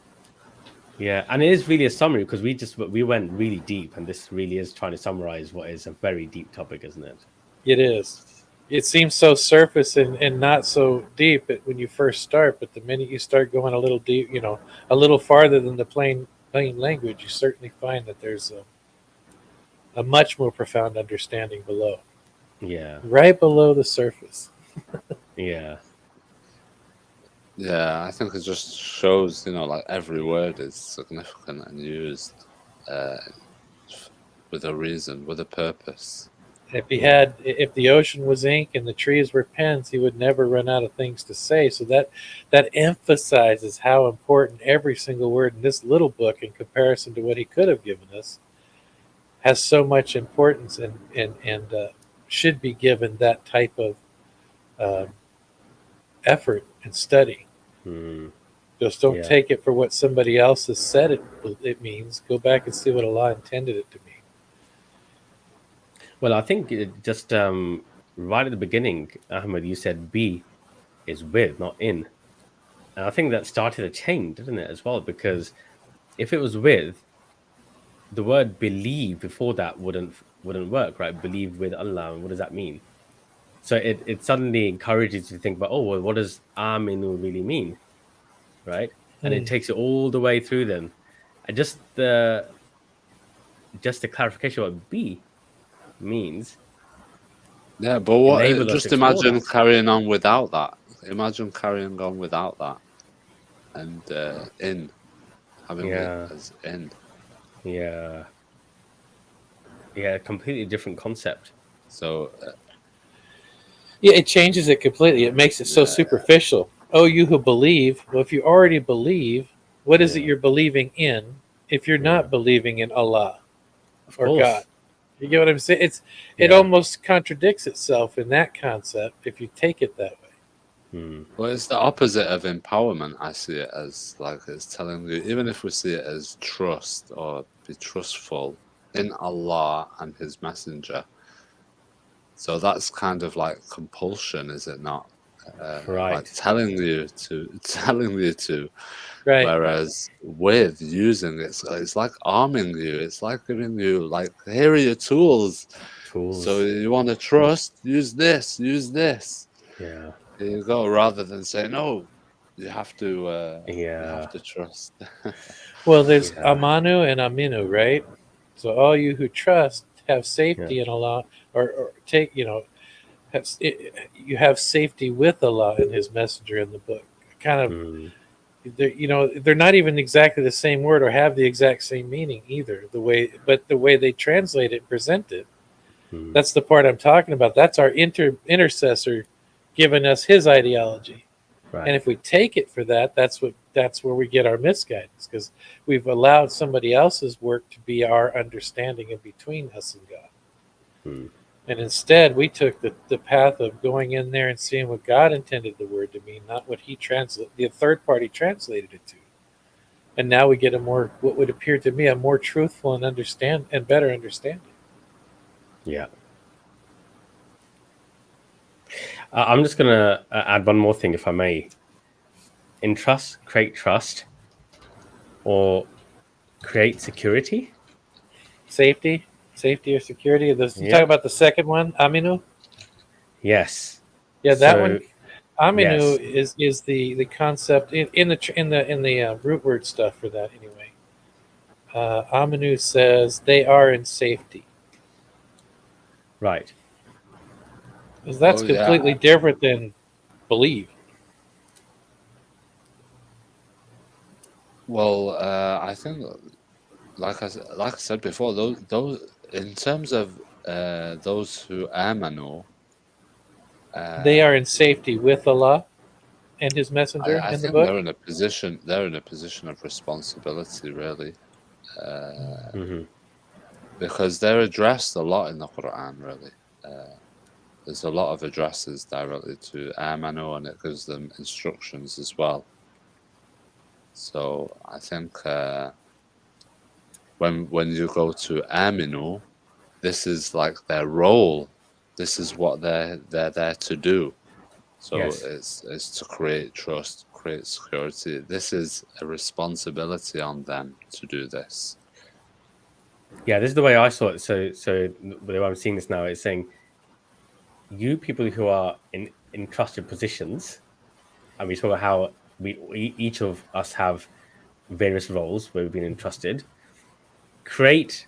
yeah, and it is really a summary because we went really deep, and this really is trying to summarize what is a very deep topic, isn't it? It is. It seems so surface and not so deep when you first start, but the minute you start going a little deep, a little farther than the plain language, you certainly find that there's a much more profound understanding below, Yeah, right below the surface. yeah, Yeah, I think it just shows, like every word is significant and used uh, with a reason, with a purpose. If the ocean was ink and the trees were pens, he would never run out of things to say. So that emphasizes how important every single word in this little book, in comparison to what he could have given us, has so much importance and should be given that type of um, effort and study. mm, Just don't yeah. take it for what somebody else has said it means. Go back and see what Allah intended it to mean. Well, I think just right at the beginning, Ahmed, you said "be" is with, not in, and I think that started a chain, didn't it, as well? Because if it was with, the word "believe" before that wouldn't work, right? Believe with Allah, and what does that mean? So it suddenly encourages you to think about, oh, well, what does "Aamanoo" really mean, right? And it Mm. takes you all the way through then, and just the clarification of what "be" means Yeah, but enabled us to just explore imagine that. carrying on without that. Imagine carrying on without that, and having it Yeah, as in. yeah, yeah. Completely different concept. So Yeah, it changes it completely. It makes it so yeah, superficial. Oh, you who believe. Well, if you already believe, what is it Yeah, you're believing in if you're yeah. not believing in Allah Of or God? course. You get what I'm saying? It Yeah. almost contradicts itself in that concept if you take it that way. Hmm. well, it's the opposite of empowerment. I see it as like it's telling you, even if we see it as trust or be trustful in Allah and His Messenger. So that's kind of like compulsion, is it not? Like Right. telling you to. Right. Whereas with using it's like arming you. It's like giving you like, here are your tools. So Tools. you want to trust, use this, use this. Yeah. Here you go. Rather than say no, you have Yeah. to trust. Well, there's Yeah. Aamanoo and Aminu, right? So all you who trust have Yeah. safety in Allah, or take, you have safety with Allah and His Messenger in the book. Kind of, Hmm. they're not even exactly the same word or have the exact same meaning either. But the way they translate it, present it, Hmm. that's the part I'm talking about. That's our intercessor giving us his ideology. And Right. if we take it for that, that's where we get our misguidance, because we've allowed somebody else's work to be our understanding in between us and God. Hmm. And instead, we took the path of going in there and seeing what God intended the word to mean, not what the third party translated it to. And now we get what would appear to me, a more truthful and better understanding. Yeah. I'm just gonna add one more thing, if I may. Entrust, create trust, or create security. Safety, safety or security. You talk Yeah. about the second one, Aminu. Yes. Yeah, that one. So Aminu yes. is the concept in the root word stuff for that anyway. Aminu says they are in safety, Right. because Oh that's yeah, completely different than believe. Well, I think, like I said before, those in terms of those who Aamanoo, They are in safety with Allah and His Messenger I in the think book. they're in a position of responsibility, really, Hmm. because they're addressed a lot in the Quran. Really, there's a lot of addresses directly to Aamanoo, and it gives them instructions as well. So I think when you go to Aamanoo, this is like their role. This is what they're there to do. So Yes. it's to create trust, create security. This is a responsibility on them to do this. Yeah, this is the way I saw it. So the way I'm seeing this now is saying, you people who are in trusted positions, and we talk about how each of us have various roles where we've been entrusted. Create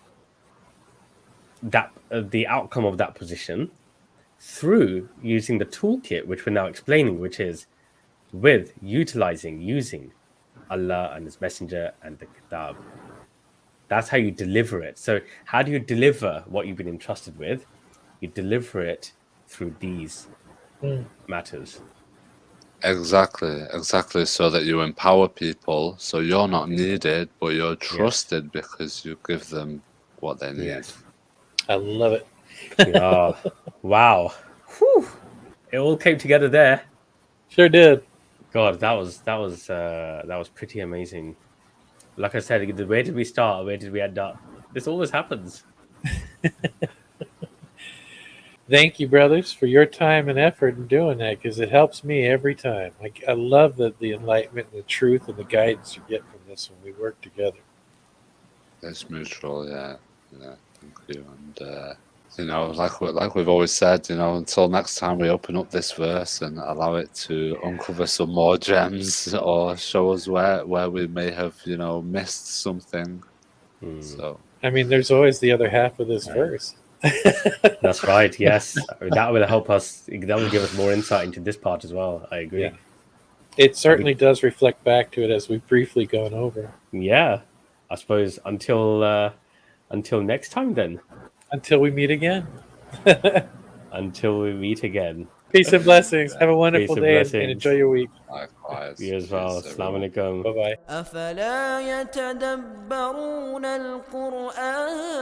that the outcome of that position through using the toolkit, which we're now explaining, which is with using Allah and His Messenger and the Kitab. That's how you deliver it. So, how do you deliver what you've been entrusted with? You deliver it through these matters. Exactly. So that you empower people. So you're not needed, but you're trusted because you give them what they need. Yes. I love it. Yeah. Wow. Whew. It all came together there. Sure did. God, that was pretty amazing. Like I said, where did we start? Where did we end up? This always happens. Thank you, brothers, for your time and effort in doing that, because it helps me every time. I love the enlightenment and the truth and the guidance you get from this when we work together. It's mutual, yeah. Thank you. And like we've always said, until next time we open up this verse and allow it to uncover some more gems or show us where we may have missed something. So I mean, there's always the other half of this verse. That's right. Yes, that will help us. That will give us more insight into this part as well. I agree. Yeah. It certainly does reflect back to it, as we've briefly gone over. Yeah, I suppose until next time then. Until we meet again. Until we meet again. Peace and blessings. Have a wonderful Peace and day and blessings. enjoy your week. likewise. You as well. Peace, Assalamu everyone. alaikum. Bye bye. أفلا يتدبرون القرآن